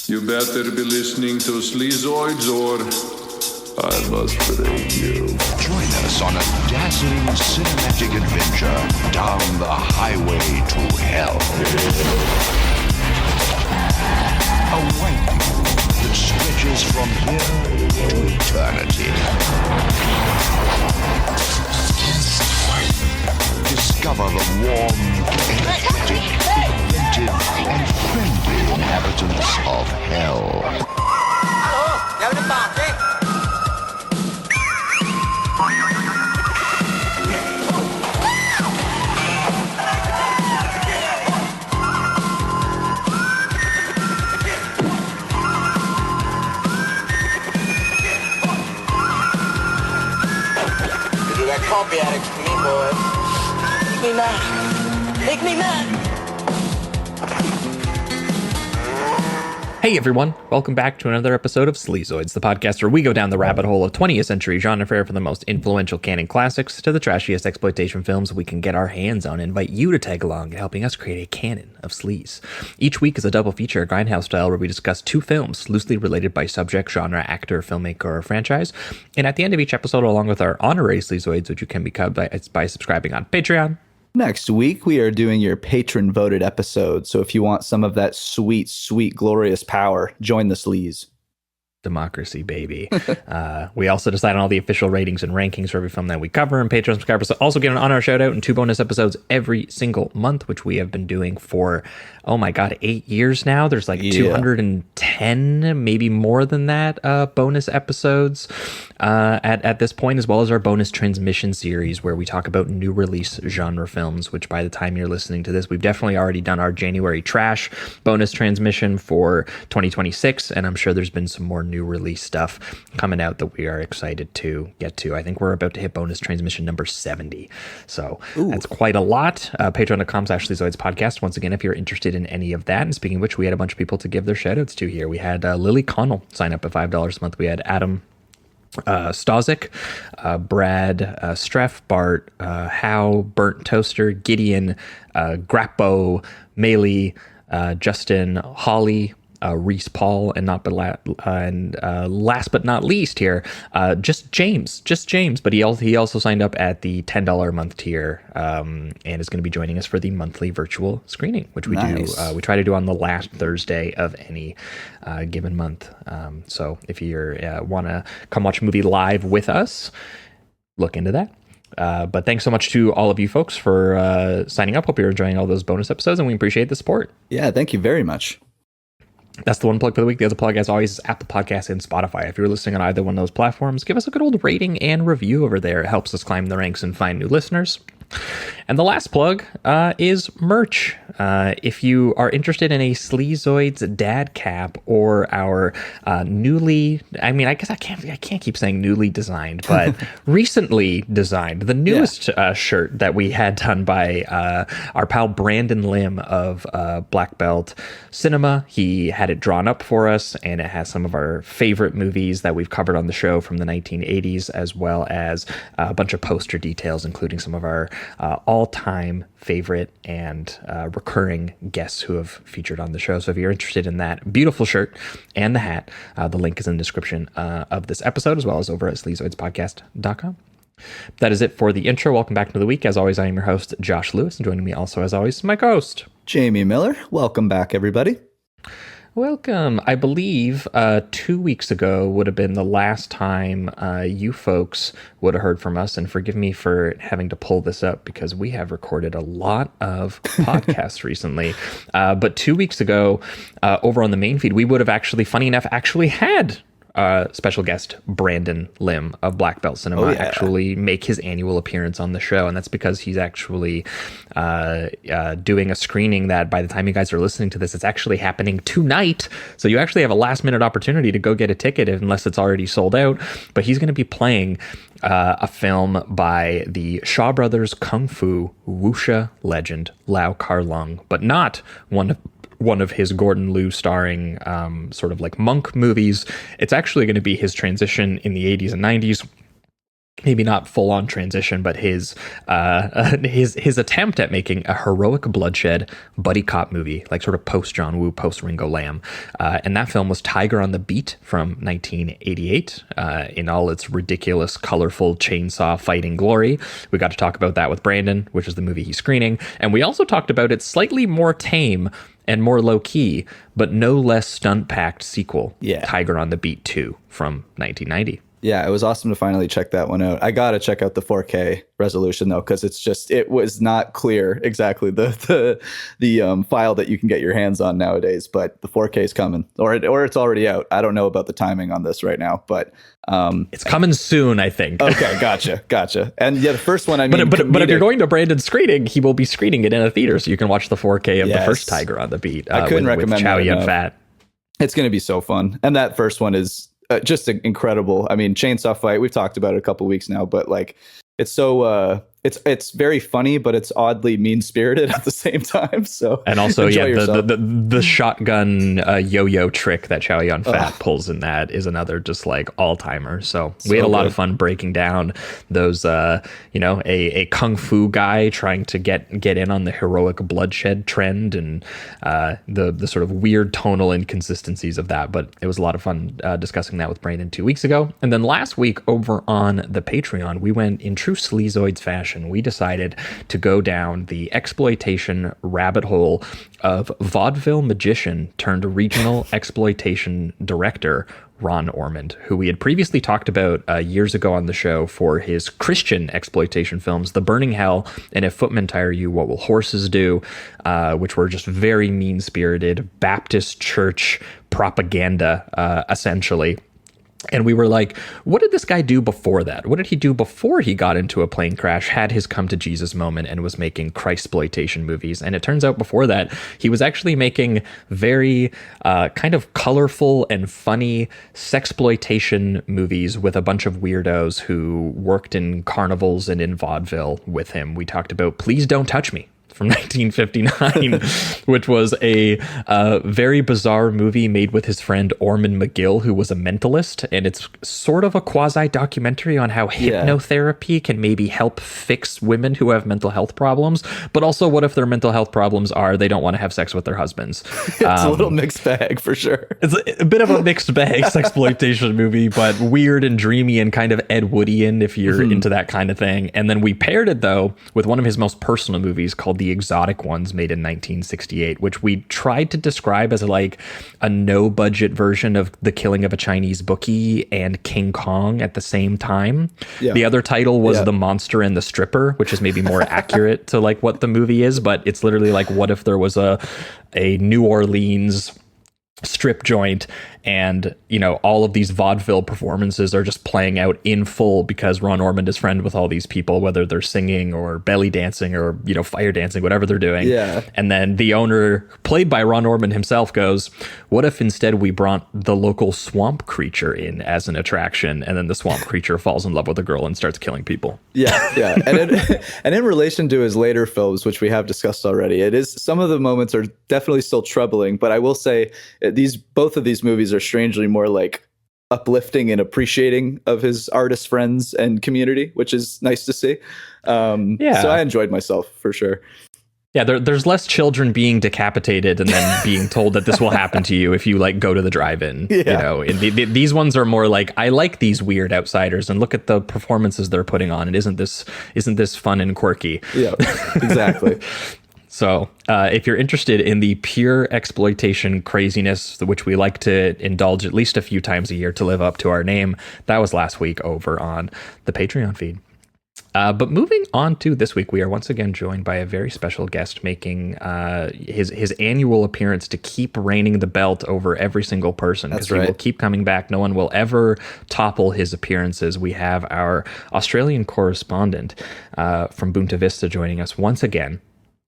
You better be listening to Sleazoids or I must break you. Join us on a dazzling cinematic adventure down the highway to hell. A winding that stretches from here to eternity. Discover the warm, energetic, inventive, and friendly inhabitants of hell. That coffee addicts to me, boys. Make me mad. Make me mad. Hey everyone, welcome back to another episode of Sleazoids, the podcast where we go down the rabbit hole of 20th century genre fare from the most influential canon classics to the trashiest exploitation films we can get our hands on and invite you to tag along in helping us create a canon of sleaze. Each week is a double feature, Grindhouse style, where we discuss two films loosely related by subject, genre, actor, filmmaker, or franchise. And at the end of each episode, along with our honorary Sleazoids, which you can become by subscribing on Patreon. Next week, we are doing your patron-voted episode, so if you want some of that sweet, sweet, glorious power, join the sleaze. Democracy, baby. We also decide on all the official ratings and rankings for every film that we cover, and Patreon subscribers also get an honor shout out and 2 bonus episodes every single month, which we have been doing for, oh my god, 8 years now. There's like 210, maybe more than that, bonus episodes at this point, as well as our bonus transmission series where we talk about new release genre films, which by the time you're listening to this, we've definitely already done our January trash bonus transmission for 2026, and I'm sure there's been some more new release stuff coming out that we are excited to get to. I think we're about to hit bonus transmission number 70. So That's quite a lot. Patreon.com/Sleazoids podcast. Once again, if you're interested in any of that. And speaking of which, we had a bunch of people to give their shout outs to here. We had Lily Connell sign up at $5 a month. We had Adam Stozic, Brad, Streff, Bart, How, Burnt Toaster, Gideon, Grappo, Maylee, Justin, Holly, Reese Paul, and last but not least here, just James, but he also signed up at the $10 a month tier, and is going to be joining us for the monthly virtual screening, which we we try to do on the last Thursday of any given month. So if you want to come watch a movie live with us, look into that. But thanks so much to all of you folks for signing up. Hope you're enjoying all those bonus episodes, and we appreciate the support. Yeah, thank you very much. That's the one plug for the week. The other plug, as always, is Apple Podcasts and Spotify. If you're listening on either one of those platforms, give us a good old rating and review over there. It helps us climb the ranks and find new listeners. And the last plug is merch. If you are interested in a Sleazoids dad cap or our I guess I can't keep saying newly designed, but recently designed, the newest shirt that we had done by our pal Brandon Lim of Black Belt Cinema. He had it drawn up for us, and it has some of our favorite movies that we've covered on the show from the 1980s, as well as a bunch of poster details, including some of our all-time favorite and recurring guests who have featured on the show. So if you're interested in that beautiful shirt and the hat, the link is in the description of this episode, as well as over at sleazoidspodcast.com. That is it for the intro. Welcome back to the week. As always, I am your host, Josh Lewis, and joining me also, as always, my co-host, Jamie Miller. Welcome back, everybody. Welcome. I believe 2 weeks ago would have been the last time you folks would have heard from us, and forgive me for having to pull this up because we have recorded a lot of podcasts recently. But 2 weeks ago, over on the main feed, we would have actually, funny enough, had special guest Brandon Lim of Black Belt Cinema actually make his annual appearance on the show, and that's because he's actually doing a screening that by the time you guys are listening to this, it's actually happening tonight. So you actually have a last minute opportunity to go get a ticket unless it's already sold out. But he's going to be playing a film by the Shaw Brothers Kung Fu wuxia legend Lau Kar-Lung, but not one of his Gordon Liu starring sort of like monk movies. It's actually going to be his transition in the 80s and 90s maybe not full on transition, but his attempt at making a heroic bloodshed buddy cop movie, like sort of post John Woo, post Ringo Lam. And that film was Tiger on the Beat from 1988, in all its ridiculous, colorful chainsaw fighting glory. We got to talk about that with Brandon, which is the movie he's screening. And we also talked about its slightly more tame and more low key, but no less stunt packed sequel, Tiger on the Beat 2 from 1990. Yeah, it was awesome to finally check that one out. I gotta check out the 4K resolution though, because it was not clear exactly the file that you can get your hands on nowadays. But the 4K is coming, or it's already out. I don't know about the timing on this right now, but it's coming soon, I think. Okay, gotcha. And yeah, the first one, I mean, but if you're going to Brandon's screening, he will be screening it in a theater, so you can watch the 4K of the first Tiger on the Beat. I couldn't recommend with Chow that Yun enough. Fat. It's going to be so fun, and that first one is just incredible. I mean, chainsaw fight, we've talked about it a couple weeks now, but like it's so it's very funny, but it's oddly mean-spirited at the same time. So, and also the shotgun yo-yo trick that Chow Yun Fat pulls in that is another just like all-timer. So we had a lot of fun breaking down those a kung fu guy trying to get in on the heroic bloodshed trend, and the sort of weird tonal inconsistencies of that. But it was a lot of fun discussing that with Brandon 2 weeks ago. And then last week over on the Patreon, we went in true Sleazoids fashion. We decided to go down the exploitation rabbit hole of vaudeville magician turned regional exploitation director Ron Ormond, who we had previously talked about years ago on the show for his Christian exploitation films, The Burning Hell and If Footmen Tire You, What Will Horses Do, which were just very mean-spirited Baptist church propaganda, essentially. And we were like, what did this guy do before that? What did he do before he got into a plane crash, had his come to Jesus moment, and was making Christploitation movies? And it turns out before that, he was actually making very kind of colorful and funny sexploitation movies with a bunch of weirdos who worked in carnivals and in vaudeville with him. We talked about Please Don't Touch Me from 1959, which was a very bizarre movie made with his friend Ormond McGill, who was a mentalist. And it's sort of a quasi-documentary on how hypnotherapy can maybe help fix women who have mental health problems. But also, what if their mental health problems are they don't want to have sex with their husbands? It's a little mixed bag for sure. It's a bit of a mixed bag sexploitation movie, but weird and dreamy and kind of Ed Woodian if you're into that kind of thing. And then we paired it, though, with one of his most personal movies called The Exotic Ones, made in 1968, which we tried to describe as like a no-budget version of The Killing of a Chinese Bookie and King Kong at the same time. Yeah. The other title was The Monster and the Stripper, which is maybe more accurate to like what the movie is, but it's literally like, what if there was a New Orleans strip joint and all of these vaudeville performances are just playing out in full because Ron Ormond is friend with all these people, whether they're singing or belly dancing or fire dancing, whatever they're doing. And then the owner, played by Ron Ormond himself, goes, what if instead we brought the local swamp creature in as an attraction, and then the swamp creature falls in love with a girl and starts killing people? And in relation to his later films, which we have discussed already, it is, some of the moments are definitely still troubling, but I will say both of these movies are strangely more like uplifting and appreciating of his artist friends and community, which is nice to see. So I enjoyed myself for sure. Yeah, there's less children being decapitated and then being told that this will happen to you if you like go to the drive-in. And these ones are more like, I like these weird outsiders and look at the performances they're putting on, and isn't this fun and quirky? Yeah, exactly. So if you're interested in the pure exploitation craziness, which we like to indulge at least a few times a year to live up to our name, that was last week over on the Patreon feed. But moving on to this week, we are once again joined by a very special guest making his annual appearance to keep reigning the belt over every single person. Because he will keep coming back. No one will ever topple his appearances. We have our Australian correspondent from Boonta Vista joining us once again,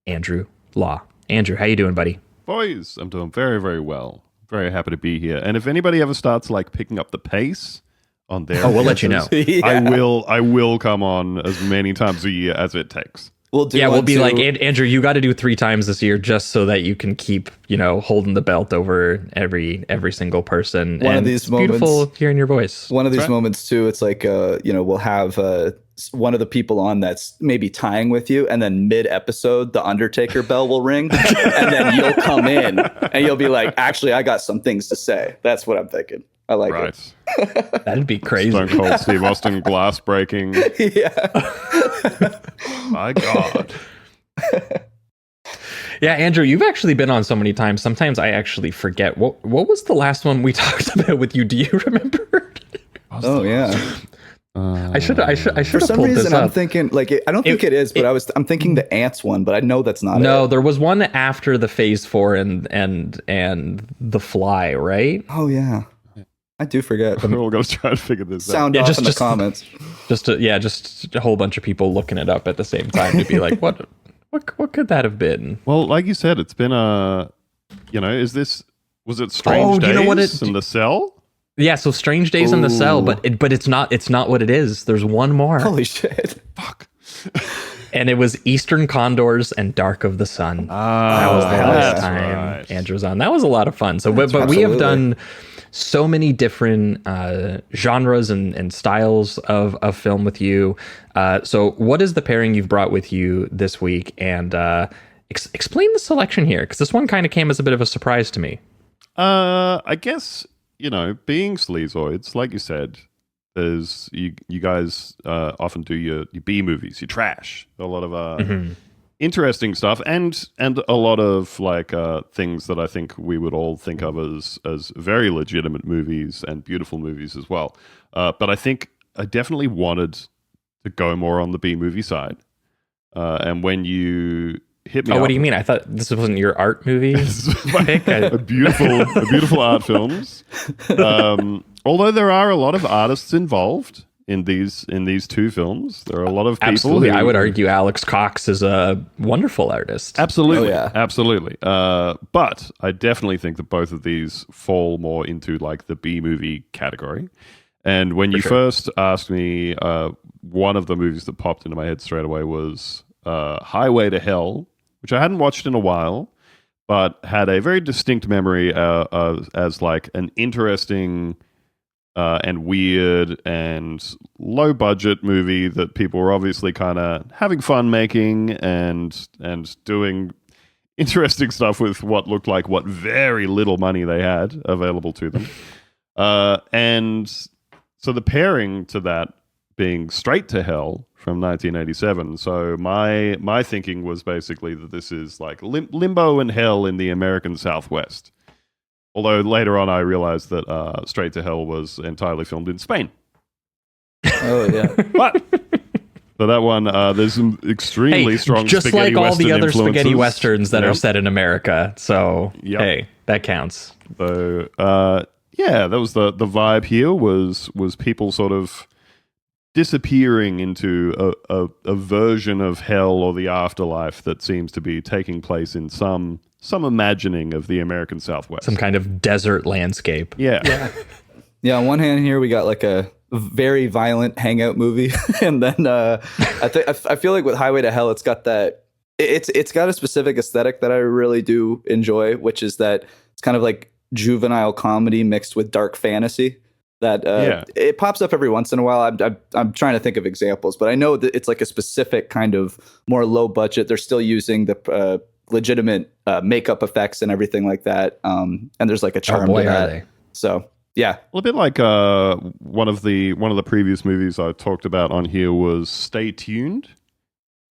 Andrew Law. Andrew, how you doing, buddy? Boys, I'm doing very, very well. Very happy to be here. And if anybody ever starts like picking up the pace on their we'll let you know. I will come on as many times a year as it takes. We'll do. Yeah, we'll one be too. like, Andrew, you got to do 3 times this year just so that you can keep, holding the belt over every single person. One of these it's beautiful moments- hearing your voice. One of these moments too, it's like we'll have one of the people on that's maybe tying with you, and then mid-episode the Undertaker bell will ring, and then you'll come in and you'll be like, actually, I got some things to say. That's what I'm thinking. I like it. That'd be crazy. Stone Cold Steve Austin glass breaking. Yeah. My God. Yeah, Andrew, you've actually been on so many times. Sometimes I actually forget. What was the last one we talked about with you? Do you remember? Oh yeah. I should have For some pulled this reason, up. I'm thinking I don't think it is, but I'm thinking the ants one, but I know that's not it. No, there was one after the Phase 4 and the Fly, right? Oh yeah. I do forget. We're all going to try to figure this out. Sound off in the comments. Just a whole bunch of people looking it up at the same time to be like, what could that have been? Well, like you said, it's been was it Strange do you Days know what in the Cell? Yeah, so Strange Days in the Cell, but it's not what it is. There's one more. Holy shit. Fuck. And it was Eastern Condors and Dark of the Sun. That was the last time Andrew was on. That was a lot of fun. So, but we have done so many different genres and styles of film with you. So what is the pairing you've brought with you this week? And explain the selection here, because this one kind of came as a bit of a surprise to me. I guess, being sleazoids, like you said, there's you guys often do your B movies, your trash, a lot of interesting stuff, and a lot of like things that I think we would all think of as very legitimate movies and beautiful movies as well. But I think I definitely wanted to go more on the B movie side. And when you hit me, what do you mean? I thought this wasn't your art movie. a beautiful art films. Although there are a lot of artists involved in these 2 films, there are a lot of people. Absolutely, I would argue Alex Cox is a wonderful artist. Absolutely, Oh, yeah. absolutely. But I definitely think that both of these fall more into like the B movie category. And when you first asked me, one of the movies that popped into my head straight away was Highway to Hell, which I hadn't watched in a while, but had a very distinct memory as like an interesting and weird and low budget movie that people were obviously kind of having fun making and doing interesting stuff with what looked like what very little money they had available to them. And so the pairing to that being Straight to Hell from 1987. So my thinking was basically that this is like limbo and hell in the American Southwest. Although later on I realized that Straight to Hell was entirely filmed in Spain. Oh yeah. But so that one, there's some extremely strong just spaghetti like all the Western other spaghetti influences. westerns that are set in America. So hey, that counts. So that was the vibe here was people sort of disappearing into a version of hell or the afterlife that seems to be taking place in some imagining of the American Southwest. Some kind of desert landscape. Yeah. Yeah, on one hand here we got like a very violent hangout movie, and then I feel like with Highway to Hell, it's got that it's got a specific aesthetic that I really do enjoy, which is that it's kind of like juvenile comedy mixed with dark fantasy. That it pops up every once in a while. I'm trying to think of examples, but I know that it's like a specific kind of more low budget. They're still using the legitimate makeup effects and everything like that. And there's like a charm to that. Are they? So yeah, Well, a bit like one of the previous movies I talked about on here was Stay Tuned.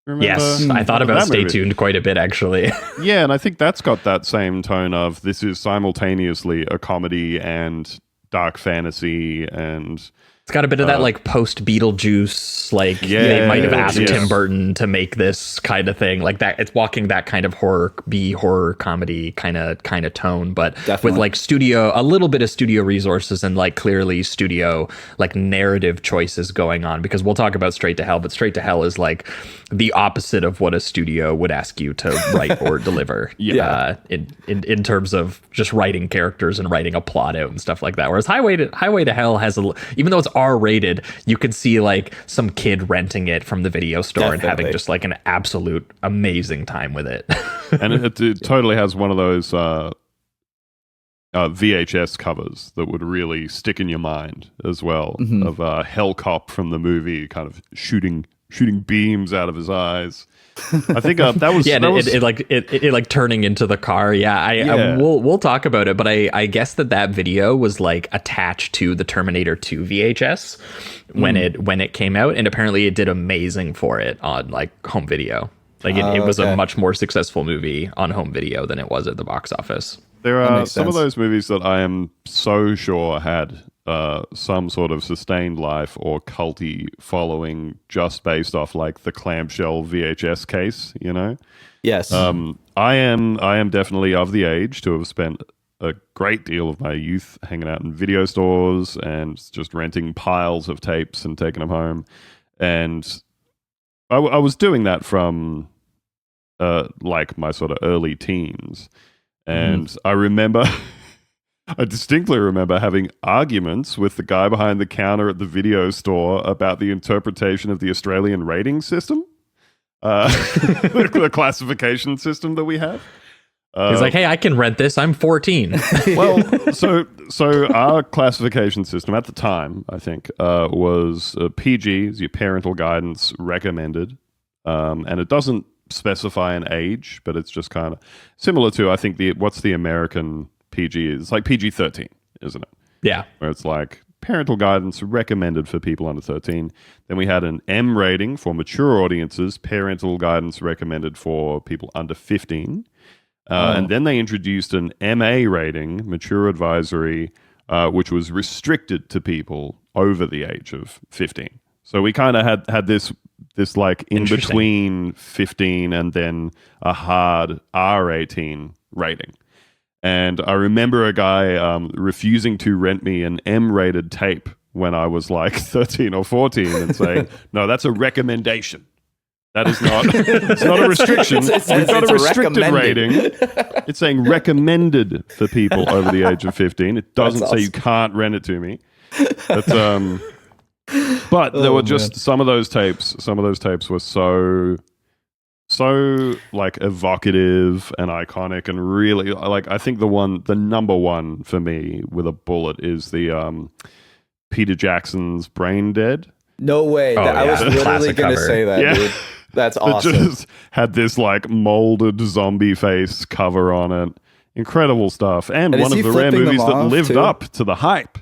Remember? Yes, I thought about that Stay movie? Tuned quite a bit, actually. Yeah, and I think that's got that same tone of this is simultaneously a comedy and dark fantasy, and It's got a bit of that like post Beetlejuice, like they might have asked Tim Burton to make this kind of thing, like that. It's walking that kind of horror comedy kind of tone, but with like a little bit of studio resources and like clearly studio like narrative choices going on. Because we'll talk about Straight to Hell, but Straight to Hell is like the opposite of what a studio would ask you to write or deliver. In terms of just writing characters and writing a plot out and stuff like that. Whereas Highway to Hell has even though it's R-rated, you could see like some kid renting it from the video store and having just like an absolute amazing time with it. And it totally has one of those VHS covers that would really stick in your mind as well, of Hellcop from the movie kind of shooting beams out of his eyes. I think that was it like turning into the car. We'll talk about it, but I guess that video was like attached to the Terminator 2 VHS when it came out, and apparently it did amazing for it on like home video. Like it was a much more successful movie on home video than it was at the box office. There are some of those movies that I am so sure had some sort of sustained life or culty following just based off like the clamshell VHS case, you know? Yes. I am definitely of the age to have spent a great deal of my youth hanging out in video stores and just renting piles of tapes and taking them home. And I was doing that from like my sort of early teens. And I distinctly remember having arguments with the guy behind the counter at the video store about the interpretation of the Australian rating system, the classification system that we have. He's like, hey, I can rent this. I'm 14. Well, so our classification system at the time, I think, was PG, is your parental guidance recommended, and it doesn't specify an age, but it's just kind of similar to, I think, what's the American PG is? It's like PG-13, isn't it? Yeah. Where it's like parental guidance recommended for people under 13. Then we had an M rating for mature audiences, parental guidance recommended for people under 15. And then they introduced an MA rating, mature advisory, which was restricted to people over the age of 15. So we kind of had this like in between 15 and then a hard R18 rating. And I remember a guy refusing to rent me an M-rated tape when I was like 13 or 14 and saying, no, that's a recommendation. That is not, it's not a restriction. We've got a restricted rating. It's saying recommended for people over the age of 15. It doesn't say you can't rent it to me. But there were just some of those tapes were so like evocative and iconic and really like, I think the number one for me with a bullet is the Peter Jackson's Brain Dead. No way. I was literally going to say that, dude. That's awesome. It just had this like molded zombie face cover on it. Incredible stuff. And one of the rare movies that lived up to the hype.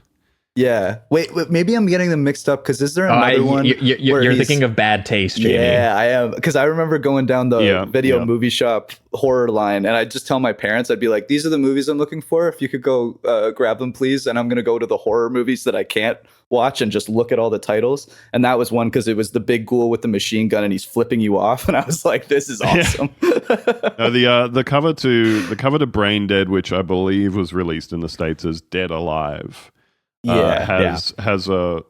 Yeah. Wait, maybe I'm getting them mixed up because is there another one? You're thinking of Bad Taste, Jamie. Yeah, I am. Because I remember going down the video movie shop horror line and I'd just tell my parents, I'd be like, these are the movies I'm looking for. If you could go grab them, please. And I'm going to go to the horror movies that I can't watch and just look at all the titles. And that was one because it was the big ghoul with the machine gun and he's flipping you off. And I was like, this is awesome. No, the cover to Brain Dead, which I believe was released in the States as Dead Alive. Has a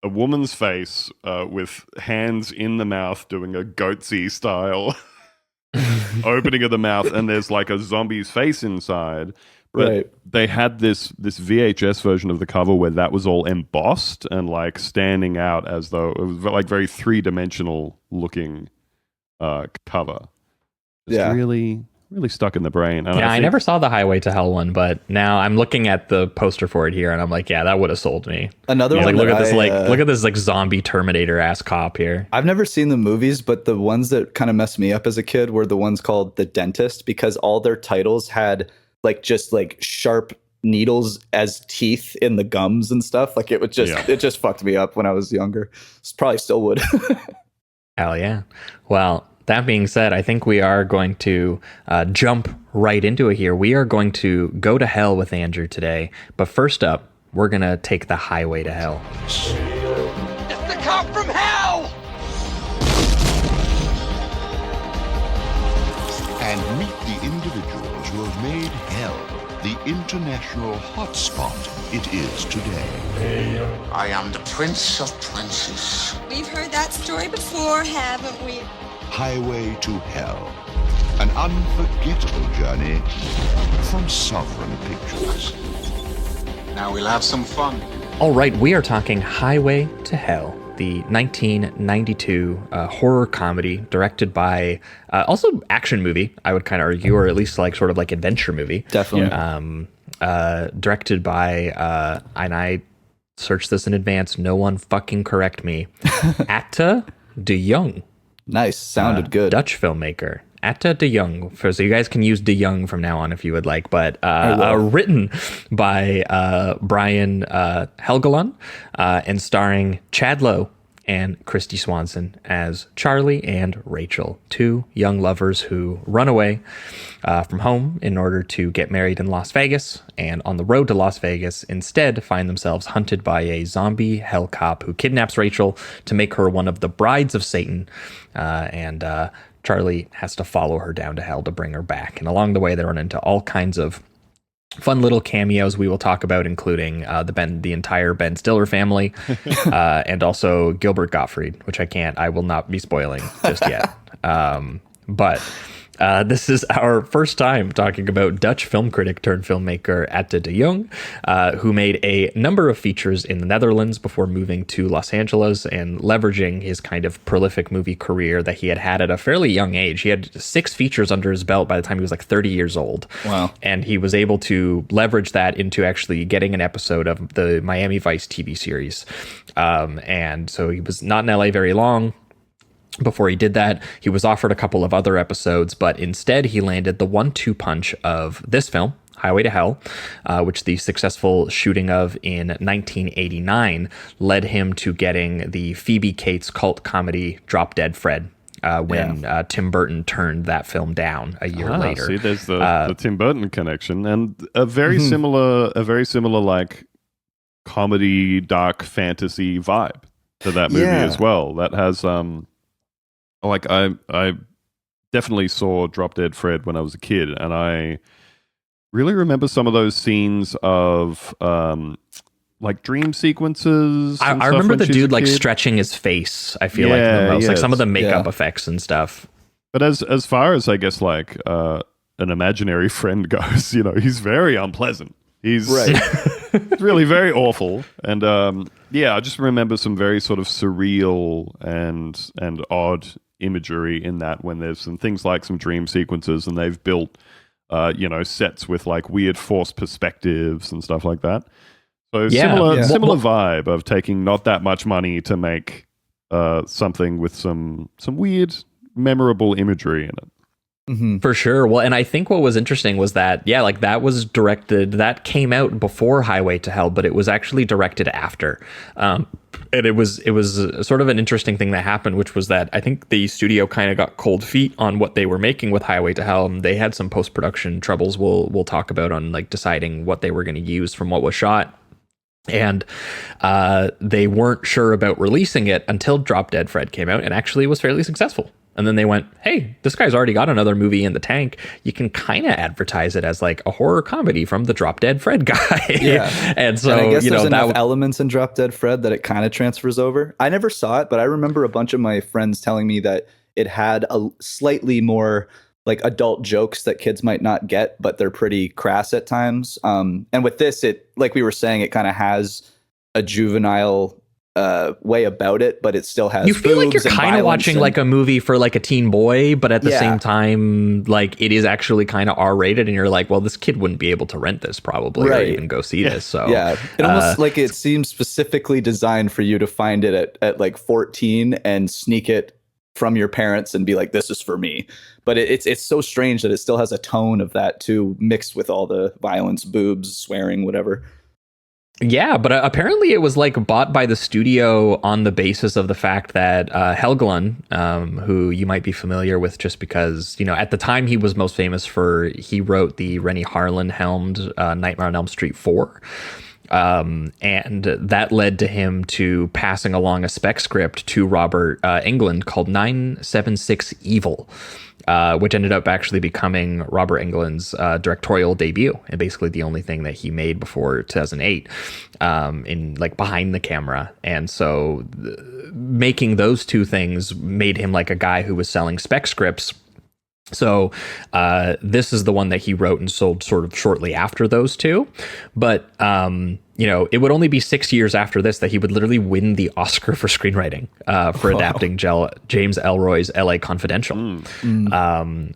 woman's face with hands in the mouth doing a goatsy style opening of the mouth, and there's like a zombie's face inside. But they had this VHS version of the cover where that was all embossed and like standing out as though it was like very 3-dimensional looking cover. Really stuck in the brain. And I never saw the Highway to Hell one, but now I'm looking at the poster for it here, and I'm like, yeah, that would have sold me. Another one. Like, look at this like zombie Terminator ass cop here. I've never seen the movies, but the ones that kind of messed me up as a kid were the ones called The Dentist, because all their titles had like just like sharp needles as teeth in the gums and stuff. Like it just fucked me up when I was younger. Probably still would. Hell yeah. Well, that being said, I think we are going to jump right into it here. We are going to go to hell with Andrew today. But first up, we're going to take the highway to hell. It's the cop from hell! And meet the individuals who have made hell the international hotspot it is today. I am the Prince of Princes. We've heard that story before, haven't we? Highway to Hell, an unforgettable journey from Sovereign Pictures. Now we'll have some fun. All right, we are talking Highway to Hell, the 1992 horror comedy directed by, also action movie, I would kind of argue, or at least like sort of like adventure movie. Definitely. Directed by, and I searched this in advance, no one fucking correct me, Ate De Jong. Nice. Sounded good. Dutch filmmaker. Ate De Jong. So you guys can use De Jong from now on if you would like, but written by Brian Helgeland and starring Chad Lowe and Christy Swanson as Charlie and Rachel, two young lovers who run away from home in order to get married in Las Vegas, and on the road to Las Vegas instead find themselves hunted by a zombie hell cop who kidnaps Rachel to make her one of the brides of Satan, and Charlie has to follow her down to hell to bring her back. And along the way, they run into all kinds of fun little cameos we will talk about, including the entire Ben Stiller family, and also Gilbert Gottfried, which I will not be spoiling just yet. But this is our first time talking about Dutch film critic turned filmmaker Ate De Jong, who made a number of features in the Netherlands before moving to Los Angeles and leveraging his kind of prolific movie career that he had at a fairly young age. He had 6 features under his belt by the time he was like 30 years old. Wow. And he was able to leverage that into actually getting an episode of the Miami Vice TV series. And so he was not in LA very long. Before he did that, he was offered a couple of other episodes, but instead he landed the 1-2 punch of this film, Highway to Hell, which the successful shooting of in 1989 led him to getting the Phoebe Cates cult comedy Drop Dead Fred, when Tim Burton turned that film down a year later. See, there's the Tim Burton connection, and a very similar like comedy, dark fantasy vibe to that movie as well. That has like I definitely saw Drop Dead Fred when I was a kid, and I really remember some of those scenes of like dream sequences. I remember the dude like stretching his face. I feel like the most, like some of the makeup effects and stuff. But as far as I guess like an imaginary friend goes, you know, he's very unpleasant. He's really very awful, and I just remember some very sort of surreal and odd imagery in that, when there's some things like some dream sequences, and they've built sets with like weird forced perspectives and stuff like that. So similar vibe of taking not that much money to make something with some weird memorable imagery in it. Mm-hmm. For sure. Well, and I think what was interesting was that, that was directed, that came out before Highway to Hell, but it was actually directed after. And it was sort of an interesting thing that happened, which was that I think the studio kind of got cold feet on what they were making with Highway to Hell. And they had some post-production troubles we'll talk about on like deciding what they were going to use from what was shot. And they weren't sure about releasing it until Drop Dead Fred came out and actually was fairly successful. And then they went, hey, this guy's already got another movie in the tank. You can kind of advertise it as like a horror comedy from the Drop Dead Fred guy. Yeah. And so, and I guess there's enough elements in Drop Dead Fred that it kind of transfers over. I never saw it, but I remember a bunch of my friends telling me that it had a slightly more like adult jokes that kids might not get, but they're pretty crass at times. And with this, it, like we were saying, it kind of has a juvenile way about it, but it still has, you feel like you're kind of watching like a movie for like a teen boy, but at the same time, like it is actually kind of R-rated, and you're like, well, this kid wouldn't be able to rent this probably or even go see this. So it almost like it seems specifically designed for you to find it at like 14 and sneak it from your parents and be like, this is for me. But it's so strange that it still has a tone of that too, mixed with all the violence, boobs, swearing, whatever. Yeah, but apparently it was like bought by the studio on the basis of the fact that Helgeland, who you might be familiar with just because, at the time he was most famous he wrote the Rennie Harlan helmed Nightmare on Elm Street 4. And that led to him to passing along a spec script to Robert Englund called 976 Evil. Which ended up actually becoming Robert Englund's directorial debut, and basically the only thing that he made before 2008 in like behind the camera. And so making those two things made him like a guy who was selling spec scripts So this is the one that he wrote and sold sort of shortly after those two. But, it would only be 6 years after this that he would literally win the Oscar for screenwriting for adapting James Ellroy's LA Confidential,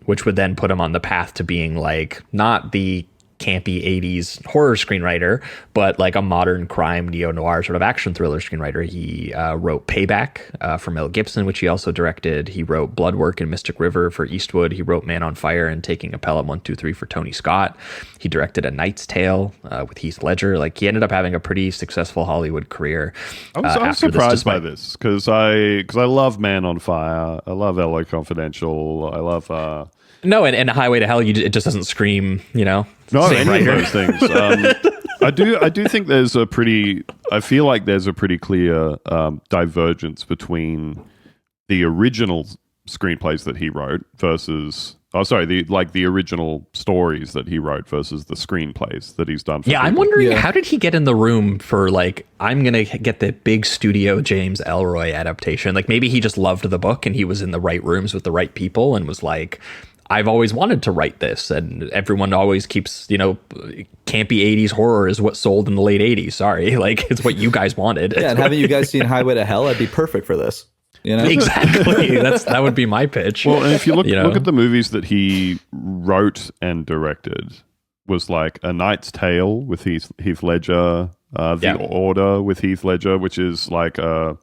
which would then put him on the path to being like not the campy 80s horror screenwriter, but like a modern crime neo-noir sort of action thriller screenwriter. He wrote Payback for Mel Gibson, which he also directed. He wrote Bloodwork and Mystic River for Eastwood. He wrote Man on Fire and Taking a Pelham 123 for Tony Scott. He directed A Knight's Tale with Heath Ledger. Like, he ended up having a pretty successful Hollywood career. I was surprised by this because I love Man on Fire. I love LA Confidential. I love No, and Highway to Hell, it just doesn't scream, No, any of those things. I do think I feel like there's a pretty clear divergence between the original screenplays that he wrote versus, the original stories that he wrote versus the screenplays that he's done for people. I'm wondering, how did he get in the room for, like, I'm going to get the big studio James Ellroy adaptation? Like, maybe he just loved the book and he was in the right rooms with the right people and was like, I've always wanted to write this, and everyone always keeps, campy 80s horror is what sold in the late 80s. Sorry, like, it's what you guys wanted. Yeah, and haven't you guys seen Highway to Hell? I'd be perfect for this. Exactly. That would be my pitch. Well, and if you look at the movies that he wrote and directed, was like A Knight's Tale with Heath Ledger, The Order with Heath Ledger, which is like a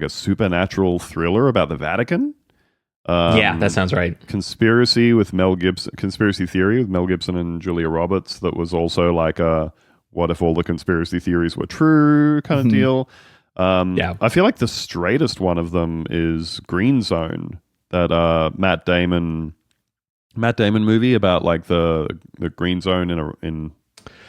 supernatural thriller about the Vatican. That sounds right. Conspiracy with Mel Gibson, Conspiracy Theory with Mel Gibson and Julia Roberts. That was also like a what if all the conspiracy theories were true kind of deal. I feel like the straightest one of them is Green Zone, that Matt Damon movie about like the Green Zone in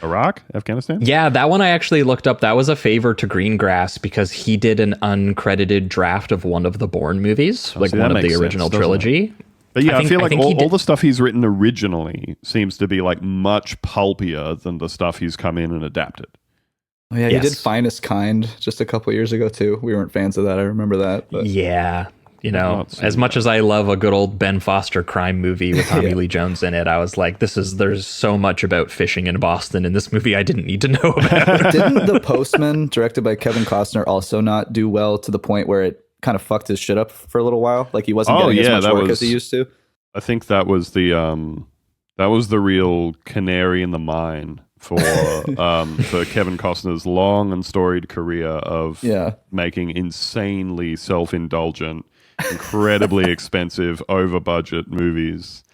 Iraq, Afghanistan? Yeah, that one I actually looked up. That was a favor to Greengrass because he did an uncredited draft of one of the Bourne movies, one of the original trilogy. But yeah, I feel like all the stuff he's written originally seems to be like much pulpier than the stuff he's come in and adapted. Oh yeah, he did Finest Kind just a couple years ago too. We weren't fans of that. I remember that. But. Yeah. As much as I love a good old Ben Foster crime movie with Tommy Lee Jones in it, I was like, there's so much about fishing in Boston in this movie I didn't need to know about. Didn't The Postman, directed by Kevin Costner, also not do well to the point where it kind of fucked his shit up for a little while? Like he wasn't getting as much work as he used to? I think that was the real canary in the mine for Kevin Costner's long and storied career of making insanely self-indulgent, incredibly expensive, over-budget movies.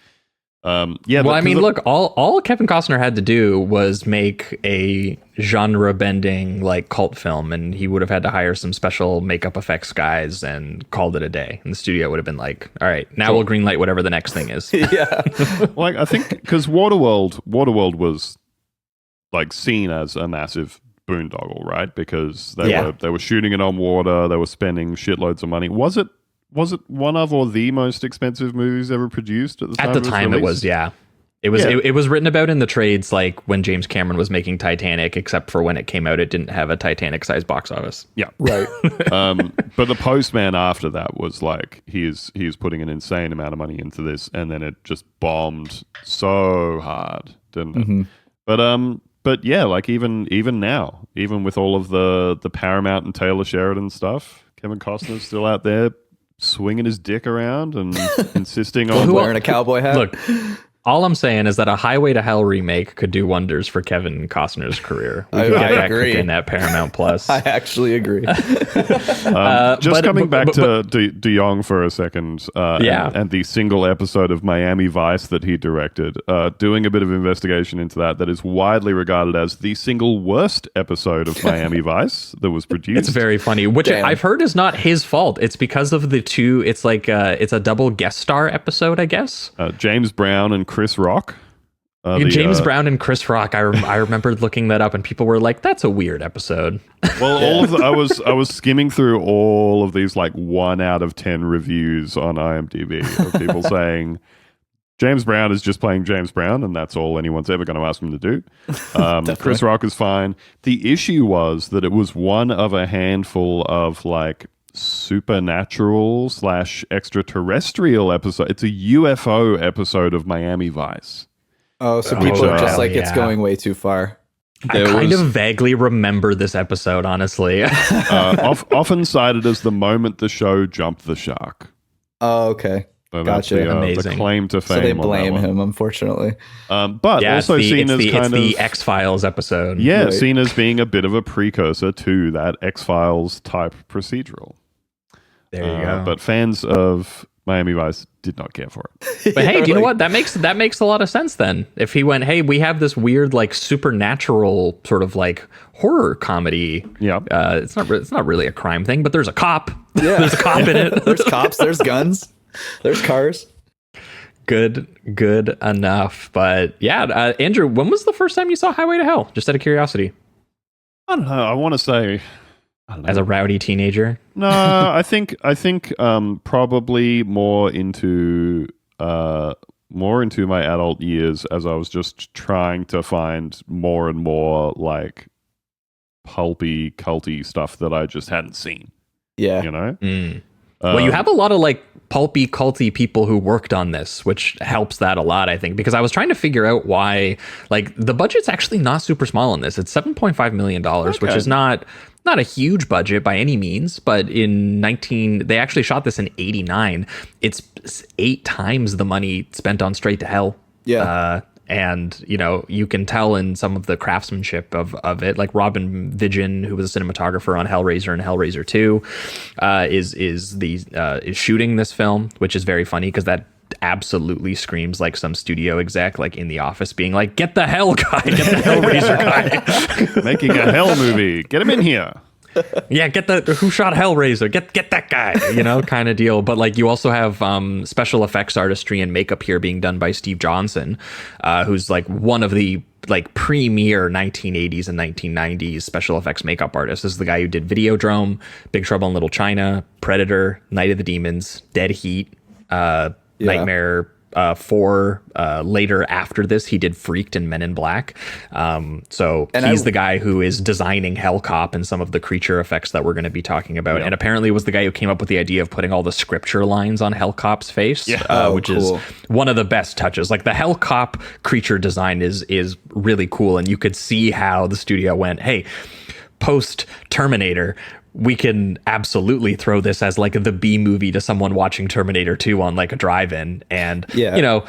Look, all Kevin Costner had to do was make a genre-bending like cult film, and he would have had to hire some special makeup effects guys and called it a day. And the studio would have been like, "All right, now we'll greenlight whatever the next thing is." Like I think because Waterworld was like seen as a massive boondoggle, right? Because they were shooting it on water, they were spending shitloads of money. Was it one of or the most expensive movies ever produced at the time? At the time, it was, yeah. It was it was written about in the trades, like when James Cameron was making Titanic, except for when it came out, it didn't have a Titanic-sized box office. Yeah, right. But The Postman after that was like he is putting an insane amount of money into this, and then it just bombed so hard, didn't it? But yeah, like even now, even with all of the Paramount and Taylor Sheridan stuff, Kevin Costner's still out there swinging his dick around and insisting on wearing a cowboy hat. Look, all I'm saying is that a Highway to Hell remake could do wonders for Kevin Costner's career. I agree. In that Paramount Plus. I actually agree. Coming back to De Jong for a second, and the single episode of Miami Vice that he directed, doing a bit of investigation into that is widely regarded as the single worst episode of Miami Vice that was produced. It's very funny, which I've heard is not his fault. It's because of the two. It's like it's a double guest star episode, I guess. James Brown and Chris Rock. James Brown and Chris Rock. I remember looking that up, and people were like, "That's a weird episode." Well, I was skimming through all of these like 1 out of 10 reviews on IMDb of people saying James Brown is just playing James Brown, and that's all anyone's ever going to ask him to do. Chris Rock is fine. The issue was that it was one of a handful of like supernatural / extraterrestrial episode. It's a UFO episode of Miami Vice. Oh, so people are just like, it's yeah. going way too far. I kind of vaguely remember this episode, honestly. Often cited as the moment the show jumped the shark. Oh, okay. So Gotcha. That's the claim to fame. So they on that blame one. him, unfortunately. But yeah, also seen as it's the X-Files episode. Yeah, Right. seen as being a bit of a precursor to that X-Files type procedural. There you go. But fans of Miami Vice did not care for it. But hey, do you know what? That makes a lot of sense then. If he went, hey, we have this weird like supernatural sort of like horror comedy. Yeah. It's not really a crime thing, but there's a cop. Yeah. There's a cop in it. There's cops, there's guns, there's cars. Good enough. But yeah, Andrew, when was the first time you saw Highway to Hell? Just out of curiosity. I don't know. I want to say, I don't know. As a rowdy teenager? No, I think probably more into my adult years as I was just trying to find more and more like pulpy, culty stuff that I just hadn't seen. Yeah. You know? Well, you have a lot of like pulpy, culty people who worked on this, which helps that a lot, I think, because I was trying to figure out why, like, the budget's actually not super small in this. It's $7.5 million, which is not a huge budget by any means, but they actually shot this in 89. It's 8 times the money spent on Straight to Hell. Yeah. And, you know, you can tell in some of the craftsmanship of it, like Robin Vigeon, who was a cinematographer on Hellraiser and Hellraiser 2, is shooting this film, which is very funny because that absolutely screams like some studio exec, like in the office being like, get the hell guy, get the Hellraiser guy. Making a hell movie. Get him in here. Yeah, get who shot Hellraiser, get that guy, you know, kind of deal. But like you also have special effects artistry and makeup here being done by Steve Johnson, who's like one of the like premier 1980s and 1990s special effects makeup artists. This is the guy who did Videodrome, Big Trouble in Little China, Predator, Night of the Demons, Dead Heat, Nightmare 4. Later after this, he did Freaked and Men in Black. So he's the guy who is designing Hellcop and some of the creature effects that we're going to be talking about. And apparently was the guy who came up with the idea of putting all the scripture lines on Hellcop's face, which is one of the best touches. Like the Hellcop creature design is really cool. And you could see how the studio went, hey, post Terminator, we can absolutely throw this as like the B movie to someone watching Terminator 2 on like a drive-in. And, you know,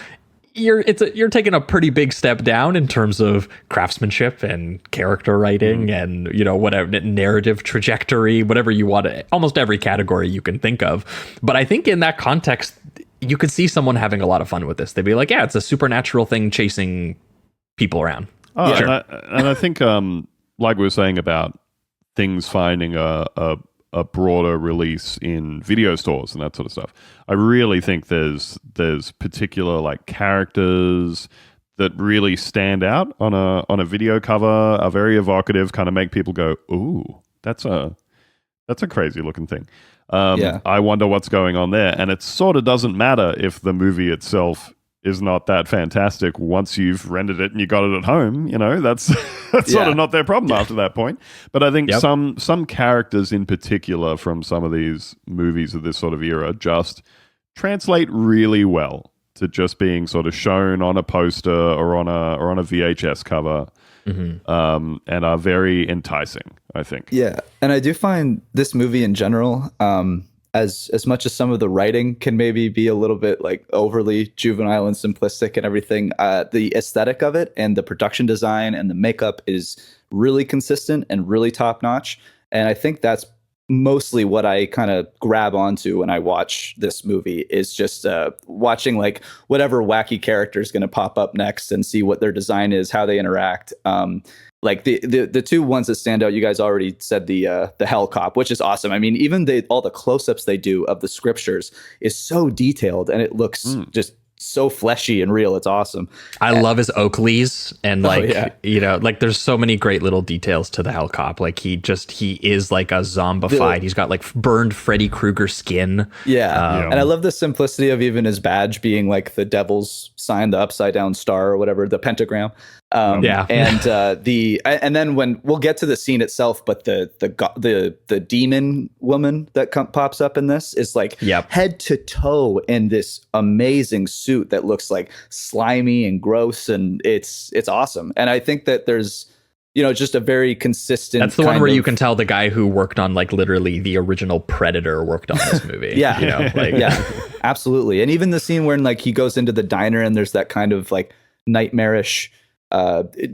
you're taking a pretty big step down in terms of craftsmanship and character writing and, you know, whatever narrative trajectory, whatever you want to, almost every category you can think of. But I think in that context, you could see someone having a lot of fun with this. They'd be like, yeah, it's a supernatural thing chasing people around. Oh, yeah. And I think, like we were saying about things finding a broader release in video stores and that sort of stuff, I really think there's particular like characters that really stand out on a video cover, are very evocative, kind of make people go, ooh, that's a crazy looking thing. I wonder what's going on there. And it sort of doesn't matter if the movie itself is not that fantastic once you've rendered it and you got it at home. You know, that's sort of not their problem after that point. But I think some characters in particular from some of these movies of this sort of era just translate really well to just being sort of shown on a poster or on a VHS cover. And are very enticing, I think. Yeah. And I do find this movie in general, as much as some of the writing can maybe be a little bit like overly juvenile and simplistic and everything, the aesthetic of it and the production design and the makeup is really consistent and really top notch. And I think that's mostly what I kind of grab onto when I watch this movie is just watching like whatever wacky character is going to pop up next and see what their design is, how they interact. Like the two ones that stand out, you guys already said the Hellcop, which is awesome. I mean, even all the close-ups they do of the scriptures is so detailed and it looks just so fleshy and real. It's awesome. I love his Oakleys and like, you know, like there's so many great little details to the Hellcop. Like he is like a zombified. He's got like burned Freddy Krueger skin. And I love the simplicity of even his badge being like the devil's sign, the upside down star or whatever, the pentagram. Yeah. And then when we'll get to the scene itself, but the demon woman that pops up in this is like head to toe in this amazing suit that looks like slimy and gross, and it's awesome. And I think that there's just a very consistent. That's the one where you can tell the guy who worked on like literally the original Predator worked on this movie. Yeah, absolutely. And even the scene where like he goes into the diner and there's that kind of like nightmarish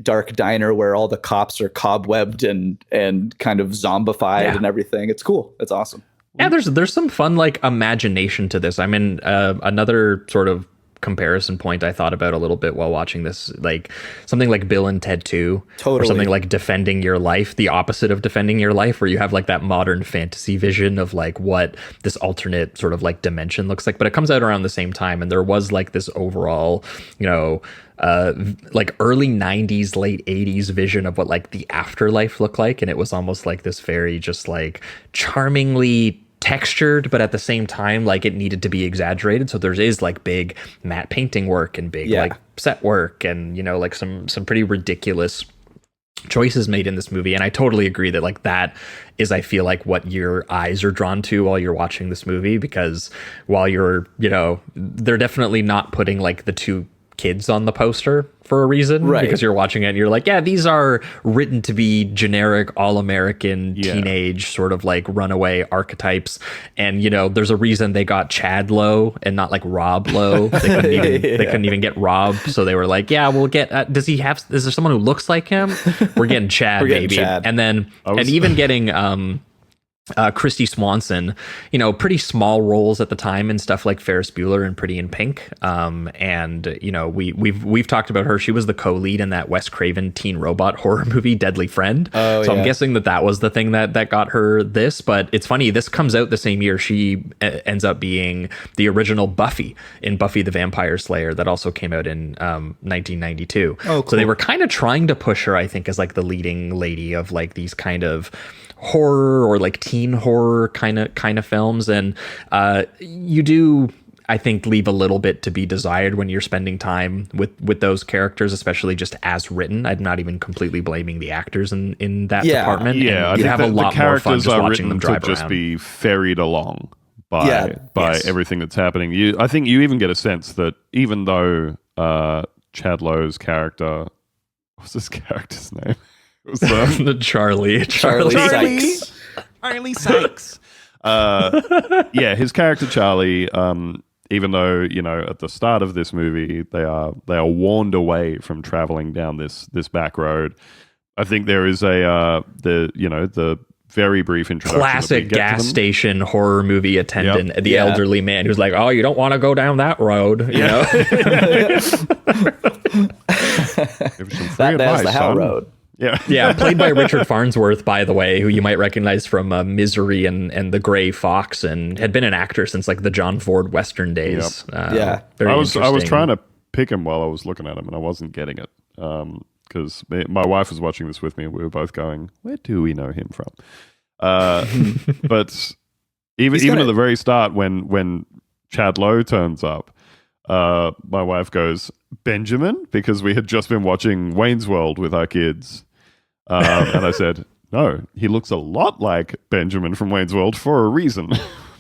dark diner where all the cops are cobwebbed and kind of zombified and everything. It's cool. It's awesome. Yeah, there's some fun like imagination to this. I mean, another sort of comparison point I thought about a little bit while watching this, like something like Bill and Ted 2, or something like Defending Your Life, the opposite of Defending Your Life, where you have like that modern fantasy vision of like what this alternate sort of like dimension looks like, but it comes out around the same time, and there was like this overall, like early 90s, late 80s vision of what like the afterlife looked like, and it was almost like this very just like charmingly textured, but at the same time like it needed to be exaggerated. So there is like big matte painting work and big like set work and like some pretty ridiculous choices made in this movie. And I totally agree that like that is, I feel like, what your eyes are drawn to while you're watching this movie, because while you're they're definitely not putting like the two kids on the poster for a reason, right? Because you're watching it and you're like, yeah, these are written to be generic all-American teenage sort of like runaway archetypes, and there's a reason they got Chad Lowe and not like Rob Lowe. They couldn't even get Rob, so they were like, yeah, we'll get is there someone who looks like him? We're getting Chad. Baby. Chad. And then even getting Christy Swanson, pretty small roles at the time and stuff like Ferris Bueller and Pretty in Pink. And we've talked about her. She was the co-lead in that Wes Craven teen robot horror movie, Deadly Friend. I'm guessing that was the thing that got her this. But it's funny, this comes out the same year she ends up being the original Buffy in Buffy the Vampire Slayer, that also came out in 1992. Oh, cool. So they were kind of trying to push her, I think, as like the leading lady of like these kind of horror or like teen horror kind of films, and you do, I think, leave a little bit to be desired when you're spending time with those characters, especially just as written. I'm not even completely blaming the actors in that department. Yeah, you have a lot more fun just watching them drive to just around. Be ferried along by everything that's happening. I think you even get a sense that even though Chad Lowe's character, what's this character's name? It was the Charlie Sykes. Charlie Sykes. His character Charlie, even though at the start of this movie they are warned away from traveling down this back road, I think there is the very brief introduction. Classic gas station horror movie attendant, the elderly man who's like, "Oh, you don't want to go down that road," That's the hell road. Yeah, played by Richard Farnsworth, by the way, who you might recognize from Misery and The Gray Fox, and had been an actor since like the John Ford Western days. I was trying to pick him while I was looking at him, and I wasn't getting it because my wife was watching this with me, and we were both going, "Where do we know him from?" But even at the very start, when Chad Lowe turns up, my wife goes, "Benjamin," because we had just been watching Wayne's World with our kids. And I said, "No, he looks a lot like Benjamin from Wayne's World for a reason."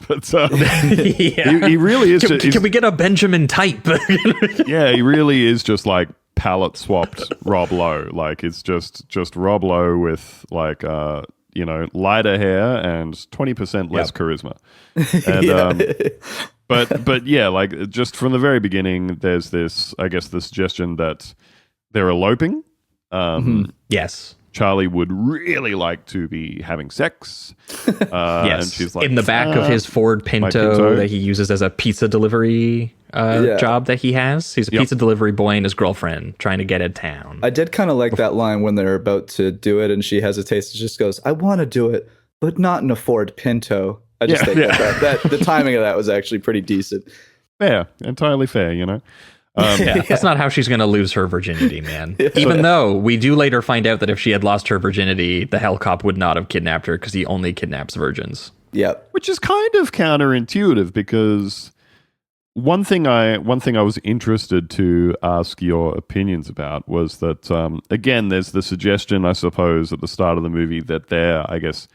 But he really is. Can we get a Benjamin type? Yeah, he really is just like palette swapped Rob Lowe. Like it's just Rob Lowe with like lighter hair and 20% less charisma. And but yeah, like just from the very beginning, there's this, I guess, the suggestion that they're eloping. Yes. Charlie would really like to be having sex. Yes. And she's like, in the back of his Ford Pinto that he uses as a pizza delivery job that he has. He's a pizza delivery boy and his girlfriend trying to get in town. I did kind of like that line when they're about to do it and she hesitates and just goes, "I want to do it, but not in a Ford Pinto." I just think that the timing of that was actually pretty decent. Fair, entirely fair, That's not how she's going to lose her virginity, man. Even though we do later find out that if she had lost her virginity, the hell cop would not have kidnapped her because he only kidnaps virgins. Yep. Which is kind of counterintuitive because One thing I was interested to ask your opinions about was that again, there's the suggestion, I suppose, at the start of the movie that they're, I guess,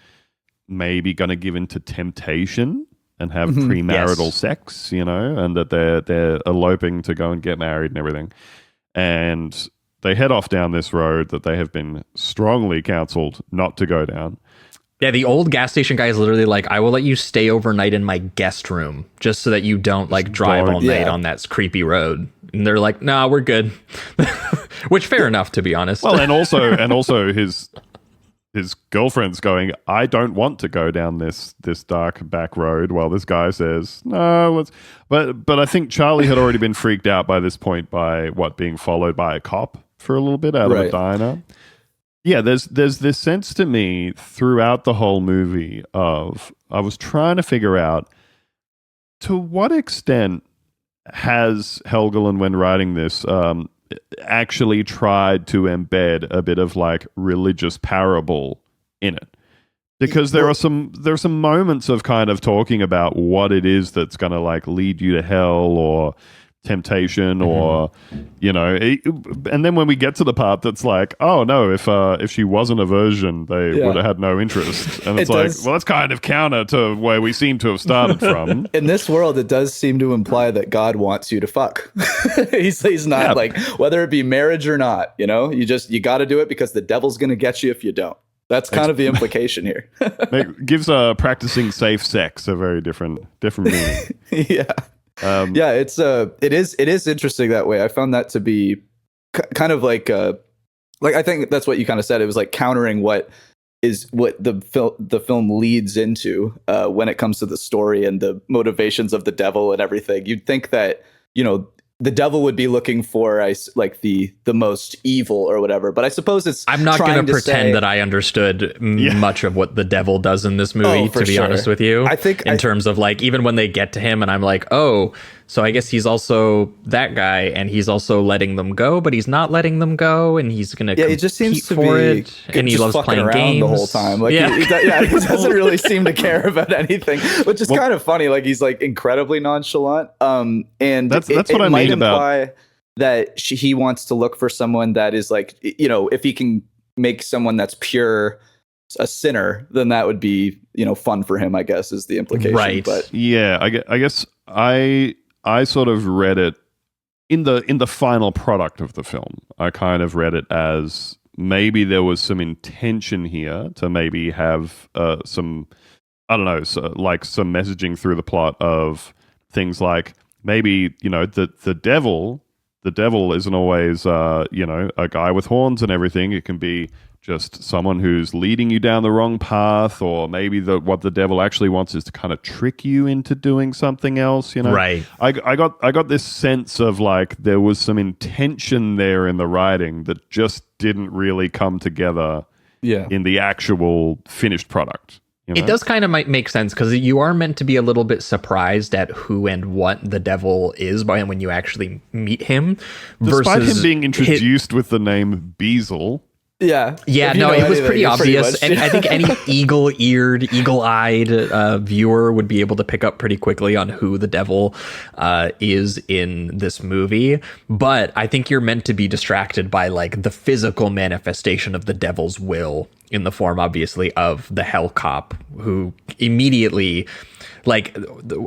maybe going to give into temptation and have premarital sex, and that they're eloping to go and get married and everything, and they head off down this road that they have been strongly counseled not to go down. Yeah, the old gas station guy is literally like, I will let you stay overnight in my guest room just so that you don't drive all night on that creepy road. And they're like, nah, we're good. Which fair enough, to be honest. Well, and also his girlfriend's going, I don't want to go down this dark back road, while this guy says, no, but I think Charlie had already been freaked out by this point by being followed by a cop for a little bit out of a diner. Yeah, there's this sense to me throughout the whole movie of, I was trying to figure out to what extent has Helgeland, when writing this, actually tried to embed a bit of religious parable in it, because there are some moments of kind of talking about what it is that's going to lead you to hell or temptation, or and then when we get to the part that's oh no, if she wasn't a virgin, they would have had no interest, and it's well, that's kind of counter to where we seem to have started from. In this world, it does seem to imply that God wants you to fuck. he's not whether it be marriage or not, you got to do it because the devil's going to get you if you don't. That's kind of the implication here. It gives practicing safe sex a very different meaning. Yeah. It is interesting that way. I found that to be kind of I think that's what you kind of said. It was countering what the film leads into when it comes to the story and the motivations of the devil and everything. You'd think that the devil would be looking for the most evil or whatever, but I suppose it's. I'm not going to pretend that I understood much of what the devil does in this movie. To be honest with you, I think in terms of even when they get to him, and I'm like, oh, so I guess he's also that guy, and he's also letting them go, but he's not letting them go, and he's going to it just seems to for be it, and he loves playing games the whole time. He doesn't really seem to care about anything, which is kind of funny. He's incredibly nonchalant. And that's what I mean about that. He wants to look for someone that is if he can make someone that's pure a sinner, then that would be fun for him, I guess, is the implication. Right. But yeah, I guess I sort of read it in the final product of the film. I kind of read it as maybe there was some intention here to maybe have some, I don't know, some messaging through the plot of things maybe the devil isn't always a guy with horns and everything. It can be just someone who's leading you down the wrong path, or maybe what the devil actually wants is to kind of trick you into doing something else, Right. I got this sense of there was some intention there in the writing that just didn't really come together in the actual finished product. It does kind of make sense, because you are meant to be a little bit surprised at who and what the devil is when you actually meet him. Despite him being introduced with the name Beazle. Yeah. No, it was pretty obvious. And I think any eagle-eared, eagle-eyed viewer would be able to pick up pretty quickly on who the devil is in this movie. But I think you're meant to be distracted by the physical manifestation of the devil's will in the form, obviously, of the hell cop, who immediately,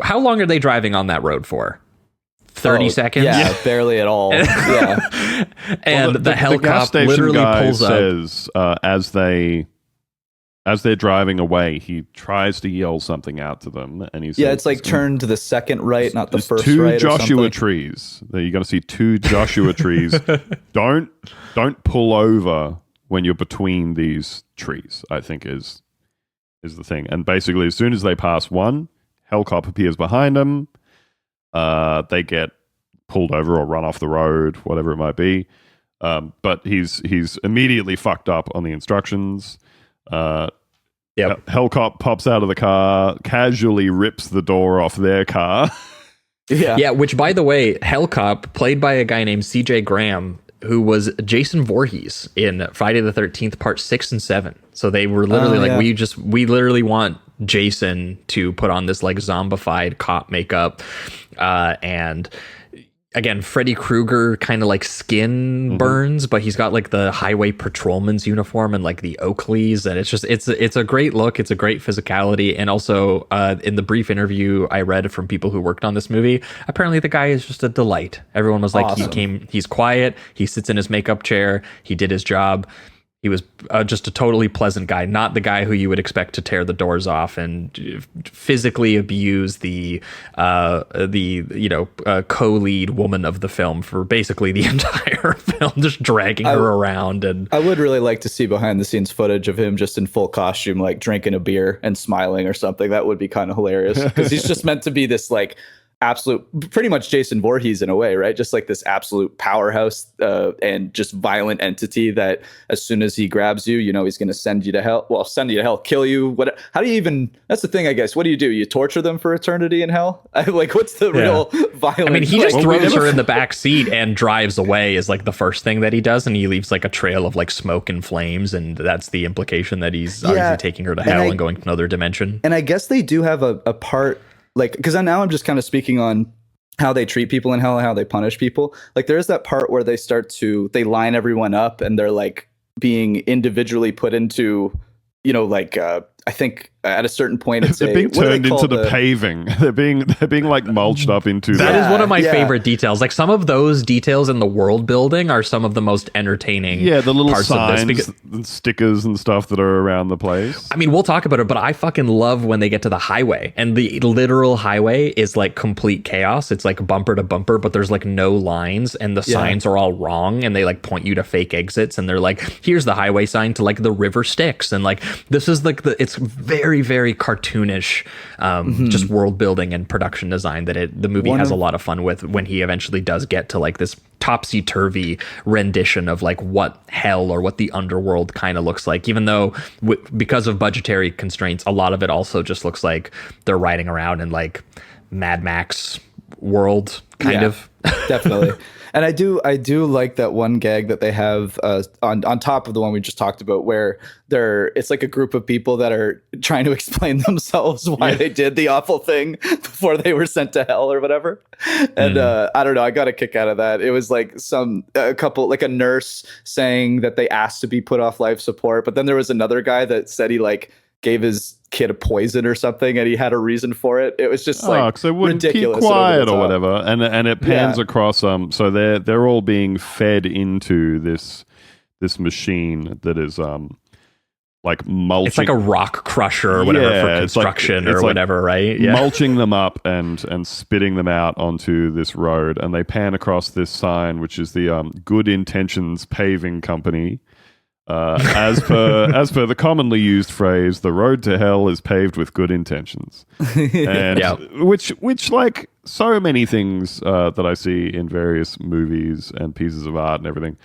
how long are they driving on that road for? 30 seconds? Yeah, barely at all. Yeah. And the hell cop literally pulls up. Says, as they're driving away, he tries to yell something out to them, and he says, it's turn to the second right, not the first two right. Two Joshua or trees. You're going to see two Joshua trees. Don't pull over when you're between these trees, I think is the thing. And basically, as soon as they pass one, hell cop appears behind them. They get pulled over or run off the road, whatever it might be. But he's immediately fucked up on the instructions. Hell cop pops out of the car, casually rips the door off their car. Yeah, which, by the way, Hell Cop, played by a guy named CJ Graham, who was Jason Voorhees in Friday the 13th, part 6 and 7. So they were literally we literally want Jason to put on this like zombified cop makeup. And again, Freddy Krueger kind of like skin burns, but he's got like the highway patrolman's uniform and like the Oakleys, and it's a great look. It's a great physicality, and also in the brief interview I read from people who worked on this movie, apparently the guy is just a delight. Everyone was like, awesome. He's quiet, he sits in his makeup chair, he did his job. He was just a totally pleasant guy, not the guy who you would expect to tear the doors off and physically abuse the co-lead woman of the film for basically the entire film, just dragging her around. And I would really like to see behind the scenes footage of him just in full costume, like drinking a beer and smiling or something. That would be kind of hilarious, because he's just meant to be this like absolute, pretty much Jason Voorhees in a way, right? Just like this absolute powerhouse and just violent entity that as soon as he grabs you, you know, he's going to send you to hell. Well, send you to hell, kill you. How do you even, that's the thing, I guess. What do? You torture them for eternity in hell? Like, what's the real violence? I mean, he just throws her in the back seat and drives away is like the first thing that he does. And he leaves like a trail of like smoke and flames. And that's the implication that he's obviously taking her to hell and going to another dimension. And I guess they do have a part, like, because now I'm just kind of speaking on how they treat people in hell and how they punish people. Like, there's that part where they line everyone up and they're like being individually put into, you know, like I think at a certain point it's they're being turned into the paving. They're being like mulched up into that. Is one of my favorite details. Like, some of those details in the world building are some of the most entertaining. Yeah, the little parts signs of this and stickers and stuff that are around the place. I mean, we'll talk about it, but I fucking love when they get to the highway, and the literal highway is like complete chaos. It's like bumper to bumper, but there's like no lines, and the signs are all wrong, and they like point you to fake exits, and they're like, here's the highway sign to like the river Styx, and like this is like it's very, very cartoonish, just world building and production design that the movie has a lot of fun with when he eventually does get to like this topsy-turvy rendition of like what hell or what the underworld kind of looks like, even though because of budgetary constraints, a lot of it also just looks like they're riding around in like Mad Max world kind of. Definitely. And I do like that one gag that they have on top of the one we just talked about, where it's like a group of people that are trying to explain themselves why they did the awful thing before they were sent to hell or whatever. And I don't know, I got a kick out of that. It was like a couple, like a nurse saying that they asked to be put off life support, but then there was another guy that said he like gave his kid a poison or something and he had a reason for it. It was just like so wouldn't ridiculous, keep quiet or whatever, and it pans across so they're all being fed into this machine that is like mulching. It's like a rock crusher or whatever for construction or whatever, right? Mulching them up and spitting them out onto this road, and they pan across this sign, which is the Good Intentions Paving Company. As per the commonly used phrase, the road to hell is paved with good intentions, and which like so many things that I see in various movies and pieces of art and everything,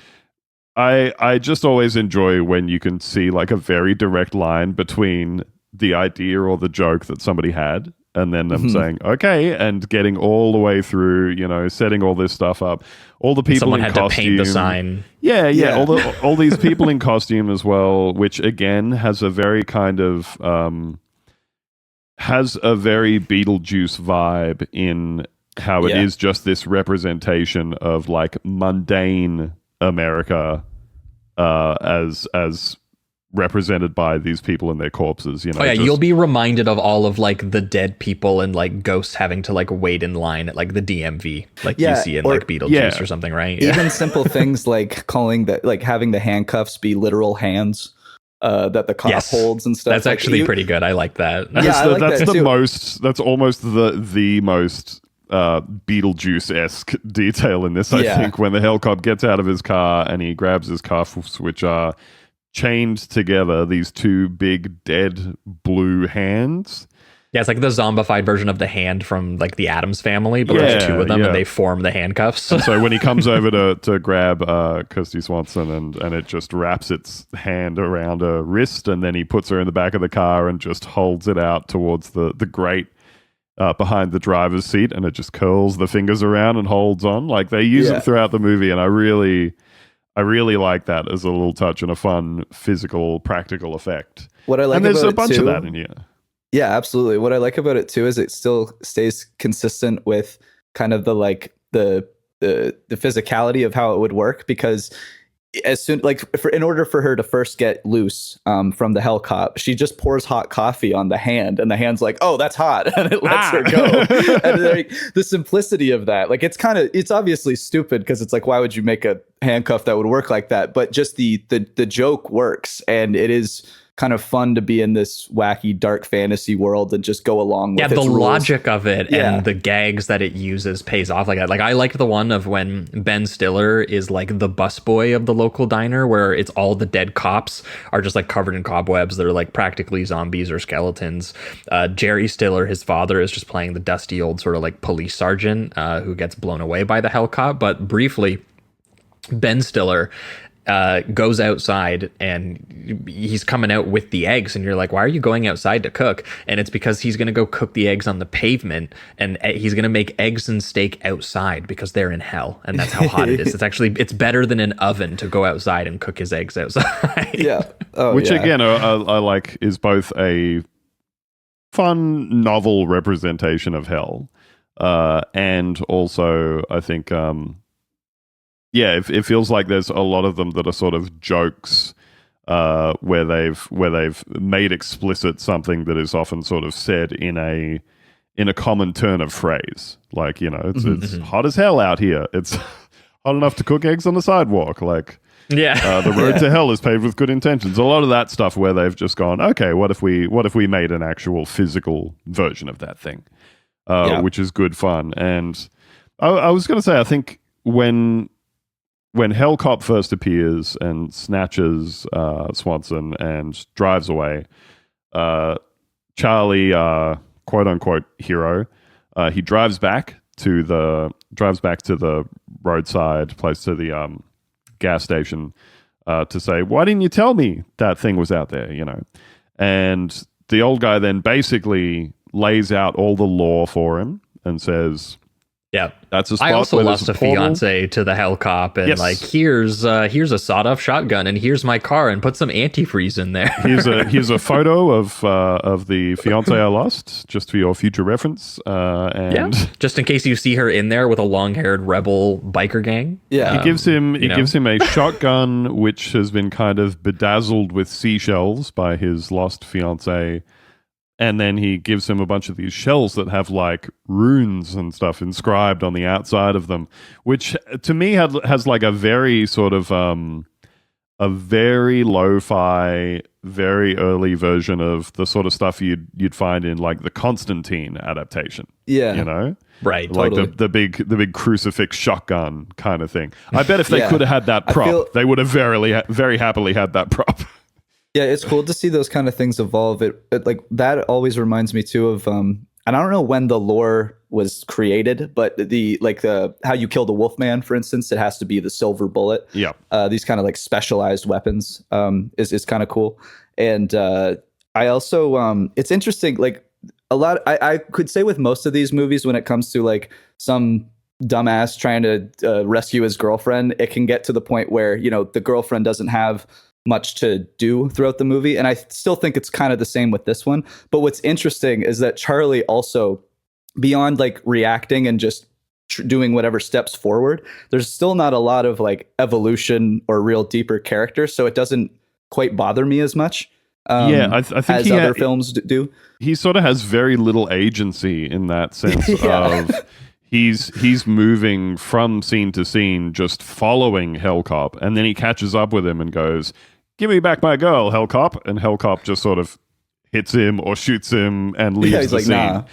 I just always enjoy when you can see like a very direct line between the idea or the joke that somebody had, and then them saying, okay, and getting all the way through, you know, setting all this stuff up. All the people Someone in had costume. to paint the sign. Yeah. All these people in costume as well, which again has a very kind of has a very Beetlejuice vibe in how it is just this representation of like mundane America as represented by these people and their corpses, you know. You'll be reminded of all of like the dead people and like ghosts having to like wait in line at like the DMV, like you see in like Beetlejuice or something, right? Even simple things like calling that, like having the handcuffs be literal hands that the cop holds and stuff. That's actually pretty good. I like that. That's almost the most Beetlejuice-esque detail in this, I think, when the hell cop gets out of his car and he grabs his cuffs, which are chained together, these two big dead blue hands. Yeah, it's like the zombified version of the hand from like the Addams Family, but there's two of them and they form the handcuffs. And so when he comes over to grab Kirsty Swanson and it just wraps its hand around her wrist, and then he puts her in the back of the car and just holds it out towards the grate behind the driver's seat, and it just curls the fingers around and holds on. Like they use it throughout the movie, and I really I really like that as a little touch and a fun physical, practical effect. What I like and there's about a bunch it too, of that in here. Yeah, absolutely. What I like about it too is it still stays consistent with kind of the like the physicality of how it would work, because as soon in order for her to first get loose from the hell cop, she just pours hot coffee on the hand, and the hand's like, oh, that's hot, and it lets her go. And like the simplicity of that, like it's obviously stupid, because it's like, why would you make a handcuff that would work like that? But just the joke works, and it is kind of fun to be in this wacky dark fantasy world and just go along with the its rules. Logic of it and the gags that it uses pays off like that. Like, I liked the one of when Ben Stiller is like the busboy of the local diner, where it's all the dead cops are just like covered in cobwebs. They're like practically zombies or skeletons. Jerry Stiller, his father, is just playing the dusty old sort of like police sergeant who gets blown away by the hell cop. But briefly, Ben Stiller goes outside and he's coming out with the eggs, and you're like, why are you going outside to cook? And it's because he's going to go cook the eggs on the pavement, and he's going to make eggs and steak outside because they're in hell, and that's how hot it is. It's better than an oven to go outside and cook his eggs outside. Which again I like is both a fun novel representation of hell and also I think it feels like there's a lot of them that are sort of jokes where they've made explicit something that is often sort of said in a common turn of phrase. Like, it's hot as hell out here. It's hot enough to cook eggs on the sidewalk. Like, the road to hell is paved with good intentions. A lot of that stuff where they've just gone, okay, what if we made an actual physical version of that thing, which is good fun. And I was going to say, I think when Hell Cop first appears and snatches Swanson and drives away, Charlie, quote unquote hero, he drives back to the roadside place, to the gas station, to say, why didn't you tell me that thing was out there? And the old guy then basically lays out all the lore for him and says, yeah, that's a spot. I also where lost a fiance to the hell cop, and here's a sawed-off shotgun, and here's my car, and put some antifreeze in there. here's a photo of the fiance I lost, just for your future reference. Just in case you see her in there with a long-haired rebel biker gang. Yeah, he gives him a shotgun which has been kind of bedazzled with seashells by his lost fiance. And then he gives him a bunch of these shells that have like runes and stuff inscribed on the outside of them, which to me has like a very sort of a very lo-fi, very early version of the sort of stuff you'd find in like the Constantine adaptation. Yeah, right. Like totally. the big crucifix shotgun kind of thing. I bet if they could have had that prop, they would have very happily had that prop. Yeah, it's cool to see those kind of things evolve. It like that always reminds me too of and I don't know when the lore was created, but the how you kill the Wolfman, for instance, it has to be the silver bullet. Yeah. These kind of like specialized weapons is kind of cool. And I also it's interesting, like a lot I could say with most of these movies, when it comes to like some dumbass trying to rescue his girlfriend, it can get to the point where, the girlfriend doesn't have much to do throughout the movie. And I still think it's kind of the same with this one. But what's interesting is that Charlie also, beyond like reacting and just doing whatever steps forward, there's still not a lot of like evolution or real deeper character. So it doesn't quite bother me as much. I think as other films do. He sort of has very little agency in that sense of he's moving from scene to scene, just following Hell Cop, and then he catches up with him and goes, "Give me back my girl, Hell Cop," and Hell Cop just sort of hits him or shoots him and leaves the like, scene. nah.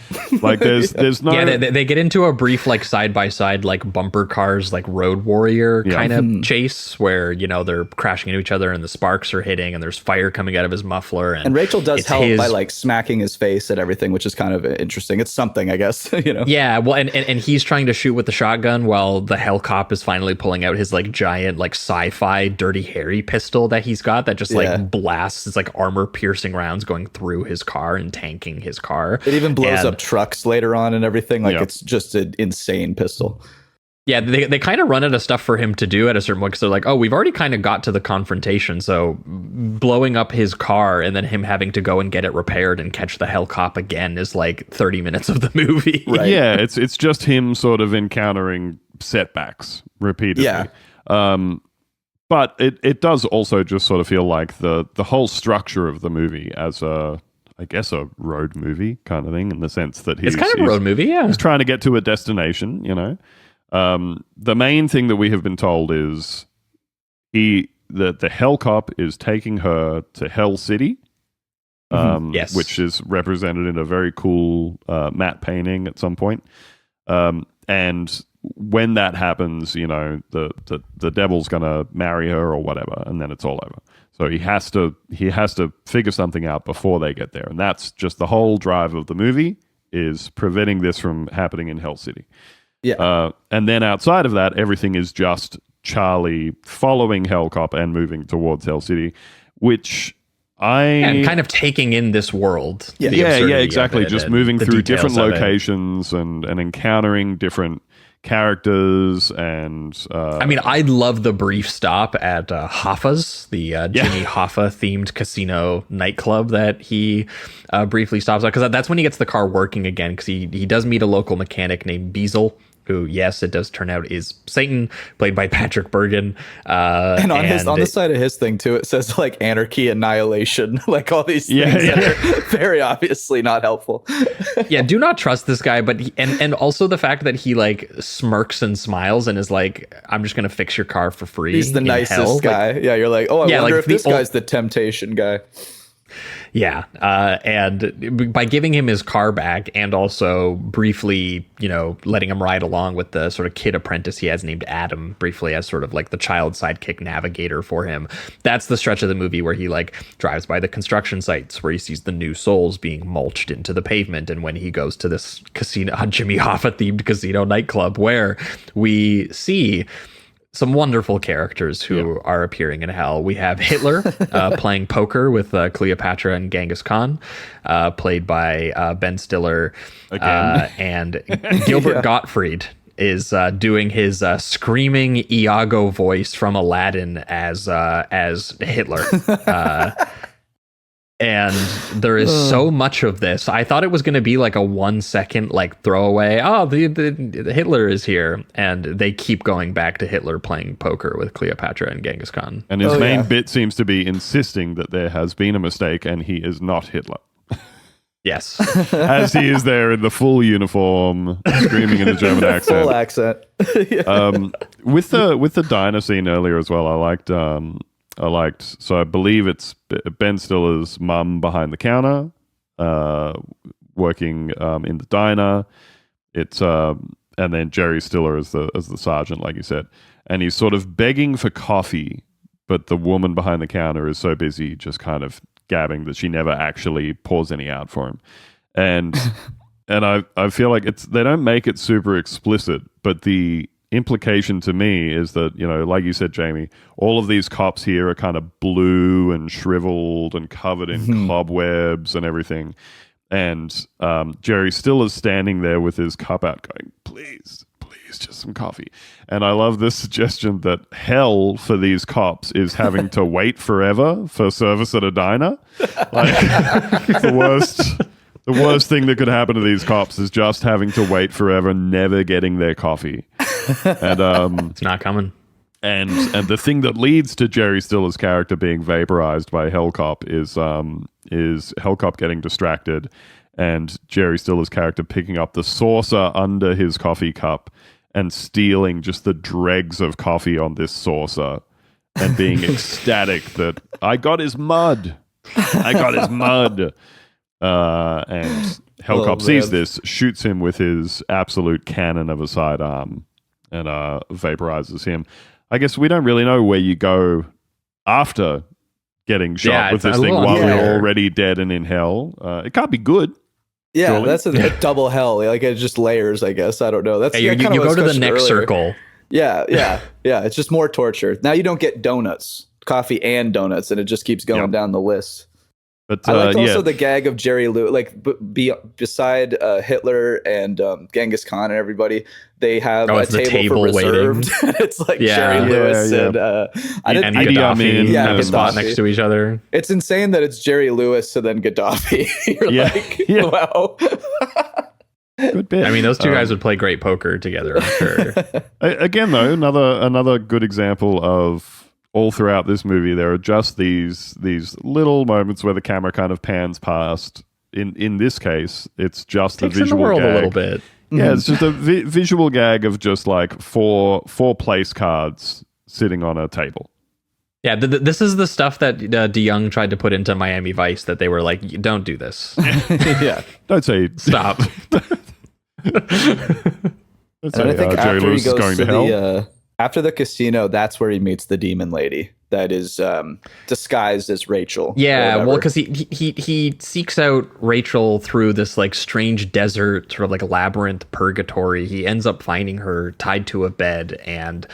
Like there's no. Yeah, they get into a brief like side by side like bumper cars like Road Warrior kind of chase where they're crashing into each other and the sparks are hitting and there's fire coming out of his muffler, and Rachel does help by like smacking his face and everything, which is kind of interesting. It's something, I guess. Yeah, well, and he's trying to shoot with the shotgun while the Hell Cop is finally pulling out his like giant like sci-fi Dirty Harry pistol that he's got that just like blasts. It's like armor piercing rounds going through his car and tanking his car. It even blows up trucks later on and everything. Like it's just an insane pistol. Yeah, they kind of run out of stuff for him to do at a certain point because they're like, oh, we've already kind of got to the confrontation. So blowing up his car and then him having to go and get it repaired and catch the hell cop again is like 30 minutes of the movie. Right. Yeah, it's just him sort of encountering setbacks repeatedly. Yeah. But it does also just sort of feel like the whole structure of the movie as I guess a road movie kind of thing, in the sense that it's kind of a road movie, yeah. He's trying to get to a destination, you know. The main thing that we have been told is the Hell Cop is taking her to Hell City, yes, which is represented in a very cool matte painting at some point. And when that happens, you know, the devil's gonna marry her or whatever, and then it's all over. So he has to figure something out before they get there, and that's just the whole drive of the movie, is preventing this from happening in Hell City. Yeah. And then outside of that, everything is just Charlie following Hell Cop and moving towards Hell City, which and kind of taking in this world. Yeah, exactly. Just moving through different locations and encountering different characters. And I mean, I love the brief stop at Hoffa's, the Jimmy Hoffa themed casino nightclub that he briefly stops at, because that's when he gets the car working again, because he does meet a local mechanic named Beazle, who, yes, it does turn out is Satan, played by Patrick Bergen. And on the side of his thing too, it says like anarchy, annihilation, like all these things that are very obviously not helpful. Yeah, do not trust this guy. But and also the fact that he like smirks and smiles and is like, I'm just gonna fix your car for free. He's the nicest guy. Like, yeah, you're like, oh, I wonder if this guy's the temptation guy. Yeah, and by giving him his car back and also briefly, you know, letting him ride along with the sort of kid apprentice he has named Adam, briefly as sort of like the child sidekick navigator for him. That's the stretch of the movie where he like drives by the construction sites where he sees the new souls being mulched into the pavement, and when he goes to this casino, Jimmy Hoffa themed casino nightclub, where we see some wonderful characters who are appearing in hell. We have Hitler playing poker with Cleopatra and Genghis Khan, played by Ben Stiller. And Gilbert Gottfried is doing his screaming Iago voice from Aladdin as Hitler. And there is so much of this. I thought it was going to be like a 1 second like throwaway. Oh, the Hitler is here, and they keep going back to Hitler playing poker with Cleopatra and Genghis Khan. And his main bit seems to be insisting that there has been a mistake and he is not Hitler. Yes, as he is there in the full uniform, screaming in a German accent. Full accent. With the diner scene earlier as well, I liked. So I believe it's Ben Stiller's mum behind the counter, working in the diner. It's and then Jerry Stiller as the sergeant, like you said, and he's sort of begging for coffee, but the woman behind the counter is so busy just kind of gabbing that she never actually pours any out for him. And I feel like they don't make it super explicit, but the implication to me is that, you know, like you said, Jamie, all of these cops here are kind of blue and shriveled and covered in cobwebs and everything. And Jerry still is standing there with his cup out going, please, just some coffee. And I love this suggestion that hell for these cops is having to wait forever for service at a diner. Like, the worst thing that could happen to these cops is just having to wait forever, never getting their coffee. And it's not coming. And the thing that leads to Jerry Stiller's character being vaporized by Hellcop is Hellcop getting distracted and Jerry Stiller's character picking up the saucer under his coffee cup and stealing just the dregs of coffee on this saucer and being ecstatic that I got his mud. And Hellcop sees this, shoots him with his absolute cannon of a sidearm, and vaporizes him. I guess we don't really know where you go after getting shot with this thing while you're already dead and in hell. It can't be good. Yeah, surely. That's a double hell. Like, it just layers, I guess. I don't know. That's you go to the next circle. Yeah. It's just more torture. Now you don't get donuts, coffee and donuts, and it just keeps going down the list. But I liked also yeah. the gag of Jerry Lewis, like beside Hitler and Genghis Khan and everybody, they have a it's the table for reserved. It's like Jerry Lewis and I didn't and Idi Gaddafi Amin, have a spot Gaddafi. next to each other. It's insane that it's Jerry Lewis and then Gaddafi. You're Yeah. like, Yeah. wow. Good bit. I mean, those two guys would play great poker together, I'm sure. Again, though, another good example of all throughout this movie, there are just these little moments where the camera kind of pans past. In this case, it's just the Takes in the visual world gag. a little bit. Yeah, it's just a visual gag of just like four place cards sitting on a table. Yeah, this is the stuff that De Jong tried to put into Miami Vice that they were like, don't do this. Yeah. Don't say Stop. Don't And say I think Jerry after Lewis he is goes going to to hell. the after the casino, that's where he meets the demon lady that is disguised as Rachel. Yeah, or well, whatever. because he seeks out Rachel through this like strange desert, sort of like labyrinth purgatory. He ends up finding her tied to a bed and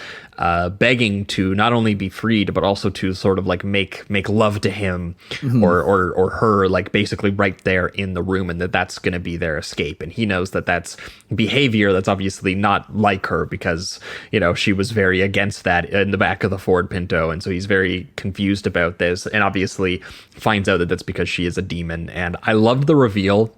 begging to not only be freed, but also to sort of like make love to him or her, like basically right there in the room, and that's going to be their escape. And he knows that that's behavior that's obviously not like her because, you know, she was very against that in the back of the Ford Pinto. And so he's very confused about this and obviously finds out that that's because she is a demon. And I loved the reveal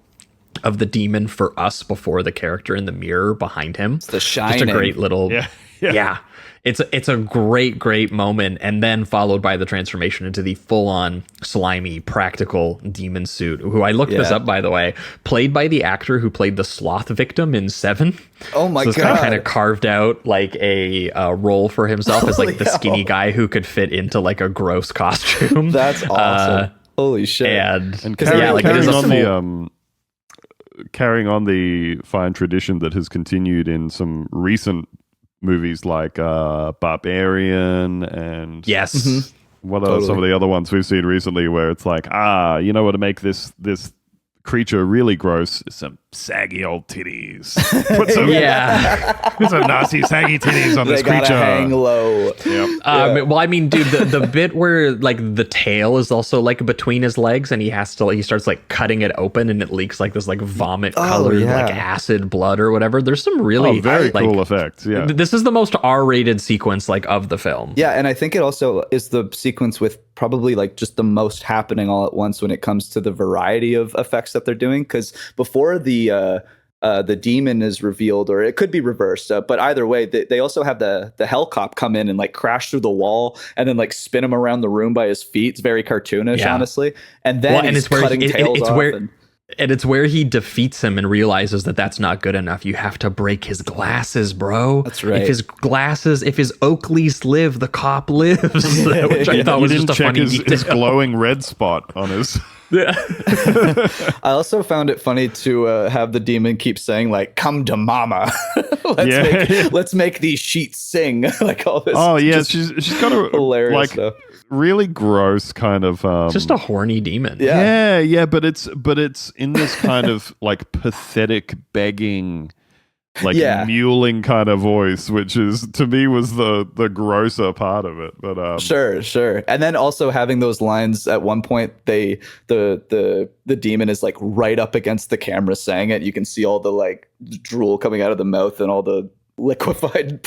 of the demon for us before the character in the mirror behind him. It's The Shining. Just a great little, Yeah. It's a great moment, and then followed by the transformation into the full-on slimy practical demon suit, who I looked this Yeah. up, by the way, played by the actor who played the sloth victim in Seven. Oh my So this guy God. kind of carved out like a role for himself as like the Holy skinny hell. guy who could fit into like a gross costume. That's awesome. Holy shit. And And like it is carrying a on carrying on the fine tradition that has continued in some recent movies like Barbarian and yes. what are some of the other ones we've seen recently where it's like, you know what, to make this creature really gross is some saggy old titties. Put some, put some nasty saggy titties on They this gotta creature. hang low. Yep. Well, I mean, dude, the bit where like the tail is also like between his legs, and he starts like cutting it open, and it leaks like this like vomit colored yeah. like acid blood or whatever. There's some really Very like, cool effects. Yeah. This is the most R-rated sequence like of the film. Yeah, and I think it also is the sequence with probably like just the most happening all at once when it comes to the variety of effects that they're doing. Because before the demon is revealed, or it could be reversed, but either way, they also have the hell cop come in and like crash through the wall and then like spin him around the room by his feet. It's very cartoonish, honestly. And then he's cutting tails off. And it's where he defeats him and realizes that that's not good enough. You have to break his glasses, bro. That's right. If his Oakleys live, the cop lives. Which I thought was He just didn't a check funny his detail. glowing red spot on his. I also found it funny to have the demon keep saying like, "Come to mama." let's make these sheets sing. Like all this. Oh yeah, just she's got a hilarious like stuff. really gross kind of Just a horny demon. Yeah. but it's in this kind of like pathetic begging, like mewling kind of voice, which is to me was the grosser part of it. But Sure. And then also having those lines at one point, the demon is like right up against the camera saying it. You can see all the like drool coming out of the mouth and all the liquefied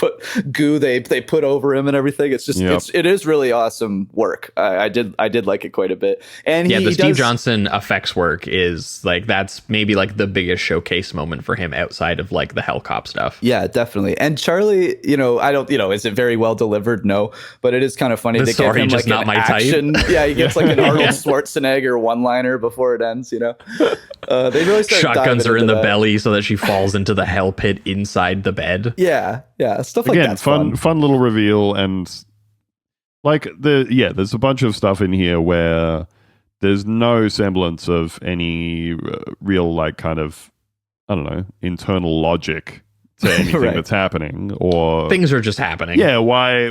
goo they put over him and everything. It's just it is really awesome work. I did like it quite a bit. And the Steve Johnson effects work is like that's maybe like the biggest showcase moment for him outside of like the Hellcop stuff. Yeah, definitely. And Charlie, is it very well delivered? No, but it is kind of funny. They give him like not an my action. type. Yeah, he gets like an Arnold Schwarzenegger one-liner before it ends. They really start shotguns diving are in into the that. belly so that she falls into the hell pit inside the bed. Yeah, stuff like again, that's fun little reveal, and like there's a bunch of stuff in here where there's no semblance of any real like kind of, I don't know, internal logic to anything Right. that's happening, or Things are just happening. yeah, why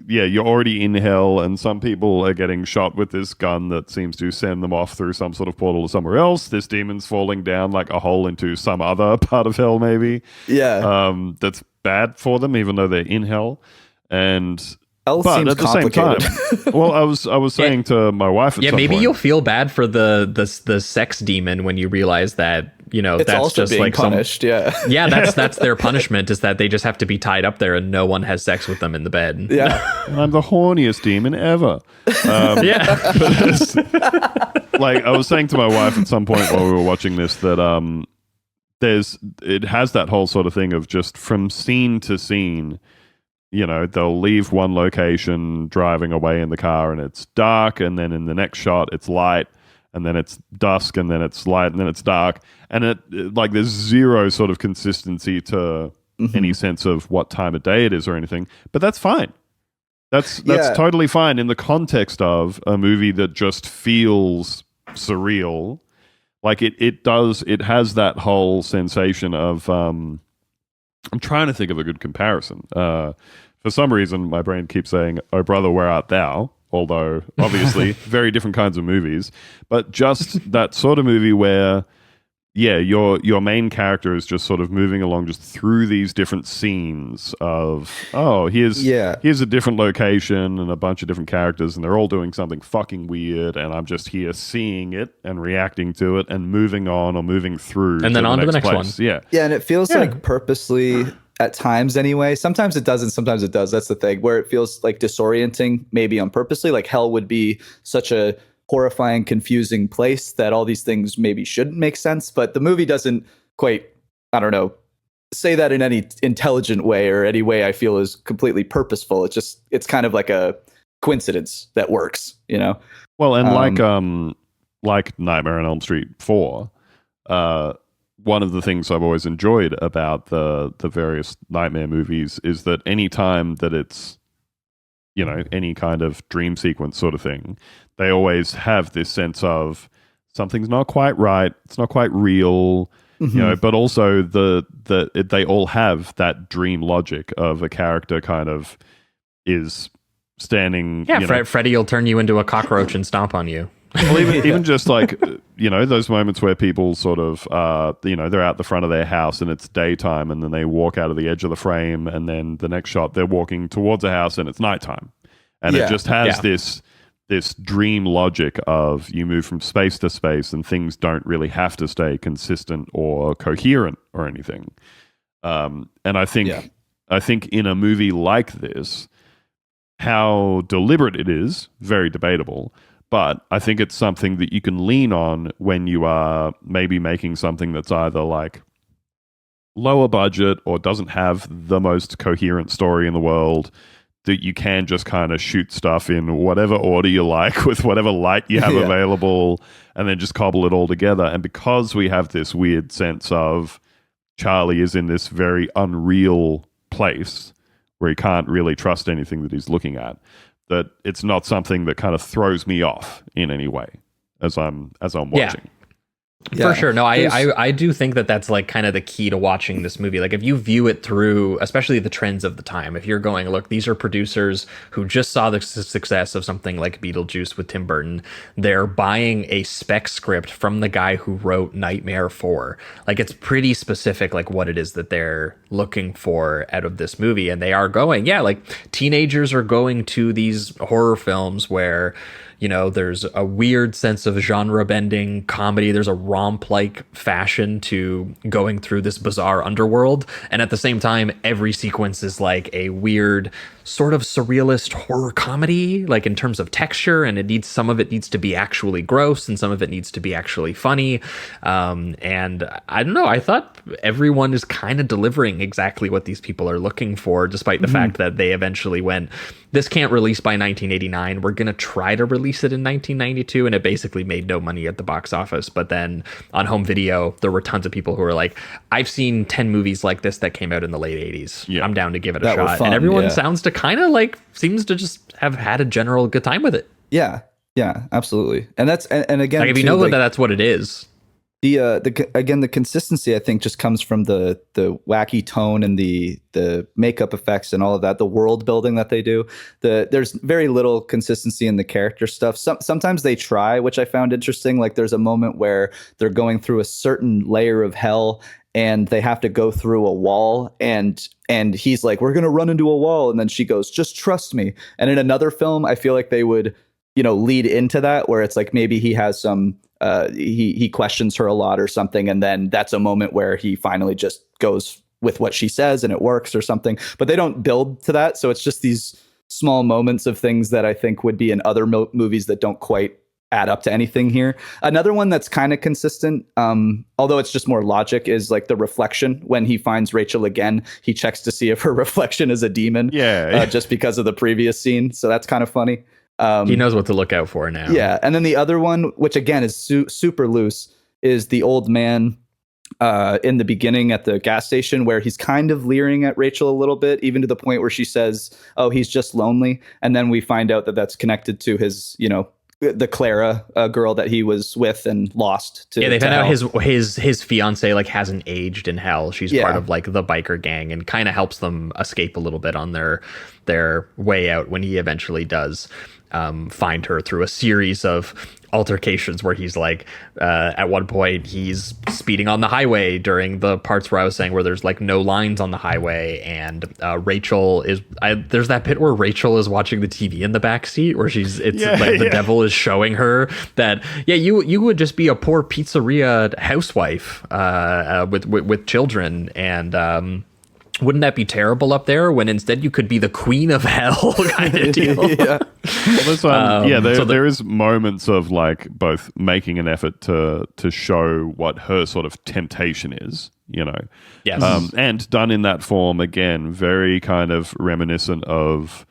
you're already in hell, and some people are getting shot with this gun that seems to send them off through some sort of portal to somewhere else. This demon's falling down like a hole into some other part of hell, maybe. Yeah. That's bad for them, even though they're in hell. And Hell But seems at the same complicated. time, well, I was saying to my wife at some maybe point, you'll feel bad for the sex demon when you realize that, It's that's also just being like punished. yeah, that's their punishment, is that they just have to be tied up there and no one has sex with them in the bed. Yeah. I'm the horniest demon ever. Yeah. Like I was saying to my wife at some point while we were watching this that it has that whole sort of thing of just from scene to scene, they'll leave one location driving away in the car and it's dark, and then in the next shot it's light, and then it's dusk, and then it's light, and then it's dark, and it like there's zero sort of consistency to any sense of what time of day it is or anything. But that's fine. That's totally fine in the context of a movie that just feels surreal. Like it has that whole sensation of I'm trying to think of a good comparison. For some reason my brain keeps saying, "Oh brother, where art thou?" Although obviously very different kinds of movies, but just that sort of movie where your main character is just sort of moving along just through these different scenes of, here's a different location and a bunch of different characters and they're all doing something fucking weird, and I'm just here seeing it and reacting to it and moving on or moving through and then on to the next place. one. Yeah, and it feels like purposely at times anyway. Sometimes it doesn't, sometimes it does. That's the thing, where it feels like disorienting, maybe on purposely. Like hell would be such a horrifying, confusing place that all these things maybe shouldn't make sense, but the movie doesn't quite, I don't know, say that in any intelligent way or any way I feel is completely purposeful. It's kind of like a coincidence that works, Well, and like Nightmare on Elm Street 4, one of the things I've always enjoyed about the various Nightmare movies is that any time that it's, any kind of dream sequence sort of thing, they always have this sense of something's not quite right, it's not quite real, but also they all have that dream logic of a character kind of is standing. Yeah, Freddy will turn you into a cockroach and stomp on you. Well, even just like, those moments where people sort of, they're out the front of their house and it's daytime, and then they walk out of the edge of the frame, and then the next shot they're walking towards a house and it's nighttime. And it just has this dream logic of you move from space to space and things don't really have to stay consistent or coherent or anything. And I think in a movie like this, how deliberate it is, very debatable. But I think it's something that you can lean on when you are maybe making something that's either like lower budget or doesn't have the most coherent story in the world, that you can just kind of shoot stuff in whatever order you like with whatever light you have available, and then just cobble it all together. And because we have this weird sense of Charlie is in this very unreal place where he can't really trust anything that he's looking at, that it's not something that kind of throws me off in any way as I'm watching. For sure. No, I do think that that's like kind of the key to watching this movie. Like if you view it through, especially the trends of the time, if you're going, look, these are producers who just saw the success of something like Beetlejuice with Tim Burton. They're buying a spec script from the guy who wrote Nightmare 4. Like it's pretty specific, like what it is that they're looking for out of this movie. And they are going, like teenagers are going to these horror films where, there's a weird sense of genre bending comedy. There's a romp-like fashion to going through this bizarre underworld. And at the same time, every sequence is like a weird sort of surrealist horror comedy, like in terms of texture. And some of it needs to be actually gross and some of it needs to be actually funny. And I don't know, I thought everyone is kind of delivering exactly what these people are looking for, despite the fact that they eventually went, this can't release by 1989. We're going to try to release it in 1992. And it basically made no money at the box office. But then on home video, there were tons of people who were like, I've seen 10 movies like this that came out in the late 80s. Yeah. I'm down to give it a shot. And everyone sounds to kind of like, seems to just have had a general good time with it. Yeah, absolutely. And that's, and again, like if you know that that's what it is. The consistency I think just comes from the wacky tone and the makeup effects and all of that, the world building that they do. There's very little consistency in the character stuff. Sometimes they try, which I found interesting. Like there's a moment where they're going through a certain layer of hell and they have to go through a wall, and he's like, we're gonna run into a wall, and then she goes, just trust me. And in another film, I feel like they would, lead into that, where it's like maybe he has some he questions her a lot or something, and then that's a moment where he finally just goes with what she says and it works or something. But they don't build to that, so it's just these small moments of things that I think would be in other movies that don't quite add up to anything here. Another one that's kind of consistent, although it's just more logic, is like the reflection. When he finds Rachel again, he checks to see if her reflection is a demon. Just because of the previous scene. So that's kind of funny. He knows what to look out for now. Yeah. And then the other one, which again is super loose, is the old man in the beginning at the gas station, where he's kind of leering at Rachel a little bit, even to the point where she says, oh, he's just lonely. And then we find out that that's connected to his, the Clara girl that he was with and lost to. Yeah, they found out his fiance like hasn't aged in hell. She's part of like the biker gang, and kind of helps them escape a little bit on their way out when he eventually does find her through a series of altercations where he's like, at one point he's speeding on the highway during the parts where I was saying where there's like no lines on the highway, and Rachel is there's that bit where Rachel is watching the TV in the back seat where the devil is showing her that you would just be a poor pizzeria housewife with children, and wouldn't that be terrible up there, when instead you could be the queen of hell kind of deal? There is moments of like both making an effort to show what her sort of temptation is, Yes. And done in that form, again, very kind of reminiscent of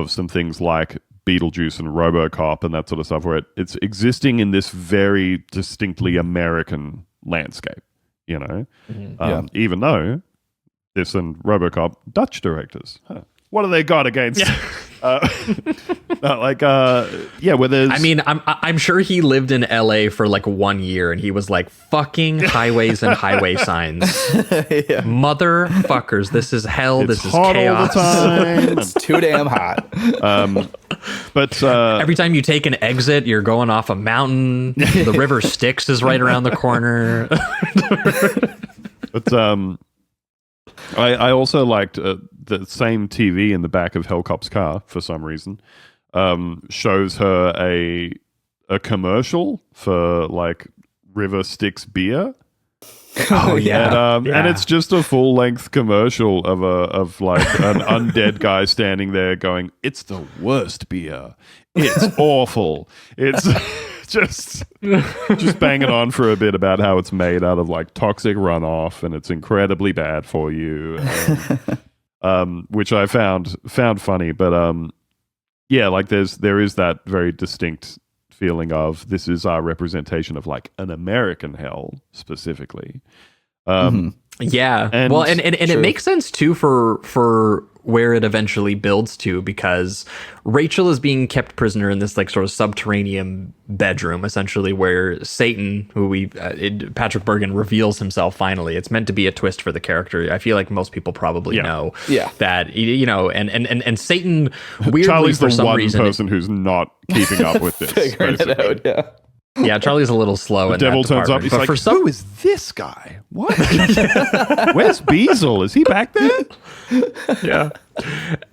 some things like Beetlejuice and RoboCop and that sort of stuff, where it's existing in this very distinctly American landscape, even though this and RoboCop, Dutch directors. Huh. What do they got against? Where there's. I mean, I'm sure he lived in LA for like 1 year, and he was like, "Fucking highways and highway signs, motherfuckers! This is hell. This is hot chaos. All the time. It's too damn hot." But every time you take an exit, you're going off a mountain. The river Styx is right around the corner. But I also liked the same TV in the back of Hellcop's car for some reason. Shows her a commercial for like River Styx beer. Oh yeah. And it's just a full length commercial of like an undead guy standing there going, "It's the worst beer. It's awful. It's." Just banging on for a bit about how it's made out of like toxic runoff and it's incredibly bad for you, which I found funny. But like there is that very distinct feeling of this is our representation of like an American hell specifically. Yeah, and it makes sense too for where it eventually builds to, because Rachel is being kept prisoner in this like sort of subterranean bedroom, essentially, where Satan, who Patrick Bergin reveals himself finally. It's meant to be a twist for the character. I feel like most people probably know that, and Satan weirdly Charlie's for the some one reason person who's not keeping up with this. Figuring it out, yeah, Charlie's a little slow. The devil turns up. He's like, "Who is this guy? What? Where's Beazle? Is he back there?" Yeah.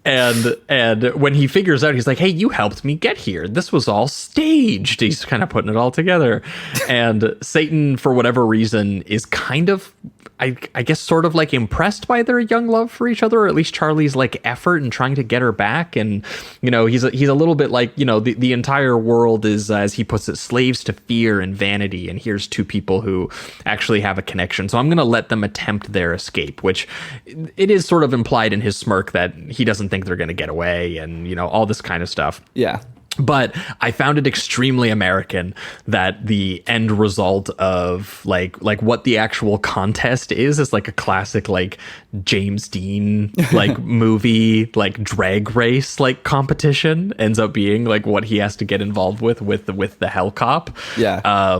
And when he figures out, he's like, "Hey, you helped me get here. This was all staged." He's kind of putting it all together. And Satan, for whatever reason, is kind of, I guess, sort of like impressed by their young love for each other, or at least Charlie's like effort in trying to get her back. And, he's a little bit like, the entire world is, as he puts it, slaves to fear and vanity. And here's two people who actually have a connection. So I'm going to let them attempt their escape, which it is sort of implied in his smirk that he doesn't think they're going to get away and, all this kind of stuff. Yeah. But I found it extremely American that the end result of like what the actual contest is like a classic like James Dean like movie like drag race like competition ends up being like what he has to get involved with the Hell Cop. Yeah.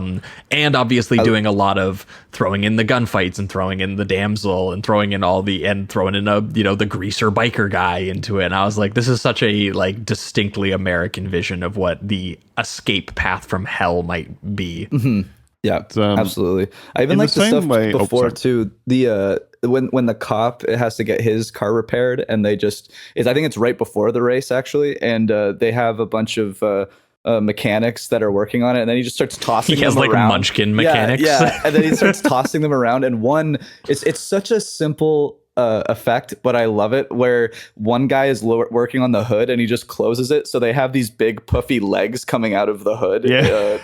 And obviously doing a lot of throwing in the gunfights and throwing in the damsel and throwing in the greaser biker guy into it. And I was like, this is such a like distinctly American vision of what the escape path from hell might be. Mm-hmm. Yeah, absolutely. I even in like the the same stuff way- oh, before sorry. too. The when the cop has to get his car repaired, and I think it's right before the race actually, and they have a bunch of mechanics that are working on it, and then he just starts tossing He them has like around. munchkin mechanics. Yeah, and then he starts tossing them around, and it's such a simple effect, but I love it, where one guy is working on the hood and he just closes it, so they have these big puffy legs coming out of the hood.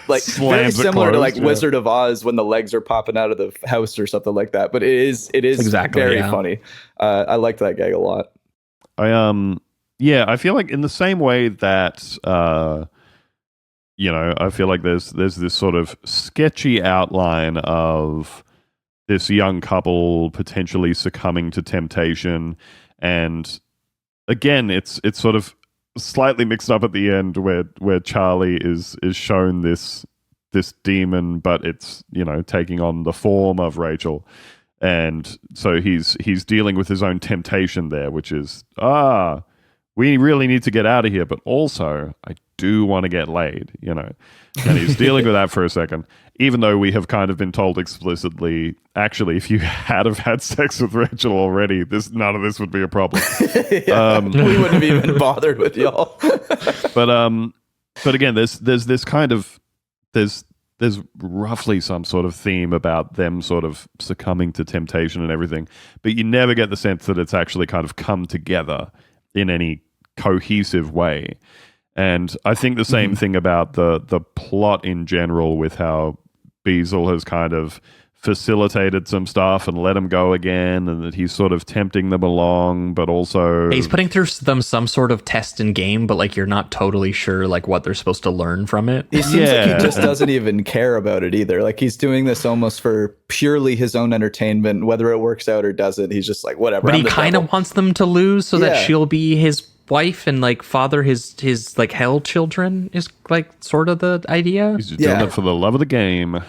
Like very Slams it similar to like closed, yeah. Wizard of Oz when the legs are popping out of the house or something like that. But it is Exactly, very yeah. funny. I liked that gag a lot. I feel like in the same way that I feel like there's this sort of sketchy outline of this young couple potentially succumbing to temptation, and again it's sort of slightly mixed up at the end where Charlie is shown this demon, but it's taking on the form of Rachel, and so he's dealing with his own temptation there, which is we really need to get out of here, but also I do want to get laid, and he's dealing with that for a second, even though we have kind of been told explicitly, actually, if you had sex with Rachel already, none of this would be a problem. We wouldn't have even bothered with y'all. But again, there's this kind of there's roughly some sort of theme about them sort of succumbing to temptation and everything, but you never get the sense that it's actually kind of come together in any cohesive way. And I think the same thing about the plot in general, with how Beazle has kind of facilitated some stuff and let him go again, and that he's sort of tempting them along, but also He's putting through them some sort of test and game, but like you're not totally sure like what they're supposed to learn from it. He seems like he just doesn't even care about it either. Like he's doing this almost for purely his own entertainment, whether it works out or doesn't. He's just like, whatever. But he kind of wants them to lose so that she'll be his wife and like father his like hell children, is like sort of the idea. He's just doing it for the love of the game.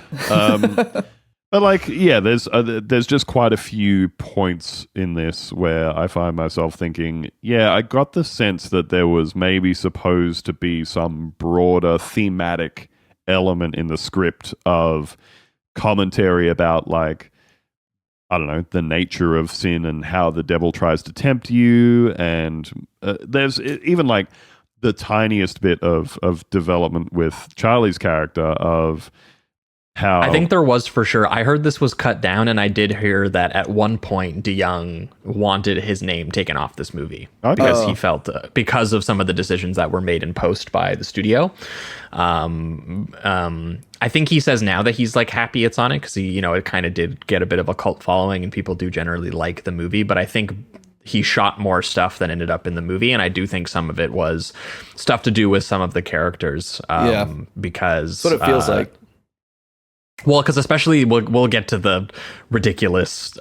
But like, there's just quite a few points in this where I find myself thinking, I got the sense that there was maybe supposed to be some broader thematic element in the script of commentary about, like, I don't know, the nature of sin and how the devil tries to tempt you. And there's even like the tiniest bit of development with Charlie's character of how... I think there was, for sure. I heard this was cut down, and I did hear that at one point De Jong wanted his name taken off this movie because he felt because of some of the decisions that were made in post by the studio. I think he says now that he's like happy it's on it because he, it kind of did get a bit of a cult following and people do generally like the movie. But I think he shot more stuff than ended up in the movie, and I do think some of it was stuff to do with some of the characters. Because that's what it feels like. Well, because especially we'll get to the ridiculous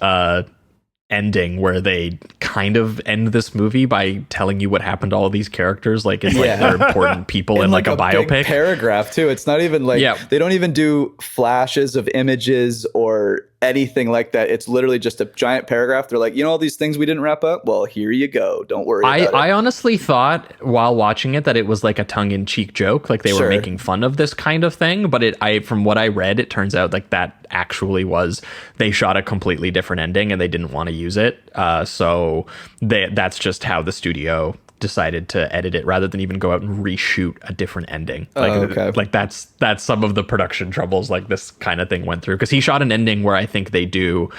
ending where they kind of end this movie by telling you what happened to all these characters, like it's like they're important people in like a biopic. Big paragraph too. It's not even like they don't even do flashes of images or anything like that. It's literally just a giant paragraph. They're like, all these things we didn't wrap up. Well, here you go. Don't worry. I honestly thought while watching it that it was like a tongue-in-cheek joke, like they were making fun of this kind of thing. But from what I read, it turns out like that actually was, they shot a completely different ending and they didn't want to use it. So that's just how the studio decided to edit it rather than even go out and reshoot a different ending. Like that's some of the production troubles like this kind of thing went through, because he shot an ending where I think they do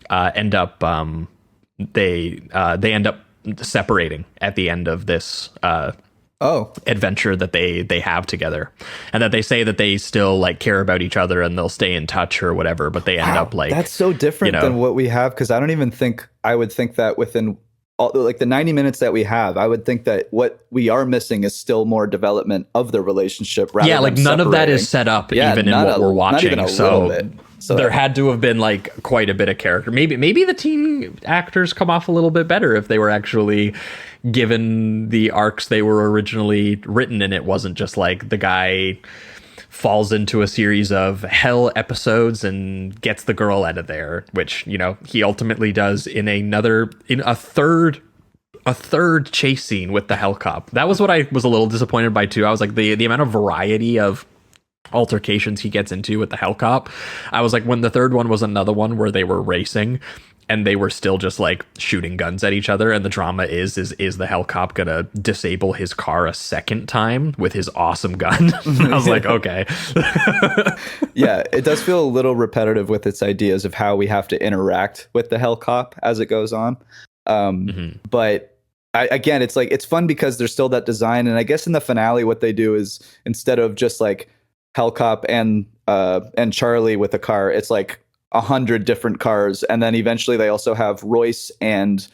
end up they end up separating at the end of this adventure that they have together, and that they say that they still like care about each other and they'll stay in touch or whatever, but they end up like, that's so different than what we have, because I don't even think I would think that within like the 90 minutes that we have, I would think that what we are missing is still more development of the relationship. Rather like than none of that is set up even in what we're watching. So there had to have been like quite a bit of character. Maybe the teen actors come off a little bit better if they were actually given the arcs they were originally written, and it wasn't just like the guy falls into a series of hell episodes and gets the girl out of there, which he ultimately does in a third chase scene with the hell cop. That was what I was a little disappointed by too. I was like, the amount of variety of altercations he gets into with the hell cop. I was like, when the third one was another one where they were racing and they were still just like shooting guns at each other, and the drama is the hell cop gonna disable his car a second time with his awesome gun? I was like, okay. Yeah, it does feel a little repetitive with its ideas of how we have to interact with the hell cop as it goes on. But again, it's like, it's fun because there's still that design. And I guess in the finale, what they do is, instead of just like hell cop and Charlie with a car, it's like 100 different cars. And then eventually they also have Royce and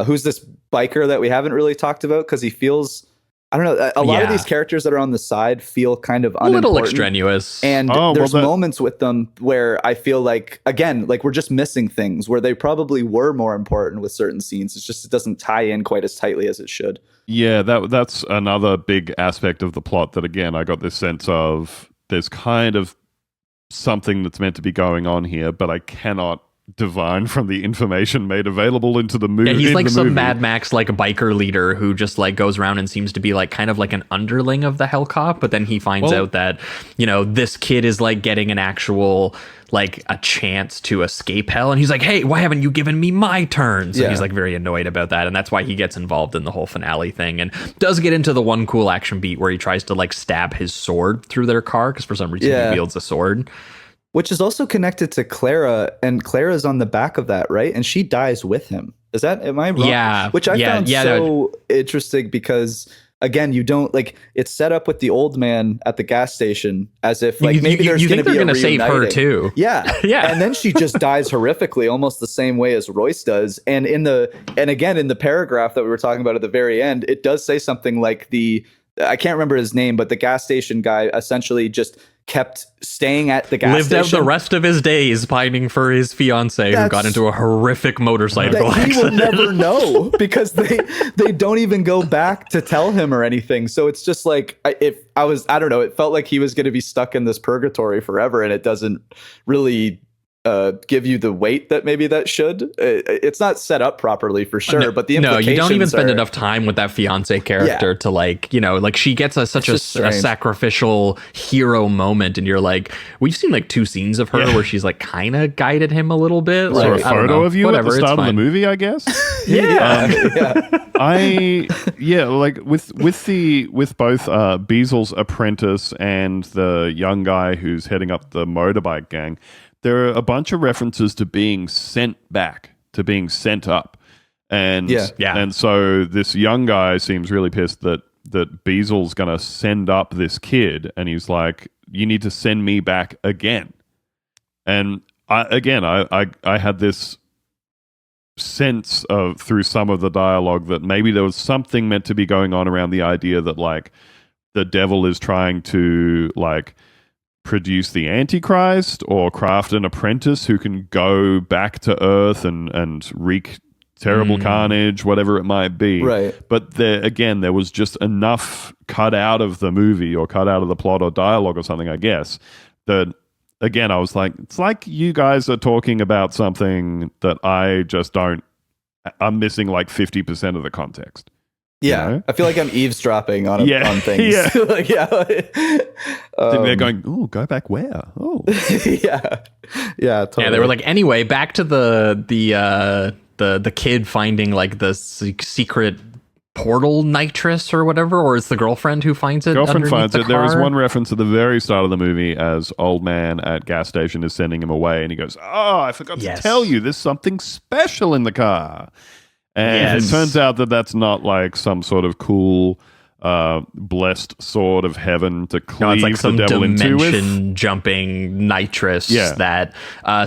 who's this biker that we haven't really talked about, because he feels, I don't know, a lot of these characters that are on the side feel kind of unimportant, a little extraneous. And there's moments with them where I feel like, again, like we're just missing things where they probably were more important with certain scenes. It's just, it doesn't tie in quite as tightly as it should. Yeah, that's another big aspect of the plot that, again, I got this sense of there's kind of something that's meant to be going on here, but I cannot divine from the information made available into the movie. Yeah, he's like some Mad Max like biker leader who just like goes around and seems to be like kind of like an underling of the hell cop, but then he finds out that, you know, this kid is like getting an actual like a chance to escape hell, and he's like, hey, why haven't you given me my turn? So he's like very annoyed about that, and that's why he gets involved in the whole finale thing, and does get into the one cool action beat where he tries to like stab his sword through their car because for some reason he wields a sword. Which is also connected to Clara, and Clara's on the back of that, right? And she dies with him. Is that, am I wrong? Yeah. Which I found so interesting because, again, you don't, like, it's set up with the old man at the gas station as if, like, maybe there's going to be a reuniting. Save her, too. Yeah. Yeah. And then she just dies horrifically, almost the same way as Royce does. And again, in the paragraph that we were talking about at the very end, it does say something like I can't remember his name, but the gas station guy essentially just kept staying at the gas station. Lived out the rest of his days pining for his fiance who got into a horrific motorcycle accident. He will never know because they don't even go back to tell him or anything. So it's just like, I don't know, it felt like he was going to be stuck in this purgatory forever, and it doesn't really give you the weight that maybe that should. It's not set up properly for sure, but the implications you don't even spend enough time with that fiance character to like, you know, like she gets such a sacrificial hero moment, and you're like, we've seen like 2 scenes of her where she's like kind of guided him a little bit. Like, a photo of you at the start of the movie, I guess. Like with both Beasel's apprentice and the young guy who's heading up the motorbike gang, there are a bunch of references to being sent back, to being sent up. And so this young guy seems really pissed that Beasel's going to send up this kid, and he's like, you need to send me back again. And I had this sense of, through some of the dialogue, that maybe there was something meant to be going on around the idea that like the devil is trying to like produce the Antichrist or craft an apprentice who can go back to Earth and wreak terrible carnage, whatever it might be. Right. But there was just enough cut out of the movie or cut out of the plot or dialogue or something, I guess, that, again, I was like, it's like you guys are talking about something that I just don't, I'm missing like 50% of the context. Yeah, you know? I feel like I'm eavesdropping on things. Yeah. Like, they're going, oh, go back where? Oh. Yeah, totally. Yeah, they were like, anyway, back to the kid finding like the secret portal nitrous or whatever, or it's the girlfriend who finds it. Girlfriend finds it. Car. There is one reference at the very start of the movie as old man at gas station is sending him away, and he goes, oh, I forgot to tell you, there's something special in the car. And it turns out that that's not like some sort of cool, blessed sword of heaven to cleave it's like some the devil into with. Dimension jumping nitrous that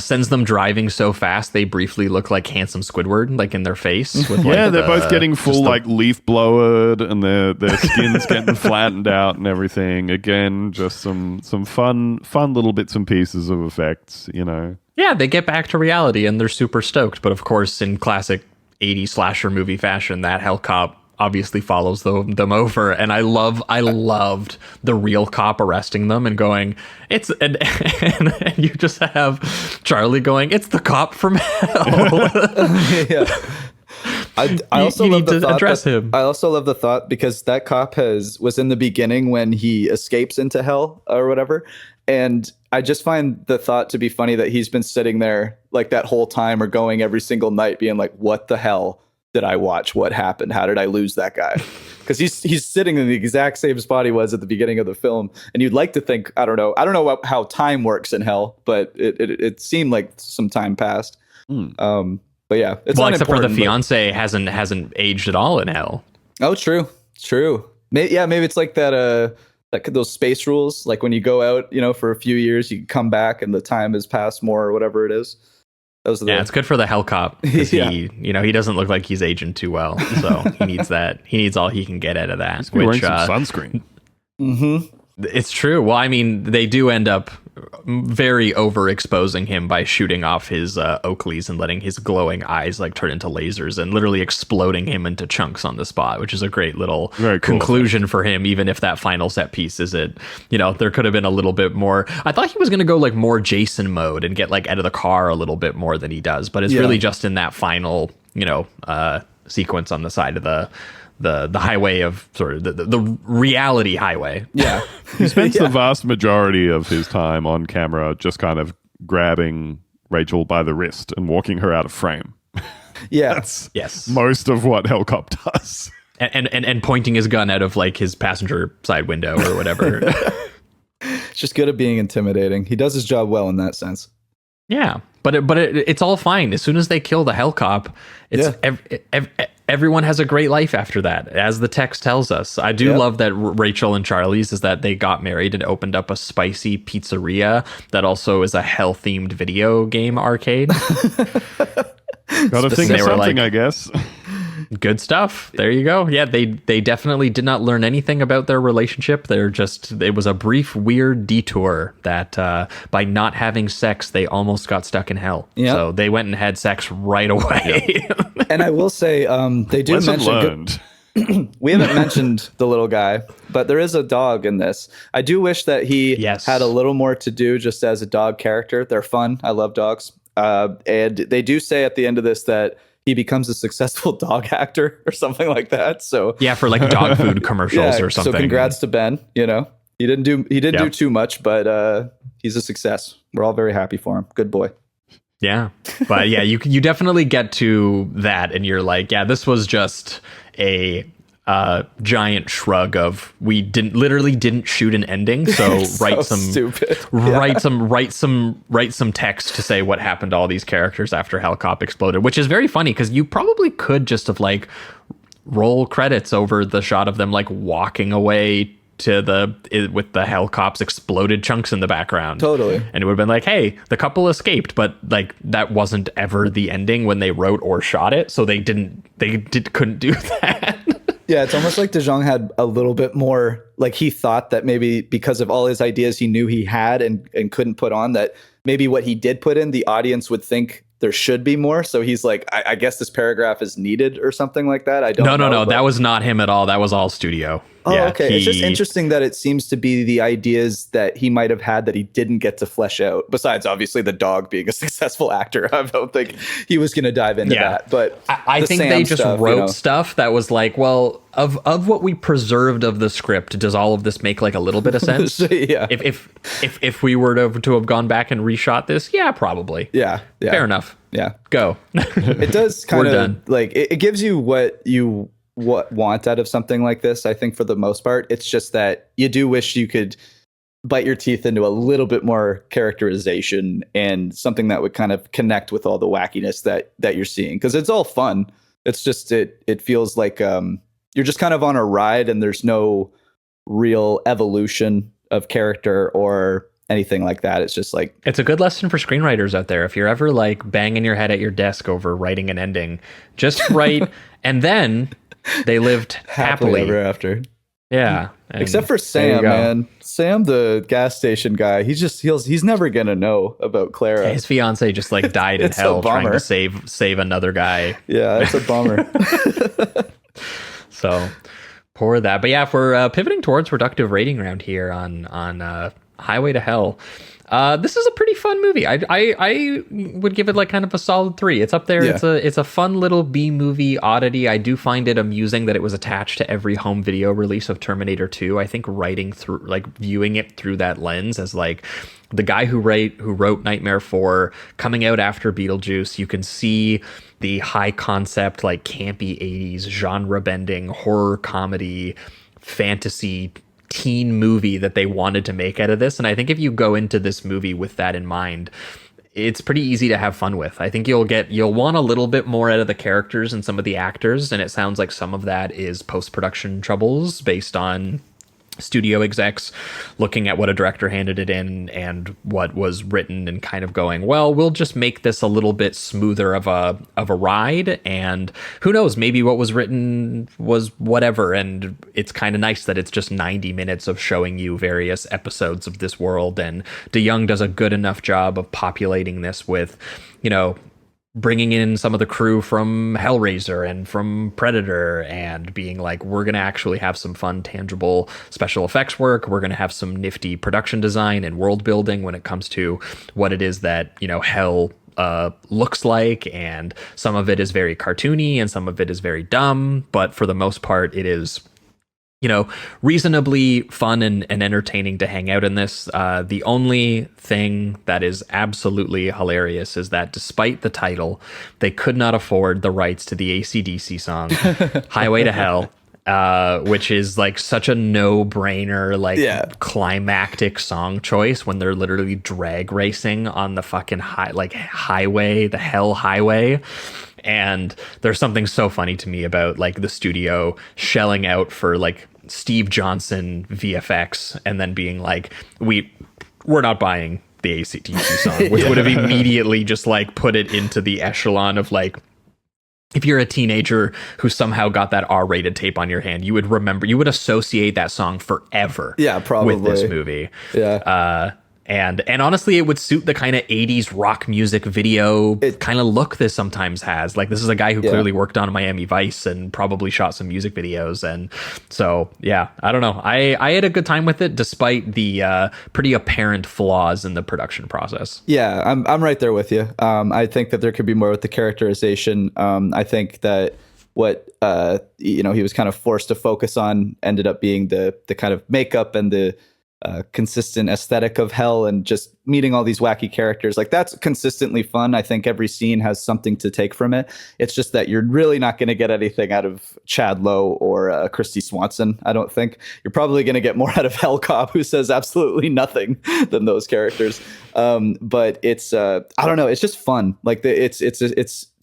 sends them driving so fast they briefly look like handsome Squidward, like in their face. With, like, they're both getting full like leaf blowered, and their skin's getting flattened out and everything. Again, just some fun little bits and pieces of effects, you know. Yeah, they get back to reality and they're super stoked. But of course, in classic 80s slasher movie fashion, that hell cop obviously follows them over, and I loved the real cop arresting them and going, it's and you just have Charlie going, it's the cop from hell. I also you love need the to thought address that- him. I also love the thought because that cop was in the beginning when he escapes into hell or whatever, and I just find the thought to be funny that he's been sitting there like that whole time or going every single night, being like, "What the hell did I watch? What happened? How did I lose that guy?" Because he's sitting in the exact same spot he was at the beginning of the film, and you'd like to think I don't know how time works in hell, but it seemed like some time passed. But yeah, it's Well, except for the unimportant, fiance hasn't aged at all in hell. Oh, true. Maybe it's like that. Like those space rules. Like when you go out, for a few years, you come back and the time has passed more or whatever it is. Those are It's good for the hell cop because he doesn't look like he's aging too well, so he needs that. He needs all he can get out of that. He's wearing some sunscreen. It's true. Well, I mean, they do end up very overexposing him by shooting off his Oakleys and letting his glowing eyes like turn into lasers and literally exploding him into chunks on the spot, which is a great little conclusion for him, even if that final set piece isn't, there could have been a little bit more. I thought he was going to go like more Jason mode and get like out of the car a little bit more than he does, but it's really just in that final, sequence on the side of the highway of sort of the reality highway. Yeah. He spends the vast majority of his time on camera just kind of grabbing Rachel by the wrist and walking her out of frame. Yeah. That's most of what Hellcop does. And pointing his gun out of like his passenger side window or whatever. It's just good at being intimidating. He does his job well in that sense. Yeah. But it's all fine. As soon as they kill the Hellcop, everyone has a great life after that, as the text tells us. I do love that Rachel and Charlie's is that they got married and opened up a spicy pizzeria that also is a hell-themed video game arcade. Gotta think of something, I guess. Good stuff. There you go. Yeah, they definitely did not learn anything about their relationship. It was a brief, weird detour that by not having sex, they almost got stuck in hell. Yep. So they went and had sex right away. And I will say, they do mention... We haven't mentioned the little guy, but there is a dog in this. I do wish that he had a little more to do just as a dog character. They're fun. I love dogs. And they do say at the end of this that he becomes a successful dog actor or something like that. So yeah, for like dog food commercials or something. So congrats to Ben. He didn't do too much, but he's a success. We're all very happy for him. Good boy. Yeah, but yeah, you definitely get to that, and you're like, yeah, this was just a giant shrug of we didn't shoot an ending, so write some text to say what happened to all these characters after Hellcop exploded, which is very funny because you probably could just have like roll credits over the shot of them like walking away with the Hellcop's exploded chunks in the background. Totally. And it would have been like, hey, the couple escaped, but like that wasn't ever the ending when they wrote or shot it, so they couldn't do that. Yeah, it's almost like De Jong had a little bit more, like he thought that maybe because of all his ideas he knew he had and couldn't put on, that maybe what he did put in, the audience would think there should be more. So he's like, I guess this paragraph is needed or something like that. I don't know. No. That was not him at all. That was all studio. Oh, yeah, okay. It's just interesting that it seems to be the ideas that he might have had that he didn't get to flesh out. Besides, obviously, the dog being a successful actor. I don't think he was going to dive into that. But I think they just wrote stuff that was like, well, of what we preserved of the script, does all of this make like a little bit of sense? Yeah. If we were to have gone back and reshot this, yeah, probably. Yeah. Fair enough. Yeah. Go. It does kind of like it gives you what you want out of something like this. I think for the most part, it's just that you do wish you could bite your teeth into a little bit more characterization and something that would kind of connect with all the wackiness that you're seeing, because it's all fun. It's just it feels like you're just kind of on a ride and there's no real evolution of character or anything like that. It's just like, it's a good lesson for screenwriters out there. If you're ever like banging your head at your desk over writing an ending, just write and then they lived happily ever after. Yeah. Except for Sam, man. Sam, the gas station guy, he's never gonna know about Clara. His fiance just like died in hell trying to save another guy. Yeah, that's a bummer. So poor that. But yeah, if we're pivoting towards reductive rating around here on Highway to Hell, This is a pretty fun movie. I would give it like kind of a solid 3. It's up there. Yeah. It's a fun little B movie oddity. I do find it amusing that it was attached to every home video release of Terminator 2. I think viewing it through that lens as like the guy who wrote Nightmare 4 coming out after Beetlejuice, you can see the high concept, like campy 80s genre bending horror comedy fantasy teen movie that they wanted to make out of this. And I think if you go into this movie with that in mind, it's pretty easy to have fun with. I think you'll want a little bit more out of the characters and some of the actors, and it sounds like some of that is post-production troubles based on studio execs looking at what a director handed it in and what was written and kind of going, well, we'll just make this a little bit smoother of a ride, and who knows, maybe what was written was whatever, and it's kind of nice that it's just 90 minutes of showing you various episodes of this world, and De Jong does a good enough job of populating this with, bringing in some of the crew from Hellraiser and from Predator and being like, we're going to actually have some fun, tangible special effects work. We're going to have some nifty production design and world building when it comes to what it is that, Hell looks like. And some of it is very cartoony and some of it is very dumb. But for the most part, it is reasonably fun and entertaining to hang out in this. The only thing that is absolutely hilarious is that despite the title, they could not afford the rights to the AC/DC song Highway to Hell, which is like such a no-brainer, climactic song choice when they're literally drag racing on the fucking highway, the Hell Highway. And there's something so funny to me about like the studio shelling out for like Steve Johnson VFX and then being like, we're not buying the AC/DC song, which would have immediately just like put it into the echelon of like, if you're a teenager who somehow got that R-rated tape on your hand, you would associate that song forever. Yeah, probably with this movie. Yeah. And honestly, it would suit the kind of 80s rock music video kind of look this sometimes has. Like, this is a guy who clearly worked on Miami Vice and probably shot some music videos. And so, yeah, I don't know. I had a good time with it, despite the pretty apparent flaws in the production process. Yeah, I'm right there with you. I think that there could be more with the characterization. I think that what he was kind of forced to focus on ended up being the kind of makeup and the consistent aesthetic of Hell, and just meeting all these wacky characters. Like, that's consistently fun. I think every scene has something to take from it. It's just that you're really not going to get anything out of Chad Lowe or Christy Swanson. I don't think you're probably going to get more out of Hell Cop, who says absolutely nothing, than those characters. But it's I don't know. It's just fun. Like, it's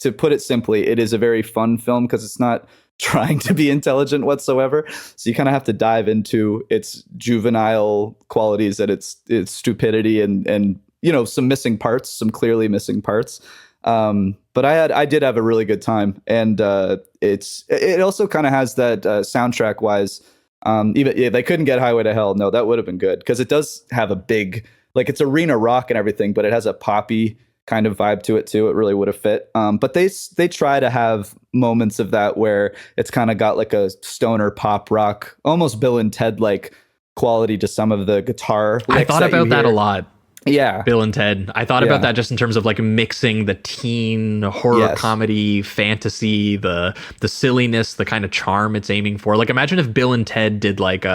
to put it simply, it is a very fun film because it's not trying to be intelligent whatsoever. So you kind of have to dive into its juvenile qualities and its stupidity and some missing parts, some clearly missing parts. But I did have a really good time, and it also kind of has that soundtrack wise. Even if they couldn't get Highway to Hell, no, that would have been good, because it does have a big, like, it's arena rock and everything, but it has a poppy kind of vibe to it too. It really would have fit. But they try to have moments of that where it's kind of got like a stoner pop rock, almost Bill and Ted like quality to some of the guitar. I thought about that a lot. Yeah. Bill and Ted. I thought about that just in terms of like mixing the teen horror comedy, fantasy, the silliness, the kind of charm it's aiming for. Like, imagine if Bill and Ted did like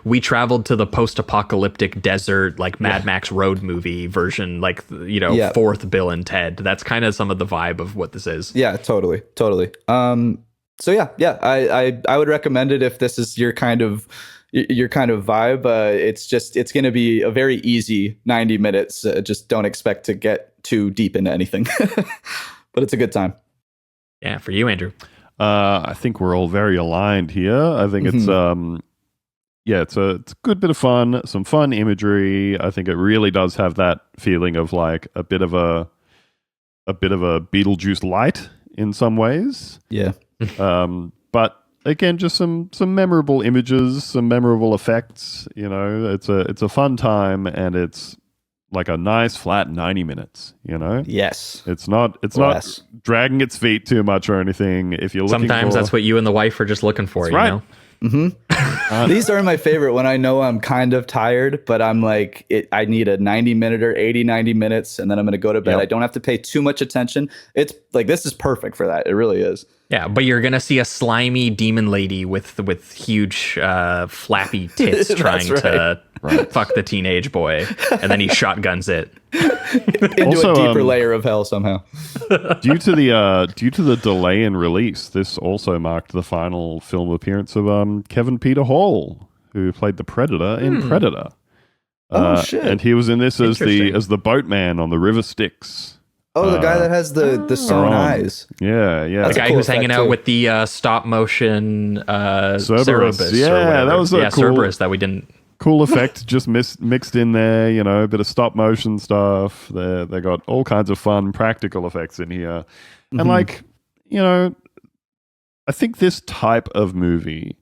we traveled to the post-apocalyptic desert, like Mad Max road movie version, like, fourth Bill and Ted. That's kind of some of the vibe of what this is. Yeah, totally. So I would recommend it if this is your kind of vibe. It's going to be a very easy 90 minutes. Just don't expect to get too deep into anything, but it's a good time. Yeah. For you, Andrew. I think we're all very aligned here. I think it's a good bit of fun, some fun imagery. I think it really does have that feeling of like a bit of a Beetlejuice light in some ways. Yeah. But again, just some memorable images, some memorable effects. It's a fun time, and it's like a nice flat 90 minutes. Yes, it's not dragging its feet too much or anything. If you're looking sometimes that's what you and the wife are just looking for. That's right. These are my favorite when I know I'm kind of tired, but I'm like, I need a 90-minute or 90 minutes, and then I'm going to go to bed. Yep. I don't have to pay too much attention. It's like, this is perfect for that. It really is. Yeah, but you're gonna see a slimy demon lady with huge flappy tits trying to fuck the teenage boy, and then he shotguns it Into Also, a deeper layer of hell somehow. Due to the delay in release, this also marked the final film appearance of Kevin Peter Hall, who played the Predator in Predator. Oh, shit. And he was in this as Interesting. the boatman on the River Styx. Oh, the guy that has the sewn eyes. Yeah. the That's a guy cool who's hanging effect, out too. with the stop motion Cerberus. Cerberus. Yeah, or whatever. that was a cool- Cerberus that we didn't. Cool effect just mixed in there, you know, a bit of stop motion stuff. They got all kinds of fun practical effects in here. And like, you know, I think this type of movie,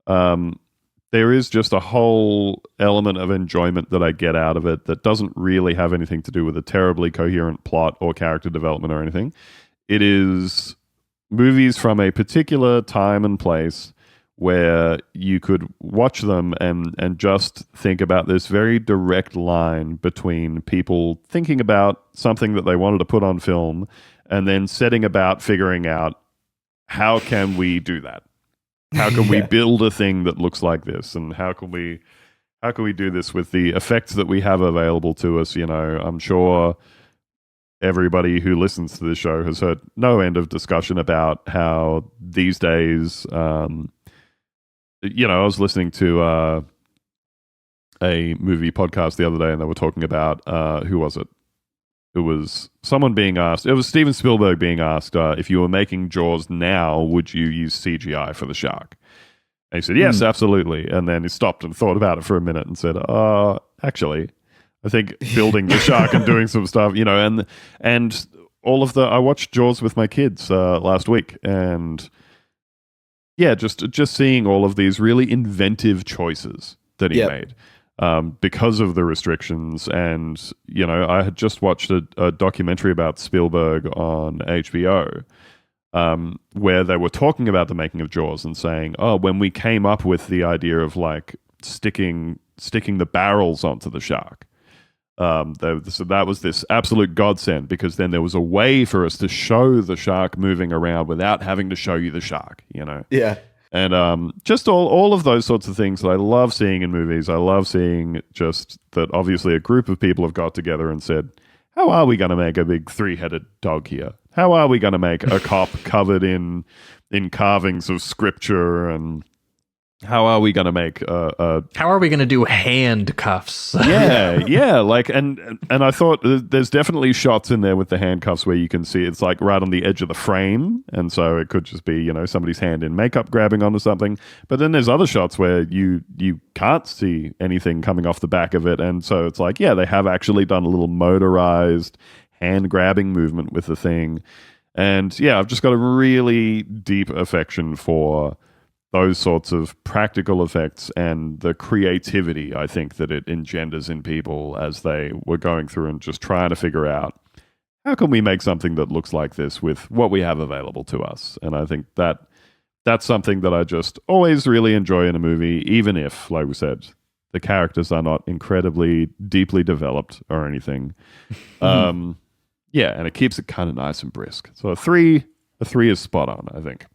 there is just a whole element of enjoyment that I get out of it that doesn't really have anything to do with a terribly coherent plot or character development or anything. It is movies from a particular time and place where you could watch them and just think about this very direct line between people thinking about something that they wanted to put on film and then setting about figuring out, how can we do that? How can we build a thing that looks like this? And how can we do this with the effects that we have available to us? You know, I'm sure everybody who listens to this show has heard no end of discussion about how these days, you know, I was listening to a movie podcast the other day, and they were talking about who was it? It was someone being asked. It was Steven Spielberg being asked if you were making Jaws now, would you use CGI for the shark? And he said, yes, absolutely. And then he stopped and thought about it for a minute and said, actually, I think building the shark and doing some stuff, you know, and all of the. I watched Jaws with my kids last week, and yeah, just seeing all of these really inventive choices that he made. Because of the restrictions. And, you know, I had just watched a documentary about Spielberg on HBO where they were talking about the making of Jaws and saying, when we came up with the idea of like sticking the barrels onto the shark, so that was this absolute godsend, because then there was a way for us to show the shark moving around without having to show you the shark, you know? Yeah. And just all of those sorts of things that I love seeing in movies. I love seeing just that obviously a group of people have got together and said, how are we going to make a big 3-headed dog here? How are we going to make a cop covered in carvings of scripture? And how are we going to make How are we going to do handcuffs? yeah, like and I thought there's definitely shots in there with the handcuffs where you can see it's like right on the edge of the frame, and so it could just be, you know, somebody's hand in makeup grabbing onto something. But then there's other shots where you can't see anything coming off the back of it, and so it's like, yeah, they have actually done a little motorized hand grabbing movement with the thing. And yeah, I've just got a really deep affection for those sorts of practical effects and the creativity, I think, that it engenders in people as they were going through and just trying to figure out, how can we make something that looks like this with what we have available to us? And I think that's something that I just always really enjoy in a movie, even if, like we said, the characters are not incredibly deeply developed or anything. Yeah, and it keeps it kind of nice and brisk. So a 3 is spot on, I think.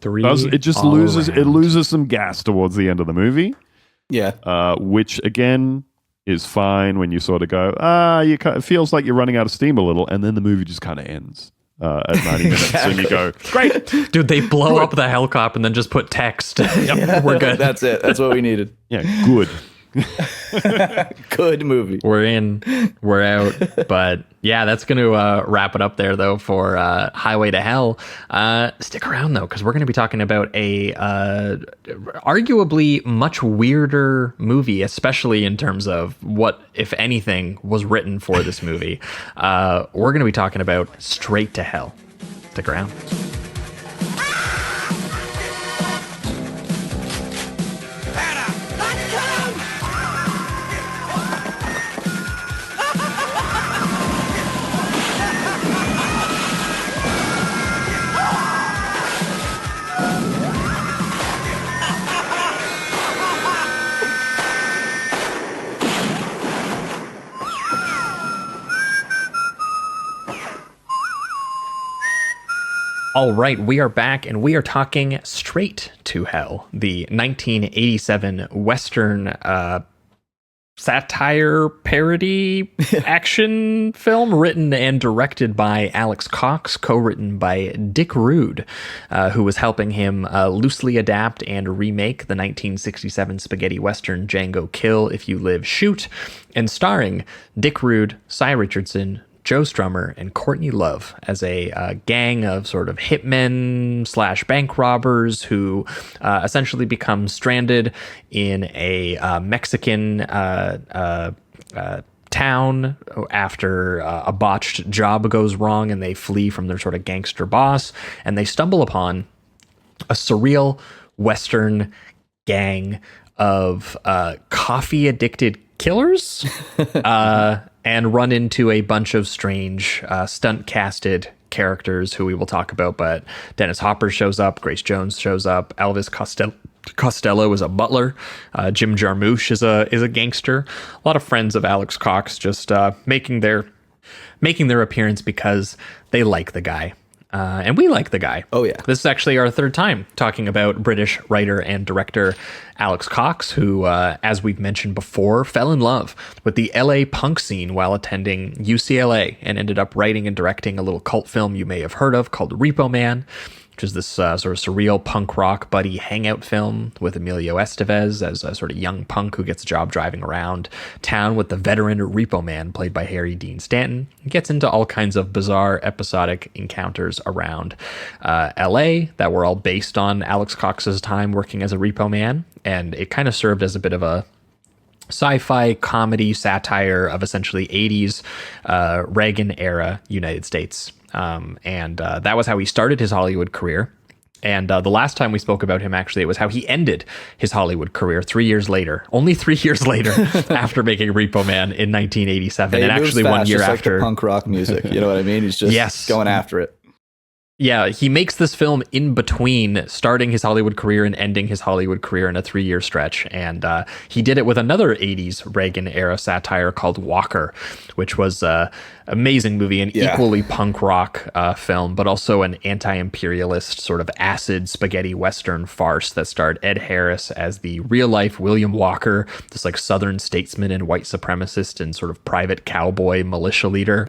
3 It just all loses around. it loses some gas towards the end of the movie. Yeah. Which again is fine when you sort of go, it feels like you're running out of steam a little, and then the movie just kind of ends at 90 minutes, and you go, great, Dude, they blow up the helicopter and then just put text. Yep, we're good. That's it. That's what we needed. yeah, good. Good movie. We're in, we're out. But yeah, that's going to wrap it up there, though, for Highway to Hell. Stick around, though, because we're going to be talking about a arguably much weirder movie, especially in terms of what, if anything, was written for this movie. We're going to be talking about Straight to Hell. Stick around. All right, we are back and we are talking Straight to Hell, the 1987 Western satire parody action film written and directed by Alex Cox, co-written by Dick Rude, who was helping him loosely adapt and remake the 1967 spaghetti western Django Kill If You Live Shoot, and starring Dick Rude, Cy Richardson, Joe Strummer, and Courtney Love as a gang of sort of hitmen / bank robbers who essentially become stranded in a Mexican town after a botched job goes wrong, and they flee from their sort of gangster boss, and they stumble upon a surreal Western gang of coffee-addicted killers and run into a bunch of strange stunt-casted characters who we will talk about, but Dennis Hopper shows up, Grace Jones shows up, Elvis Costello is a butler, Jim Jarmusch is a gangster. A lot of friends of Alex Cox just making their appearance because they like the guy. And we like the guy. Oh, yeah. This is actually our third time talking about British writer and director Alex Cox, who, as we've mentioned before, fell in love with the LA punk scene while attending UCLA and ended up writing and directing a little cult film you may have heard of called Repo Man, which is this sort of surreal punk rock buddy hangout film with Emilio Estevez as a sort of young punk who gets a job driving around town with the veteran Repo Man, played by Harry Dean Stanton. He gets into all kinds of bizarre episodic encounters around LA that were all based on Alex Cox's time working as a Repo Man, and it kind of served as a bit of a sci-fi comedy satire of essentially 80s Reagan era United States. And that was how he started his Hollywood career. And the last time we spoke about him, actually, it was how he ended his Hollywood career 3 years later, only 3 years later, after making Repo Man in 1987. Hey, and actually 1 year just after. Like the punk rock music, you know what I mean? He's just going after it. Yeah, he makes this film in between starting his Hollywood career and ending his Hollywood career in a 3-year stretch. And he did it with another 80s Reagan-era satire called Walker, which was an amazing movie, an equally punk rock film, but also an anti-imperialist sort of acid spaghetti western farce that starred Ed Harris as the real-life William Walker, this like Southern statesman and white supremacist and sort of private cowboy militia leader,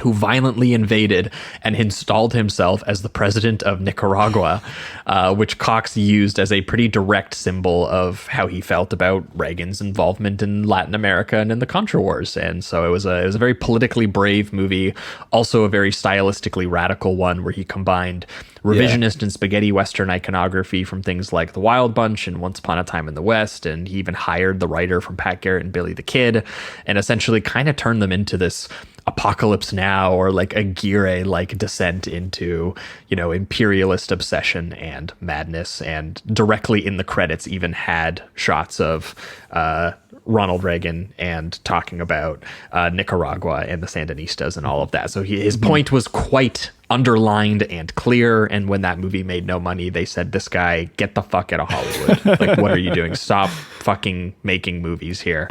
who violently invaded and installed himself as the president of Nicaragua, which Cox used as a pretty direct symbol of how he felt about Reagan's involvement in Latin America and in the Contra Wars. And so it was a very politically brave movie, also a very stylistically radical one where he combined revisionist and spaghetti Western iconography from things like The Wild Bunch and Once Upon a Time in the West, and he even hired the writer from Pat Garrett and Billy the Kid, and essentially kind of turned them into this Apocalypse Now or like Aguirre like descent into, you know, imperialist obsession and madness, and directly in the credits even had shots of Ronald Reagan and talking about Nicaragua and the Sandinistas and all of that. So his point was quite underlined and clear, and when that movie made no money, they said, this guy, get the fuck out of Hollywood. Like, what are you doing? Stop fucking making movies here.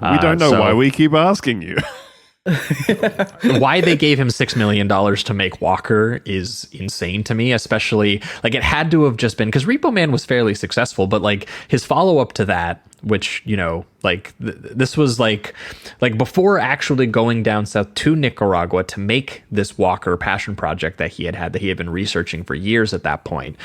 We don't know why we keep asking you. Why they gave him $6 million to make Walker is insane to me, especially like it had to have just been because Repo Man was fairly successful, but like his follow-up to that, which, you know, like this was like before actually going down south to Nicaragua to make this Walker passion project that he had been researching for years at that point.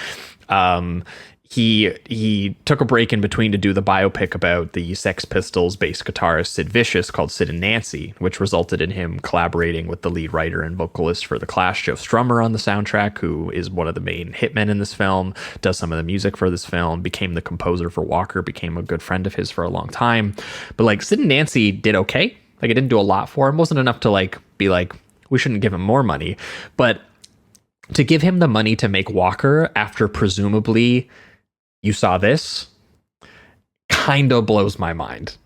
He took a break in between to do the biopic about the Sex Pistols bass guitarist Sid Vicious called Sid and Nancy, which resulted in him collaborating with the lead writer and vocalist for The Clash, Joe Strummer, on the soundtrack, who is one of the main hitmen in this film, does some of the music for this film, became the composer for Walker, became a good friend of his for a long time. But like Sid and Nancy did okay. Like it didn't do a lot for him. It wasn't enough to like be like, we shouldn't give him more money. But to give him the money to make Walker after presumably You Saw This kind of blows my mind.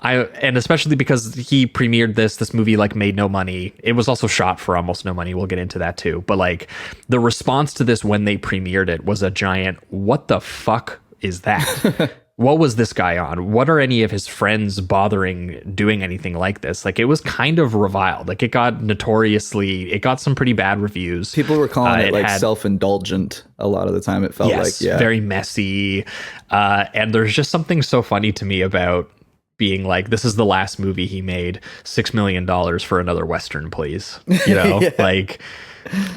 And especially because he premiered this movie like made no money. It was also shot for almost no money. We'll get into that too. But like the response to this when they premiered it was a giant, what the fuck is that? what was this guy on? What are any of his friends bothering doing anything like this? Like, it was kind of reviled. Like, it got some pretty bad reviews. People were calling it like self-indulgent a lot of the time. It felt like, very messy. And there's just something so funny to me about being like, this is the last movie he made, $6 million for another Western, please. You know, like,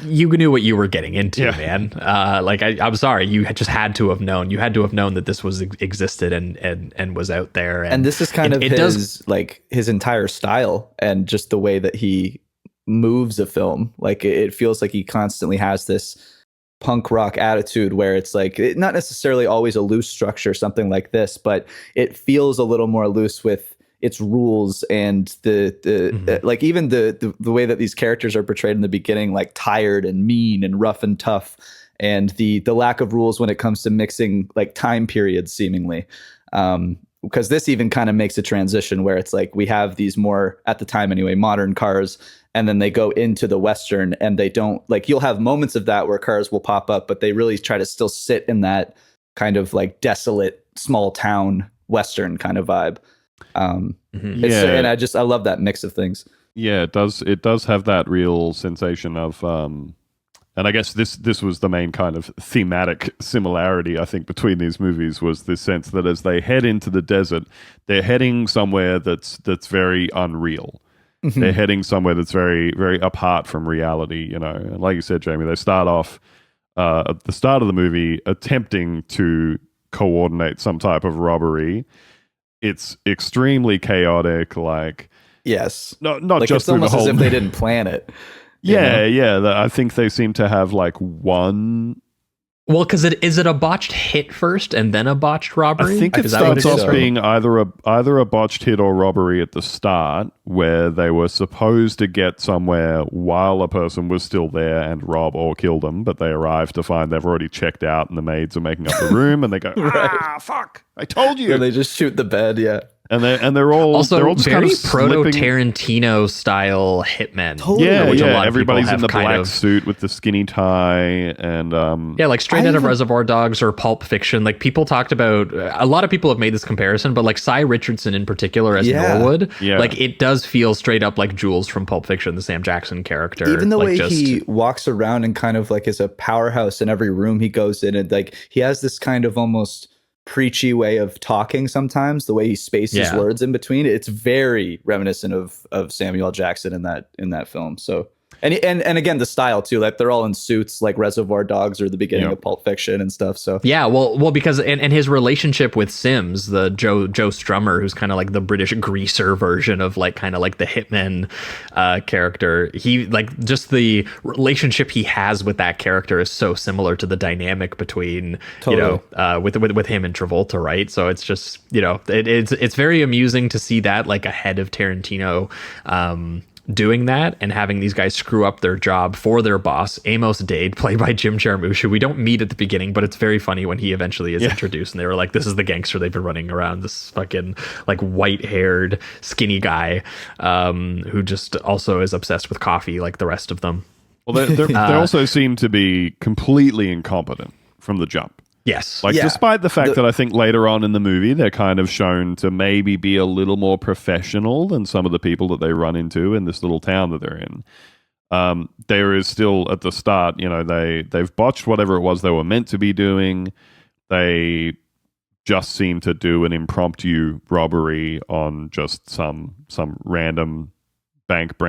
you knew what you were getting into, man. Like, I'm sorry, you just had to have known. You had to have known that this was existed and was out there. And this is kind of his entire style and just the way that he moves a film. Like, it feels like he constantly has this punk rock attitude where it's like not necessarily always a loose structure, something like this, but it feels a little more loose with its rules and the like even the way that these characters are portrayed in the beginning, like tired and mean and rough and tough, and the lack of rules when it comes to mixing like time periods seemingly. Because this even kind of makes a transition where it's like we have these more, at the time anyway, modern cars, and then they go into the Western, and they don't, like, you'll have moments of that where cars will pop up, but they really try to still sit in that kind of like desolate small town Western kind of vibe. And I love that mix of things. Yeah, it does have that real sensation of and I guess this was the main kind of thematic similarity, I think, between these movies, was this sense that as they head into the desert, they're heading somewhere that's very unreal. Mm-hmm. They're heading somewhere that's very, very apart from reality, you know. And like you said, Jamie, they start off at the start of the movie attempting to coordinate some type of robbery. It's extremely chaotic, like... Yes. Not like, just it's almost as if they didn't plan it. Yeah. I think they seem to have like one... Well, because is it a botched hit first and then a botched robbery? I think it starts off being either a botched hit or robbery at the start, where they were supposed to get somewhere while a person was still there and rob or kill them, but they arrive to find they've already checked out and the maids are making up the room, and they go, fuck, I told you. And they just shoot the bed, And they're all just very kind of proto Tarantino style hitmen. Totally. Which a lot of everybody's in the kind black of, suit with the skinny tie, and like straight out of Reservoir Dogs or Pulp Fiction. Like, people talked about, a lot of people have made this comparison, but like Cy Richardson in particular as Norwood, like it does feel straight up like Jules from Pulp Fiction, the Sam Jackson character. Even the way he walks around and kind of like is a powerhouse in every room he goes in, and like he has this kind of almost preachy way of talking sometimes, the way he spaces words in between. It's very reminiscent of Samuel Jackson in that film. So and again, the style too, like they're all in suits like Reservoir Dogs or the beginning of Pulp Fiction and stuff. So well because and his relationship with Sims, the Joe Strummer, who's kind of like the British greaser version of like kind of like the hitman character, he like just the relationship he has with that character is so similar to the dynamic between with him and Travolta, right? So it's just, you know, it's very amusing to see that like ahead of Tarantino doing that and having these guys screw up their job for their boss, Amos Dade, played by Jim Jarmusch, who we don't meet at the beginning, but it's very funny when he eventually is introduced, and they were like, this is the gangster they've been running around, this fucking like white-haired skinny guy who just also is obsessed with coffee like the rest of them. Well, they also seem to be completely incompetent from the jump. Yes. Despite the fact that I think later on in the movie, they're kind of shown to maybe be a little more professional than some of the people that they run into in this little town that they're in. There is still, at the start, you know, they've botched whatever it was they were meant to be doing. They just seem to do an impromptu robbery on just some random bank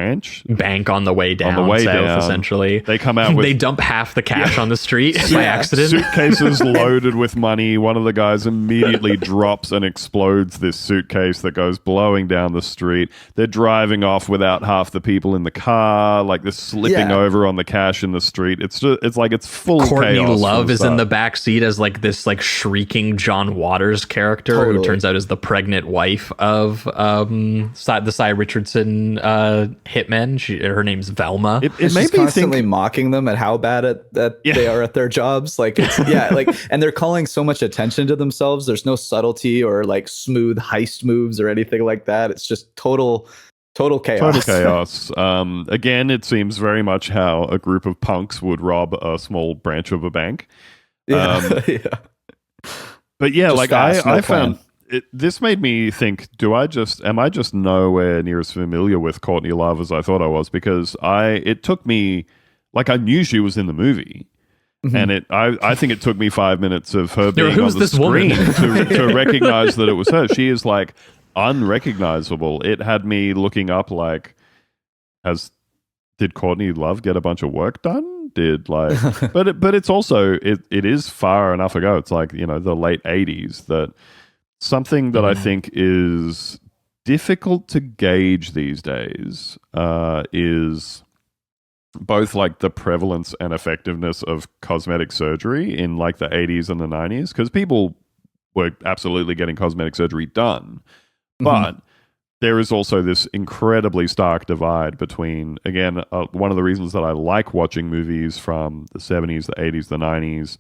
on the way down, essentially. They come out with... They dump half the cash on the street by accident. Suitcases loaded with money. One of the guys immediately drops and explodes this suitcase that goes blowing down the street. They're driving off without half the people in the car. Like, they're slipping over on the cash in the street. It's full Courtney chaos. Love is in the back seat as like this like shrieking John Waters character who turns out is the pregnant wife of the Cy Richardson hitmen. Her name's Velma. It made me constantly mocking them at how bad they are at their jobs. Like, it's and they're calling so much attention to themselves. There's no subtlety or like smooth heist moves or anything like that. It's just total chaos. Total chaos. Again, it seems very much how a group of punks would rob a small branch of a bank. But yeah, Just like fast, no I plan. found this made me think: am I just nowhere near as familiar with Courtney Love as I thought I was? Because it took me, like, I knew she was in the movie, and I think it took me 5 minutes of her being Who's on the this woman? screen to recognize that it was her. She is like unrecognizable. It had me looking up like, did Courtney Love get a bunch of work done? But it's also it is far enough ago. It's like, you know, the late 80s, that something that I think is difficult to gauge these days is both like the prevalence and effectiveness of cosmetic surgery in like the 80s and the 90s, because people were absolutely getting cosmetic surgery done, but there is also this incredibly stark divide between, again, one of the reasons that I like watching movies from the 70s, the 80s, the 90s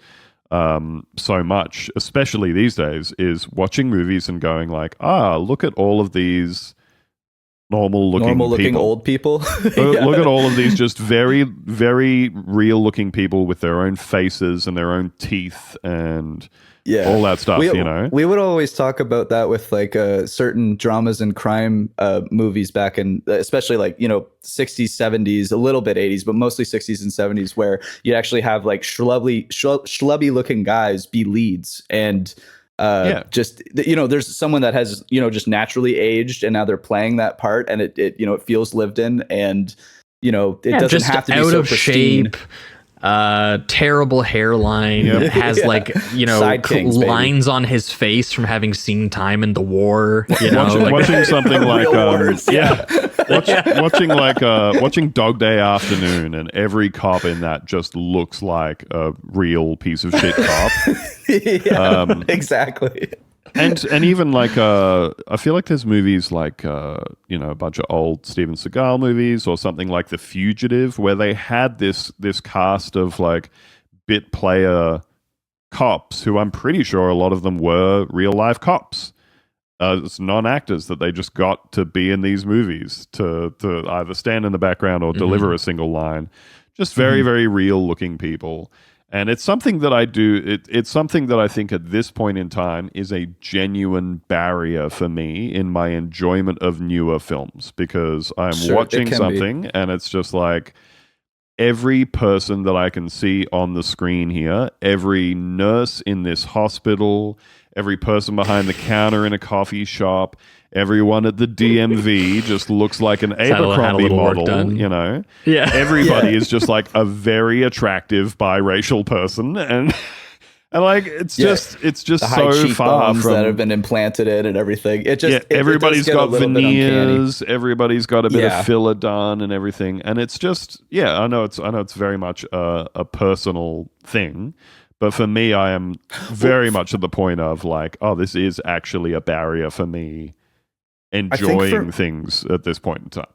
so much, especially these days, is watching movies and going like, look at all of these normal looking old people. Look at all of these just very, very real looking people with their own faces and their own teeth and all that stuff, you know? We would always talk about that with like certain dramas and crime movies back in, especially like, you know, 60s, 70s, a little bit 80s, but mostly 60s and 70s, where you actually have like schlubby looking guys be leads. And just, you know, there's someone that has, you know, just naturally aged, and now they're playing that part, and it you know, it feels lived in, and, you know, it doesn't have to be out so of pristine. shape. Terrible hairline, has like, you know, Side kings, lines on his face from having seen time in the war, you know, watching something like Real wars, watching Dog Day Afternoon, and every cop in that just looks like a real piece of shit cop. Exactly. And even like I feel like there's movies like you know, a bunch of old Steven Seagal movies, or something like The Fugitive, where they had this cast of like bit player cops who I'm pretty sure a lot of them were real life cops. It's non-actors that they just got to be in these movies to either stand in the background or deliver a single line. Just very, very real looking people. And it's something that I do. It's something that I think at this point in time is a genuine barrier for me in my enjoyment of newer films, because I'm watching something and it's just like, every person that I can see on the screen here, every nurse in this hospital, every person behind the counter in a coffee shop, everyone at the DMV just looks like an Abercrombie model, you know? Yeah. Everybody is just like a very attractive biracial person, and like it's just the so far from that have been implanted in and everything. It just everybody's it does get got a little bit uncanny. veneers, everybody's got a bit of filler done and everything, and it's just I know it's very much a personal thing. But for me, I am very much at the point of like, this is actually a barrier for me enjoying things at this point in time.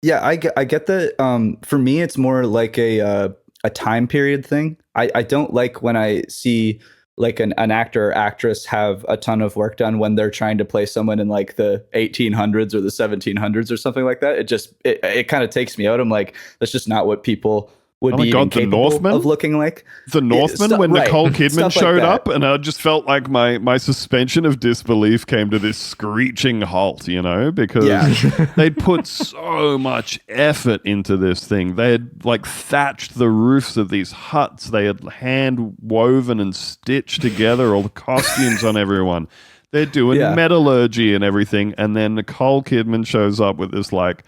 Yeah, I get that. For me, it's more like a time period thing. I don't like when I see like an actor or actress have a ton of work done when they're trying to play someone in like the 1800s or the 1700s or something like that. It kind of takes me out. I'm like, that's just not what people would be incapable of looking like. The Northman, when Nicole Kidman showed up, and I just felt like my suspension of disbelief came to this screeching halt, you know, because they'd put so much effort into this thing. They had like thatched the roofs of these huts. They had hand woven and stitched together all the costumes on everyone. They're doing metallurgy and everything. And then Nicole Kidman shows up with this like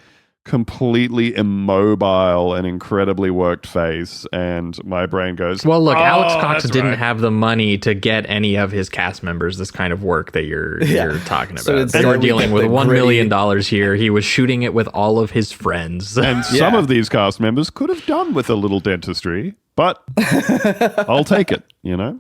completely immobile and incredibly worked face, and my brain goes, well, look, Alex Cox didn't have the money to get any of his cast members this kind of work that you're talking about. So they were dealing with $1 million here. He was shooting it with all of his friends, and some of these cast members could have done with a little dentistry, but I'll take it, you know.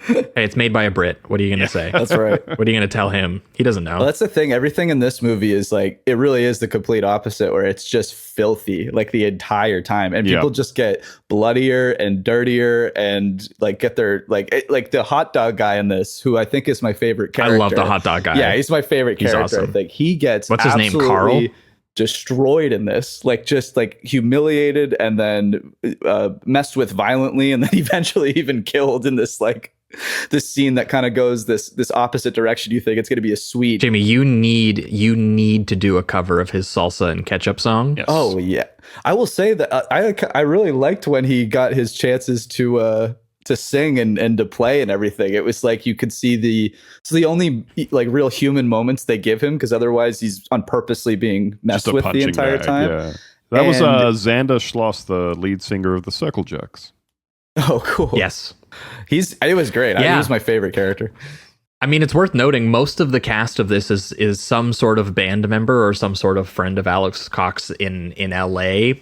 Hey, it's made by a Brit. What are you going to say? That's right. What are you going to tell him? He doesn't know. Well, that's the thing. Everything in this movie is like, it really is the complete opposite, where it's just filthy like the entire time. And people just get bloodier and dirtier and like get their like the hot dog guy in this, who I think is my favorite character. I love the hot dog guy. Yeah, he's my favorite character. Awesome. I think he gets what's his name? Carl? Destroyed in this, like just like humiliated and then messed with violently and then eventually even killed in this like this scene that kind of goes this opposite direction. You think it's going to be a sweet. Jamie, you need to do a cover of his salsa and ketchup song. Yes. Oh yeah, I will say that I really liked when he got his chances to sing and to play and everything. It was like you could see it's the only like real human moments they give him, because otherwise he's purposely being messed with the entire time. Yeah. That was Xander Schloss, the lead singer of the Circle Jerks. Oh, cool. Yes. It was great. Yeah. He was my favorite character. I mean, it's worth noting most of the cast of this is some sort of band member or some sort of friend of Alex Cox in LA,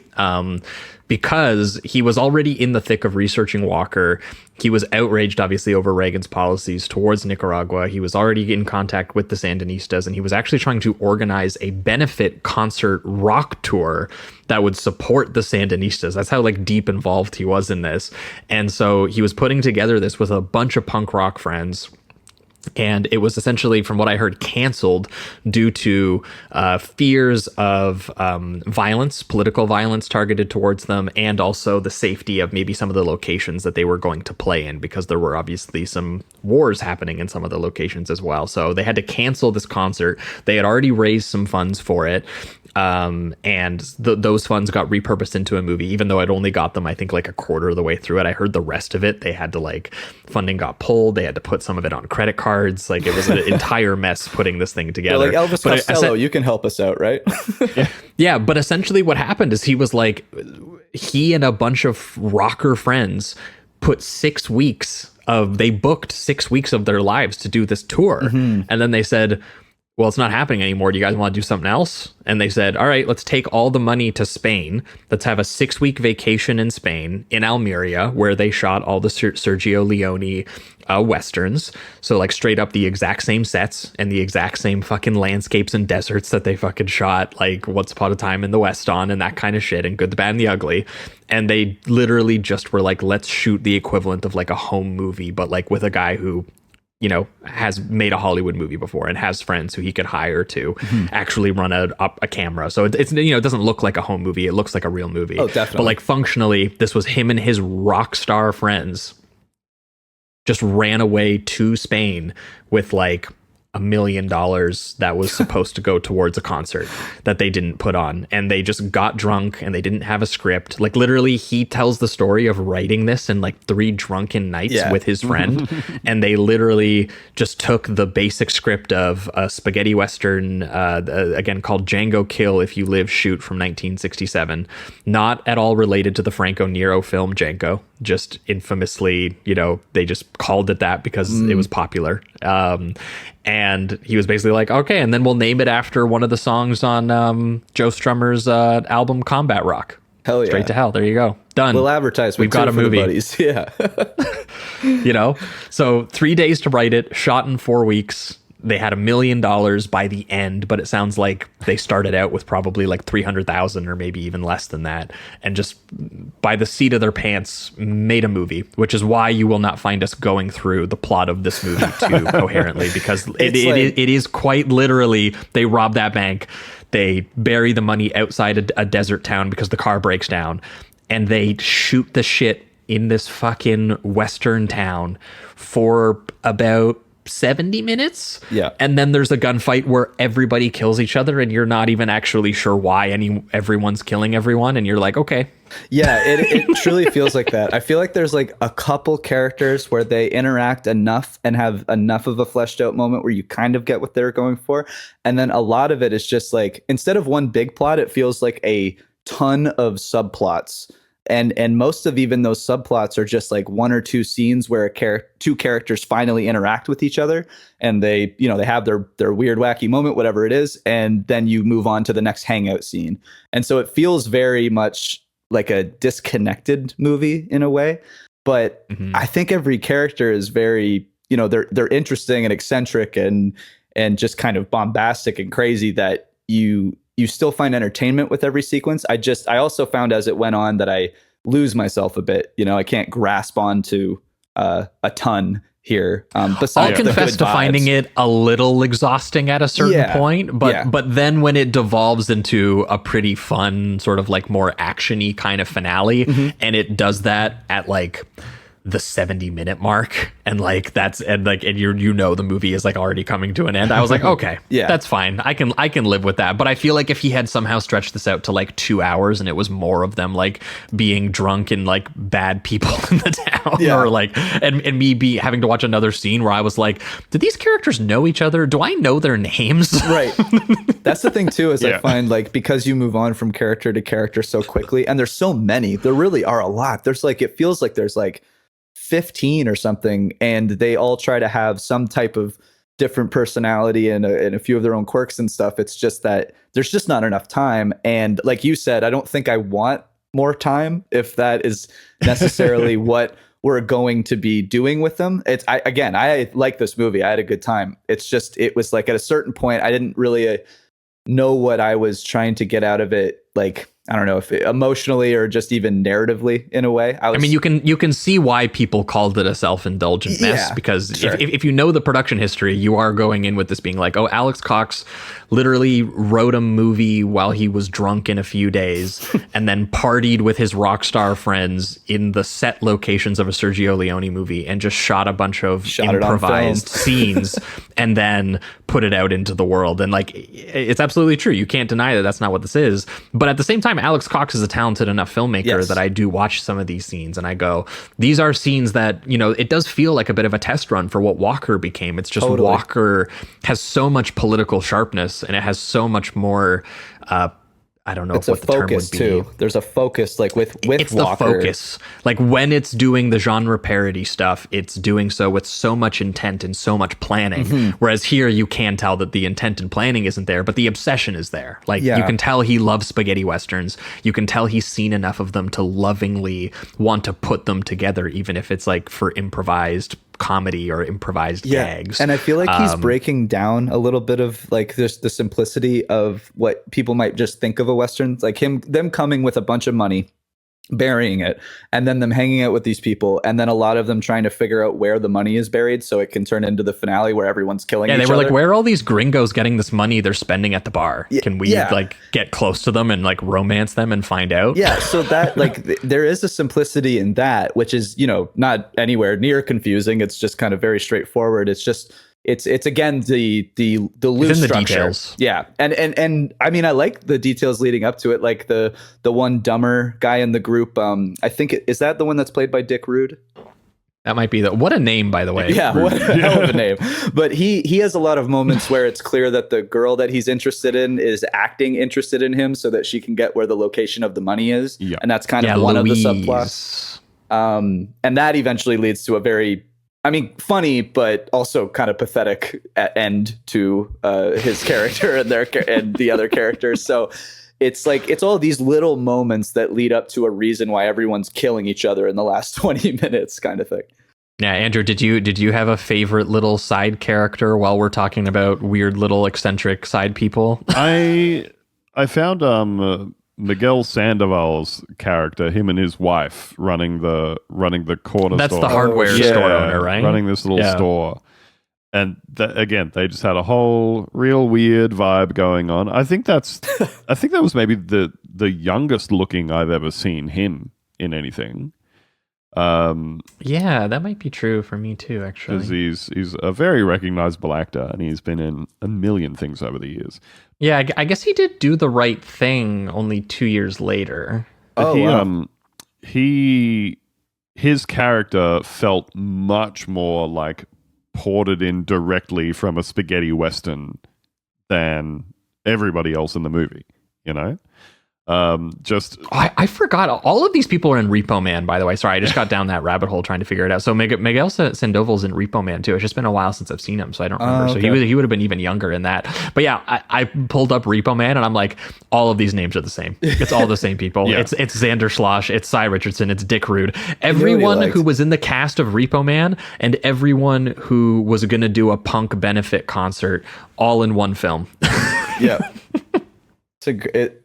because he was already in the thick of researching Walker. He was outraged, obviously, over Reagan's policies towards Nicaragua. He was already in contact with the Sandinistas, and he was actually trying to organize a benefit concert rock tour that would support the Sandinistas. That's how like deep involved he was in this. And so he was putting together this with a bunch of punk rock friends. And it was essentially, from what I heard, canceled due to fears of violence, political violence targeted towards them, and also the safety of maybe some of the locations that they were going to play in, because there were obviously some wars happening in some of the locations as well. So they had to cancel this concert. They had already raised some funds for it. And those funds got repurposed into a movie, even though I'd only got them, I think, like a quarter of the way through it. I heard the rest of it, they had to like, funding got pulled. They had to put some of it on credit cards. Like it was an entire mess putting this thing together. Like Elvis Costello, you can help us out, right? Yeah. But essentially what happened is he and a bunch of rocker friends put 6 weeks they booked 6 weeks of their lives to do this tour. Mm-hmm. And then they said, well, it's not happening anymore. Do you guys want to do something else? And they said, all right, let's take all the money to Spain. Let's have a 6-week vacation in Spain, in Almeria, where they shot all the Sergio Leone westerns. So like straight up the exact same sets and the exact same fucking landscapes and deserts that they fucking shot like Once Upon a Time in the West on, and that kind of shit, and Good, the Bad, and the Ugly. And they literally just were like, let's shoot the equivalent of like a home movie, but like with a guy who, you know, has made a Hollywood movie before and has friends who he could hire to actually run a camera. So it's, you know, it doesn't look like a home movie. It looks like a real movie. Oh, definitely. But like functionally, this was him and his rock star friends just ran away to Spain with like $1 million that was supposed to go towards a concert that they didn't put on, and they just got drunk and they didn't have a script. Like literally he tells the story of writing this in like 3 drunken nights with his friend, and they literally just took the basic script of a spaghetti western again called Django Kill If You Live Shoot from 1967, not at all related to the Franco Nero film Django, just infamously, you know, they just called it that because it was popular. And he was basically like, okay, and then we'll name it after one of the songs on Joe Strummer's album Combat Rock. Hell yeah. Straight to Hell. There you go. Done. We'll advertise. We've got a movie. Buddies. Yeah. You know, so 3 days to write it, shot in 4 weeks. They had $1 million by the end, but it sounds like they started out with probably like 300,000 or maybe even less than that, and just by the seat of their pants made a movie, which is why you will not find us going through the plot of this movie too coherently, because it is quite literally they rob that bank, they bury the money outside a desert town because the car breaks down, and they shoot the shit in this fucking western town for about 70 minutes. Yeah. And then there's a gunfight where everybody kills each other and you're not even actually sure why everyone's killing everyone, and you're like, okay. Yeah, it truly feels like that. I feel like there's like a couple characters where they interact enough and have enough of a fleshed out moment where you kind of get what they're going for. And then a lot of it is just like, instead of one big plot, it feels like a ton of subplots. And most of even those subplots are just like 1 or 2 scenes where two characters finally interact with each other, and they, you know, they have their weird, wacky moment, whatever it is, and then you move on to the next hangout scene. And so it feels very much like a disconnected movie in a way. But I think every character is very, you know, they're interesting and eccentric and just kind of bombastic and crazy that you still find entertainment with every sequence. I also found as it went on that I lose myself a bit. You know, I can't grasp onto a ton here. Besides I'll confess to finding it a little exhausting at a certain point, but then when it devolves into a pretty fun sort of like more actiony kind of finale, and it does that at like the 70-minute mark, and like and you know the movie is like already coming to an end. I was like, okay, Yeah. that's fine. I can live with that. But I feel like if he had somehow stretched this out to like 2 hours and it was more of them like being drunk and like bad people in the town, or like and me having to watch another scene where I was like, did these characters know each other? Do I know their names? Right. That's the thing too, is I find like, because you move on from character to character so quickly, and there's so many, there really are a lot. There's like, it feels like there's like 15 or something, and they all try to have some type of different personality and a few of their own quirks and stuff. It's just that there's just not enough time. And like you said, I don't think I want more time, if that is necessarily what we're going to be doing with them. I like this movie. I had a good time. It's just, it was like at a certain point, I didn't really know what I was trying to get out of it. Like, I don't know if emotionally or just even narratively in a way. I mean, you can see why people called it a self-indulgent mess, because if you know the production history, you are going in with this being like, oh, Alex Cox literally wrote a movie while he was drunk in a few days and then partied with his rock star friends in the set locations of a Sergio Leone movie and just shot a bunch of improvised scenes and then put it out into the world. And like, it's absolutely true. You can't deny that that's not what this is. But at the same time, Alex Cox is a talented enough filmmaker that I do watch some of these scenes and I go, these are scenes that, you know, it does feel like a bit of a test run for what Walker became. It's just Walker has so much political sharpness and it has so much more, I don't know what the term would be. Too. There's a focus, like with it's Walker. The focus. Like when it's doing the genre parody stuff, it's doing so with so much intent and so much planning. Whereas here, you can tell that the intent and planning isn't there, but the obsession is there. Like you can tell he loves spaghetti westerns. You can tell he's seen enough of them to lovingly want to put them together, even if it's like for improvised comedy or improvised gags. And I feel like he's breaking down a little bit of like the simplicity of what people might just think of a Western, like them coming with a bunch of money, burying it, and then them hanging out with these people, and then a lot of them trying to figure out where the money is buried so it can turn into the finale where everyone's killing each other. Yeah, they were like, where are all these gringos getting this money they're spending at the bar? Can we like get close to them and like romance them and find out? Yeah, so that like there is a simplicity in that, which is, you know, not anywhere near confusing. It's just kind of very straightforward. It's just it's again the loose structure. Details. Yeah. And I mean, I like the details leading up to it, like the one dumber guy in the group. I think is that the one that's played by Dick Rude? That might be what a name, by the way. Yeah, what a hell of a name. But he has a lot of moments where it's clear that the girl that he's interested in is acting interested in him so that she can get where the location of the money is. Yeah. And that's kind of one Louise. of the subplots. And that eventually leads to a very, I mean, funny, but also kind of pathetic end to his character and the other characters. So it's like, it's all these little moments that lead up to a reason why everyone's killing each other in the last 20 minutes kind of thing. Yeah, Andrew, did you have a favorite little side character while we're talking about weird little eccentric side people? I found Miguel Sandoval's character, him and his wife running the corner store. That's the hardware store owner, right? Running this little store. And again, they just had a whole real weird vibe going on. I think that was maybe the youngest looking I've ever seen him in anything. Yeah, that might be true for me too, actually. Because he's a very recognizable actor, and he's been in a million things over the years. Yeah, I guess he did Do the Right Thing only 2 years later. But his character felt much more like ported in directly from a spaghetti western than everybody else in the movie, you know? I forgot all of these people are in Repo Man, by the way. Sorry, I just got down that rabbit hole trying to figure it out. So Miguel Sandoval's in Repo Man too. It's just been a while since I've seen him, so I don't remember. Okay. So he would have been even younger in that. But yeah, I pulled up Repo Man and I'm like, all of these names are the same. It's all the same people. Yeah. It's Xander Schloss, it's Cy Richardson, it's Dick Rude. Everyone who was in the cast of Repo Man and everyone who was going to do a punk benefit concert all in one film. Yeah. It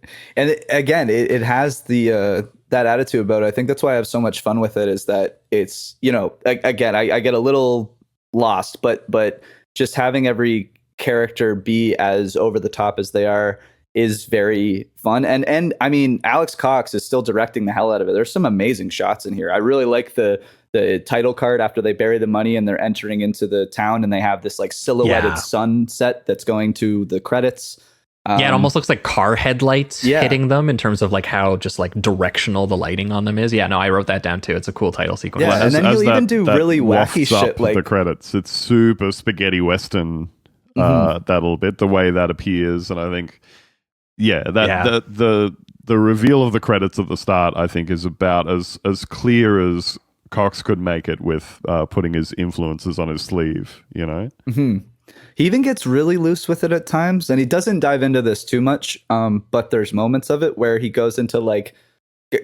has the that attitude about it. I think that's why I have so much fun with it, is that it's, you know, again, I get a little lost, but just having every character be as over the top as they are, is very fun. And I mean, Alex Cox is still directing the hell out of it. There's some amazing shots in here. I really like the title card after they bury the money and they're entering into the town and they have this like silhouetted sunset that's going to the credits. It almost looks like car headlights hitting them in terms of like how just like directional the lighting on them is. Yeah, no, I wrote that down too. It's a cool title sequence. Yeah, and then he'll even do really wacky shit like the credits. It's super spaghetti western. That little bit, the way that appears, and I think, the reveal of the credits at the start, I think, is about as clear as Cox could make it with putting his influences on his sleeve. You know, he even gets really loose with it at times, and he doesn't dive into this too much. But there's moments of it where he goes into like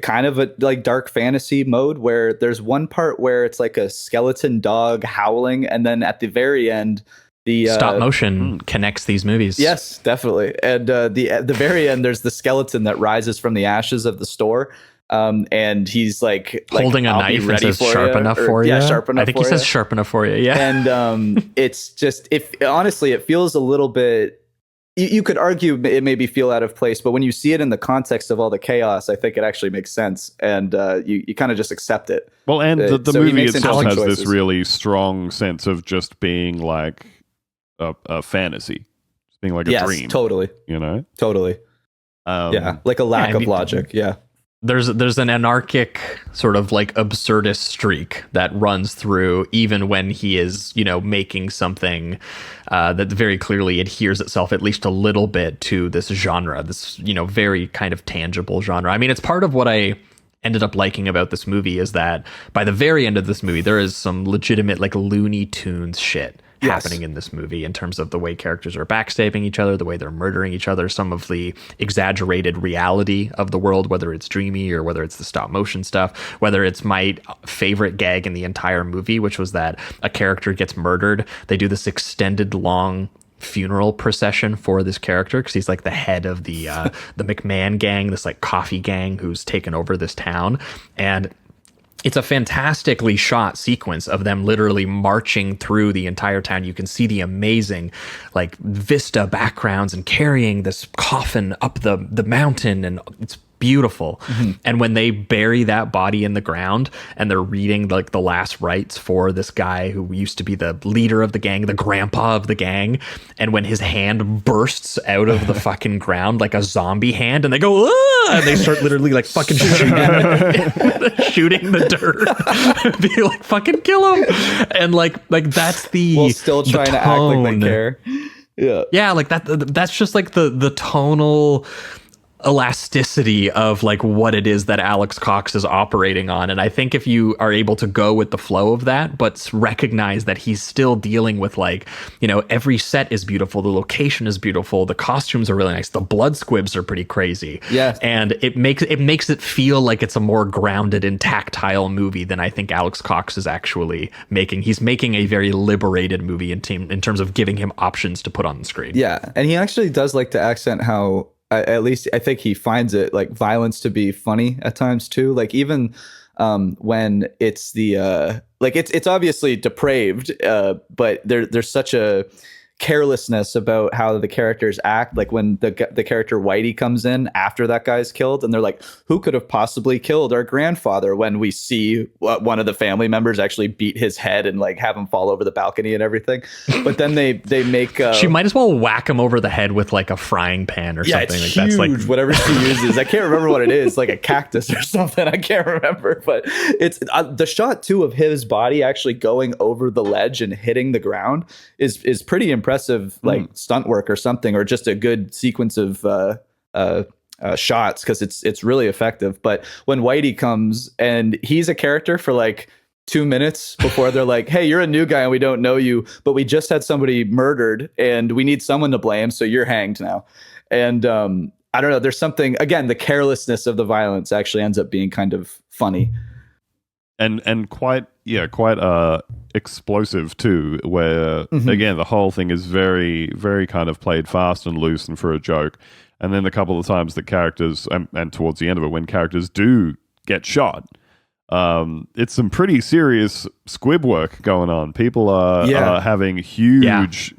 kind of a like dark fantasy mode, where there's one part where it's like a skeleton dog howling, and then at the very end, the stop motion connects these movies. Yes, definitely. And at the very end, there's the skeleton that rises from the ashes of the store. And he's like holding a knife and says sharp enough for you. Yeah, sharp enough. I think he says sharp enough for you. Yeah. And it's just, honestly, it feels a little bit, you could argue it maybe feel out of place, but when you see it in the context of all the chaos, I think it actually makes sense. And you kind of just accept it. Well, and the movie itself has this really strong sense of just being like a fantasy, being like a dream. Totally. You know? Totally. Like a lack of logic. Yeah. There's an anarchic sort of like absurdist streak that runs through even when he is, you know, making something that very clearly adheres itself at least a little bit to this genre, this, you know, very kind of tangible genre. I mean, it's part of what I ended up liking about this movie is that by the very end of this movie, there is some legitimate like Looney Tunes shit happening in this movie in terms of the way characters are backstabbing each other, the way they're murdering each other, some of the exaggerated reality of the world, whether it's dreamy or whether it's the stop motion stuff, whether it's my favorite gag in the entire movie, which was that a character gets murdered. They do this extended long funeral procession for this character because he's like the head of the McMahon gang, this like coffee gang who's taken over this town. And it's a fantastically shot sequence of them literally marching through the entire town. You can see the amazing like vista backgrounds and carrying this coffin up the mountain, and it's beautiful. And when they bury that body in the ground and they're reading like the last rites for this guy who used to be the leader of the gang, the grandpa of the gang, and when his hand bursts out of the fucking ground like a zombie hand and they go and they start literally like fucking shooting the dirt be like fucking kill him, and like that's the still trying to act like they care. Yeah, like that's just like the tonal elasticity of like what it is that Alex Cox is operating on. And I think if you are able to go with the flow of that, but recognize that he's still dealing with like, you know, every set is beautiful, the location is beautiful, the costumes are really nice, the blood squibs are pretty crazy. Yeah. And it makes it feel like it's a more grounded and tactile movie than I think Alex Cox is actually making. He's making a very liberated movie in terms of giving him options to put on the screen. Yeah. And he actually does like to accent how, at least I think he finds it like violence to be funny at times too. Like even when it's the like it's obviously depraved, but there's such a carelessness about how the characters act. Like when the character Whitey comes in after that guy's killed, and they're like, "Who could have possibly killed our grandfather?" When we see one of the family members actually beat his head and like have him fall over the balcony and everything. But then they make she might as well whack him over the head with like a frying pan or something. It's like huge, that's like whatever she uses. I can't remember what it is, like a cactus or something. I can't remember, but it's the shot too of his body actually going over the ledge and hitting the ground is pretty impressive. Like stunt work or something, or just a good sequence of shots, because it's really effective. But when Whitey comes, and he's a character for like 2 minutes before they're like, "Hey, you're a new guy and we don't know you, but we just had somebody murdered and we need someone to blame, so you're hanged now." And I don't know, there's something, again, the carelessness of the violence actually ends up being kind of funny. And quite explosive too, where again the whole thing is very, very kind of played fast and loose and for a joke. And then the couple of times that characters and towards the end of it, when characters do get shot, it's some pretty serious squib work going on. People are having huge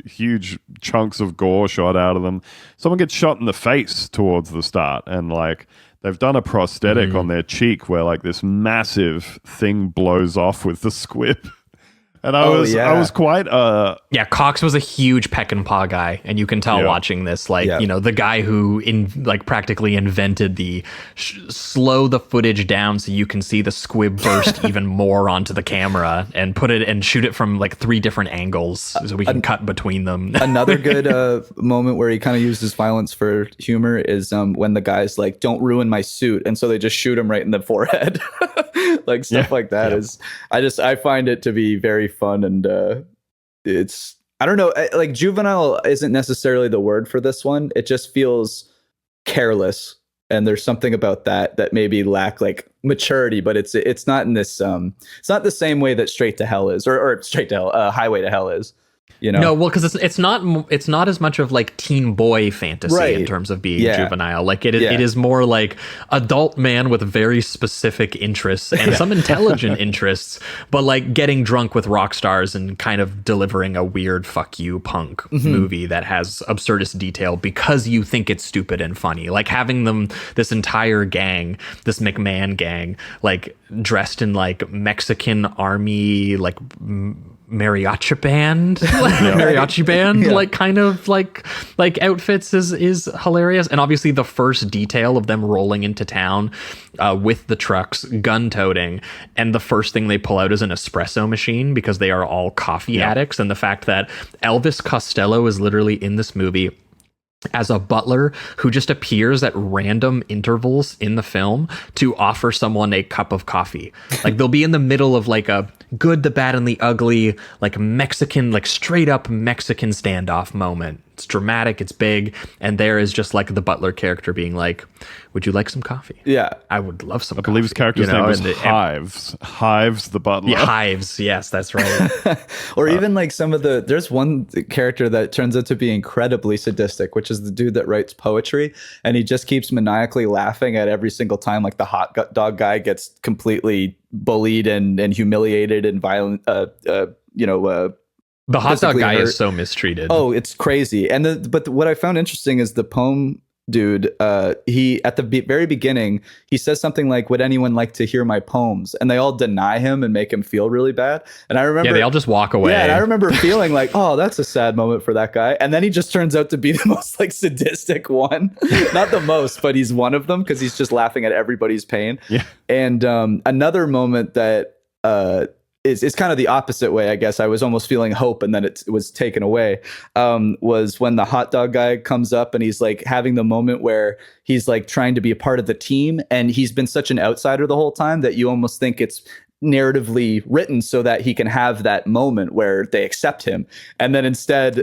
chunks of gore shot out of them. Someone gets shot in the face towards the start, and like they've done a prosthetic on their cheek where like this massive thing blows off with the squib. And I was quite Cox was a huge peck and paw guy, and you can tell watching this, like the guy who practically invented the slow the footage down so you can see the squib burst even more onto the camera and put it and shoot it from like 3 different angles so we can cut between them. Another good moment where he kind of uses violence for humor is when the guy's like, "Don't ruin my suit," and so they just shoot him right in the forehead. Like stuff like that is I find it to be very fun, and it's, I don't know, like juvenile isn't necessarily the word for this one. It just feels careless, and there's something about that maybe lack like maturity, but it's not in this it's not the same way that Straight to Hell is, or Straight to Hell, Highway to Hell is. No, well, because it's not as much of like teen boy fantasy in terms of being juvenile. Like it is more like adult man with very specific interests and some intelligent interests, but like getting drunk with rock stars and kind of delivering a weird fuck you punk movie that has absurdist detail because you think it's stupid and funny. Like having this entire gang, this McMahon gang, like dressed in like Mexican army, like mariachi band, like kind of like outfits is hilarious. And obviously the first detail of them rolling into town with the trucks, gun toting, and the first thing they pull out is an espresso machine because they are all coffee addicts. And the fact that Elvis Costello is literally in this movie as a butler who just appears at random intervals in the film to offer someone a cup of coffee. Like they'll be in the middle of like a good, the bad, and the ugly, like Mexican, like straight up Mexican standoff moment. It's dramatic, it's big, and there is just like the butler character being like, "Would you like some coffee?" Yeah, I would love some. I believe his character's name was Hives. Hives the butler. Yeah, Hives. Yes, that's right. Or even like there's one character that turns out to be incredibly sadistic, which is the dude that writes poetry, and he just keeps maniacally laughing at every single time like the hot dog guy gets completely bullied and humiliated and violent. The hot dog guy is so mistreated. Oh, it's crazy. And but what I found interesting is the poem dude. He at the very beginning he says something like, "Would anyone like to hear my poems?" And they all deny him and make him feel really bad. And I remember, they all just walk away. Yeah, and I remember feeling like, "Oh, that's a sad moment for that guy." And then he just turns out to be the most like sadistic one. Not the most, but he's one of them because he's just laughing at everybody's pain. Yeah. And another moment that is kind of the opposite way, I guess. I was almost feeling hope, and then it was taken away. Was when the hot dog guy comes up and he's like having the moment where he's like trying to be a part of the team, and he's been such an outsider the whole time that you almost think it's narratively written so that he can have that moment where they accept him. And then instead,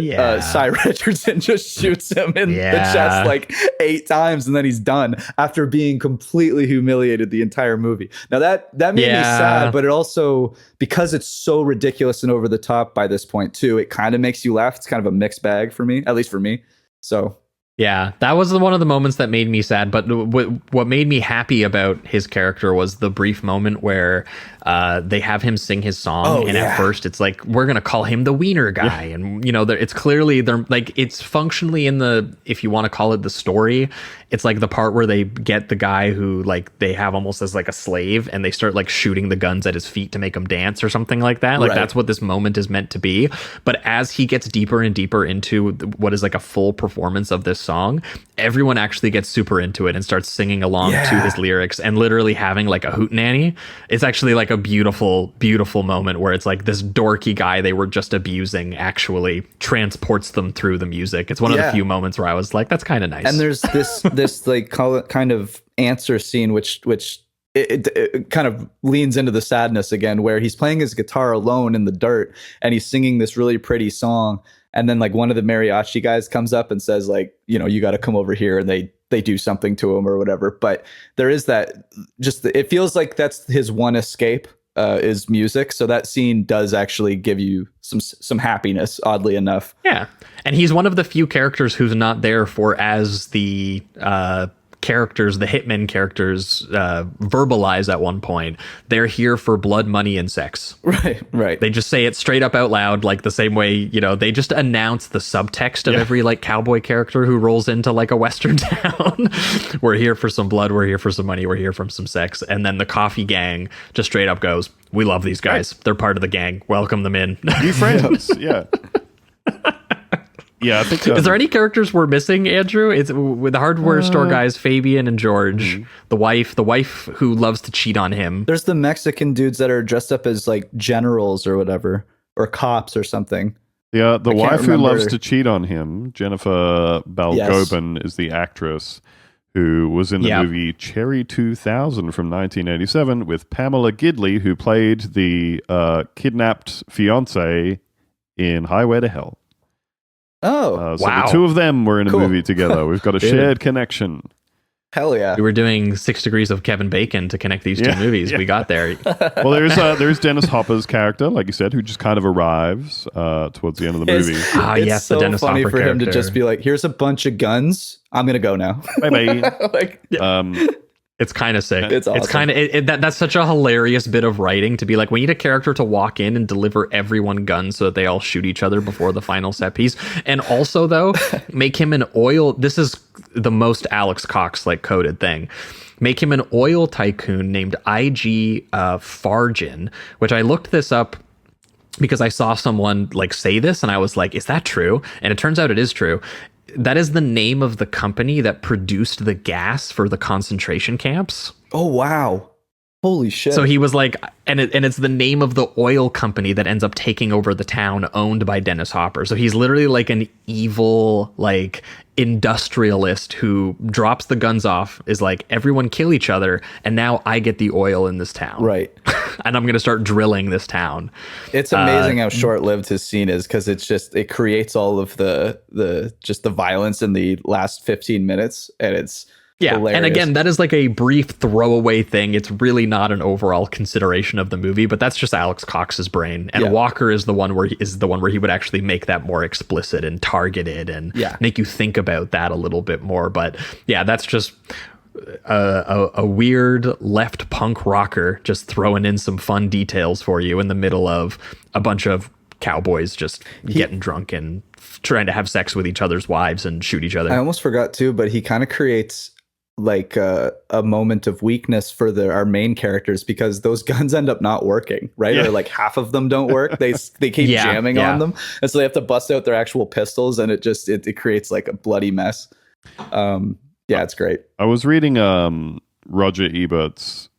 Cy Richardson just shoots him in the chest like 8 times, and then he's done after being completely humiliated the entire movie. Now that made me sad, but it also, because it's so ridiculous and over the top by this point too, it kind of makes you laugh. It's kind of a mixed bag for me, at least for me. So yeah, that was one of the moments that made me sad. But what made me happy about his character was the brief moment where they have him sing his song. At first it's like, we're going to call him the wiener guy. Yeah. And, it's clearly, they're like, it's functionally in the, if you want to call it the story, it's like the part where they get the guy who like they have almost as like a slave, and they start like shooting the guns at his feet to make him dance or something like that. Like that's what this moment is meant to be. But as he gets deeper and deeper into what is like a full performance of this song, everyone actually gets super into it and starts singing along to his lyrics and literally having like a hootenanny. It's actually like a beautiful, beautiful moment where it's like this dorky guy they were just abusing actually transports them through the music. It's one of the few moments where I was like, that's kind of nice. And there's this like kind of answer scene which it kind of leans into the sadness again, where he's playing his guitar alone in the dirt and he's singing this really pretty song. And then like one of the mariachi guys comes up and says like, you got to come over here, and they do something to him or whatever. But there is that it feels like that's his one escape is music. So that scene does actually give you some happiness, oddly enough. Yeah. And he's one of the few characters who's not there for as the characters, the hitmen characters, verbalize at one point, they're here for blood, money, and sex. Right. They just say it straight up out loud, like the same way, you know, they just announce the subtext of every like cowboy character who rolls into like a Western town. We're here for some blood. We're here for some money. We're here for some sex. And then the coffee gang just straight up goes, we love these guys. They're part of the gang. Welcome them in. New friends. Yeah. Yeah, I think Is there any characters we're missing, Andrew? It's with the hardware store guys, Fabian and George, the wife who loves to cheat on him. There's the Mexican dudes that are dressed up as like generals or whatever, or cops or something. Yeah, the wife who remember. loves to cheat on him, Jennifer Balgobin, is the actress who was in the movie Cherry 2000 from 1987 with Pamela Gidley, who played the kidnapped fiance in Highway to Hell. Oh, so the two of them were in a movie together. We've got a shared connection. Hell yeah. We were doing 6 Degrees of Kevin Bacon to connect these two movies. We got there. Well, there's Dennis Hopper's character, like you said, who just kind of arrives towards the end of the movie. It's so the Dennis funny Hopper for him to character. just be like, here's a bunch of guns. I'm going to go now. Bye-bye. Like, It's kind of sick. It's awesome. It's kind of that's such a hilarious bit of writing to be like, we need a character to walk in and deliver everyone guns so that they all shoot each other before the final set piece. And also, though, make him an oil. This is the most Alex Cox like coded thing. Make him an oil tycoon named IG Farjan, which I looked this up because I saw someone like say this and I was like, is that true? And it turns out it is true. That is the name of the company that produced the gas for the concentration camps. oh, wow. Holy shit. So he was like, and it's the name of the oil company that ends up taking over the town owned by Dennis Hopper. So he's literally like an evil, like industrialist who drops the guns off, is like, everyone kill each other. And now I get the oil in this town. Right. And I'm going to start drilling this town. It's amazing how short-lived his scene is, because it creates all of the violence in the last 15 minutes, and it's hilarious. And again, that is like a brief throwaway thing. It's really not an overall consideration of the movie, but that's just Alex Cox's brain. And Walker is the one where he would actually make that more explicit and targeted and make you think about that a little bit more. But yeah, that's just a weird left punk rocker just throwing in some fun details for you in the middle of a bunch of cowboys just getting drunk and trying to have sex with each other's wives and shoot each other. I almost forgot too, but he kind of creates like a moment of weakness for our main characters, because those guns end up not working, right? Or like half of them don't work. They keep jamming on them, and so they have to bust out their actual pistols, and it creates like a bloody mess. Yeah, it's great. I was reading Roger Ebert's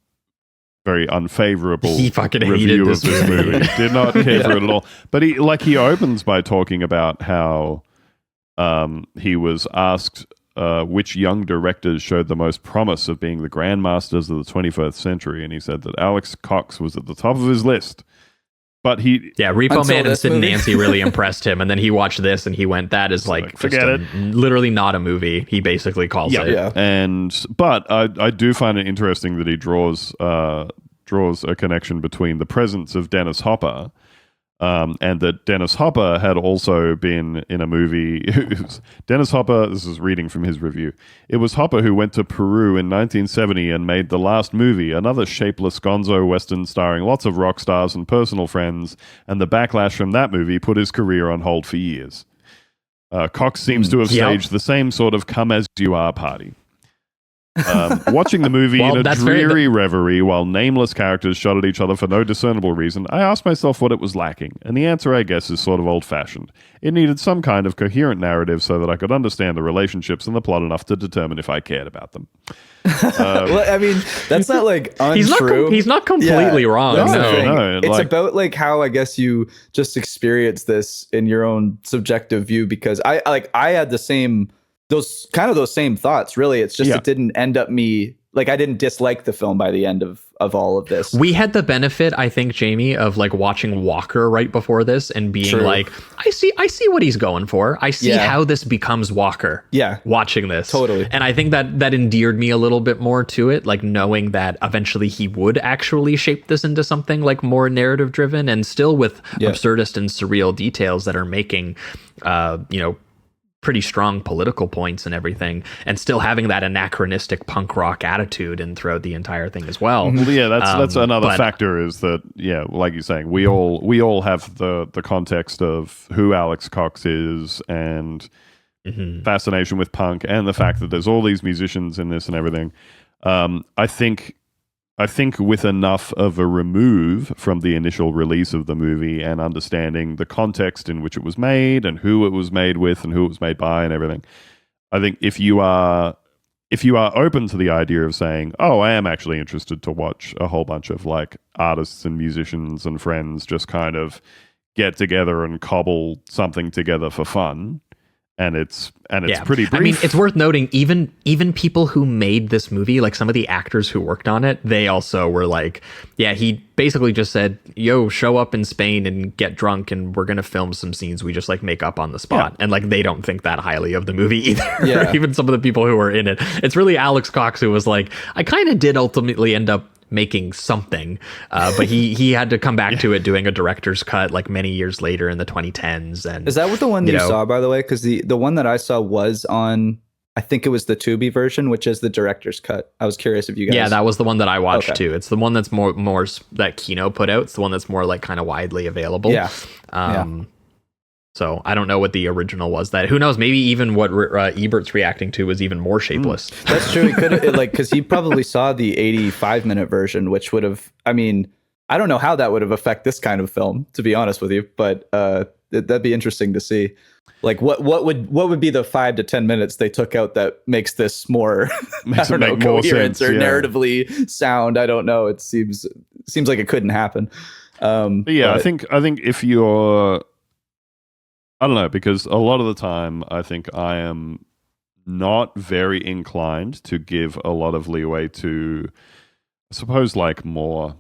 very unfavorable review of this movie. Did not care for it at all. But he opens by talking about how he was asked which young directors showed the most promise of being the grandmasters of the 21st century, and he said that Alex Cox was at the top of his list. But Repo Man and Sid and Nancy really impressed him, and then he watched this and he went, "That is like forget it, literally not a movie." He basically calls it. Yeah. But I do find it interesting that he draws a connection between the presence of Dennis Hopper, and that Dennis Hopper had also been in a movie. Dennis Hopper, this is reading from his review. It was Hopper who went to Peru in 1970 and made The Last Movie, another shapeless gonzo western starring lots of rock stars and personal friends, and the backlash from that movie put his career on hold for years. Cox seems to have staged the same sort of come-as-you-are party. Watching the movie in a dreary reverie while nameless characters shot at each other for no discernible reason, I asked myself what it was lacking, and the answer, I guess, is sort of old-fashioned. It needed some kind of coherent narrative so that I could understand the relationships and the plot enough to determine if I cared about them. Well, I mean, that's not like untrue. He's not completely wrong. No, it's about like how I guess you just experience this in your own subjective view, because I had the same those same thoughts, really. It's just it didn't end up me like, I didn't dislike the film by the end of all of this. We had the benefit, I think, Jamie, of like watching Walker right before this and being like, I see what he's going for. I see how this becomes Walker. Yeah. Watching this. Totally. And I think that endeared me a little bit more to it, like knowing that eventually he would actually shape this into something like more narrative driven and still with absurdist and surreal details that are making, pretty strong political points and everything, and still having that anachronistic punk rock attitude and throughout the entire thing as well. Well, yeah, that's another factor, is that, yeah, like you're saying, we all have the context of who Alex Cox is and fascination with punk, and the fact that there's all these musicians in this and everything. I think with enough of a remove from the initial release of the movie and understanding the context in which it was made and who it was made with and who it was made by and everything, I think if you are open to the idea of saying, oh, I am actually interested to watch a whole bunch of like artists and musicians and friends just kind of get together and cobble something together for fun, and it's pretty brief. I mean, it's worth noting, even people who made this movie, like some of the actors who worked on it, they also were like, yeah, he basically just said, yo, show up in Spain and get drunk and we're gonna film some scenes we just like make up on the spot. And like they don't think that highly of the movie either. Even some of the people who were in it. It's really Alex Cox who was like, I kind of did ultimately end up making something, but he had to come back to it doing a director's cut like many years later in the 2010s. And is that what the one you saw, by the way? Because the one that I saw was on, I think it was the Tubi version, which is the director's cut. I was curious if you guys... Yeah, that was the one that I watched too. It's the one that's more that Kino put out. It's the one that's more like kind of widely available. So I don't know what the original was. That, who knows? Maybe even what Ebert's reacting to was even more shapeless. That's true. He could like, because he probably saw the 85-minute version, which would have. I mean, I don't know how that would have affected this kind of film, to be honest with you. But that'd be interesting to see. Like, what would be the 5 to 10 minutes they took out that makes this more coherent or narratively sound? I don't know. It seems like it couldn't happen. I think if you're, I don't know, because a lot of the time I think I am not very inclined to give a lot of leeway to, I suppose, like more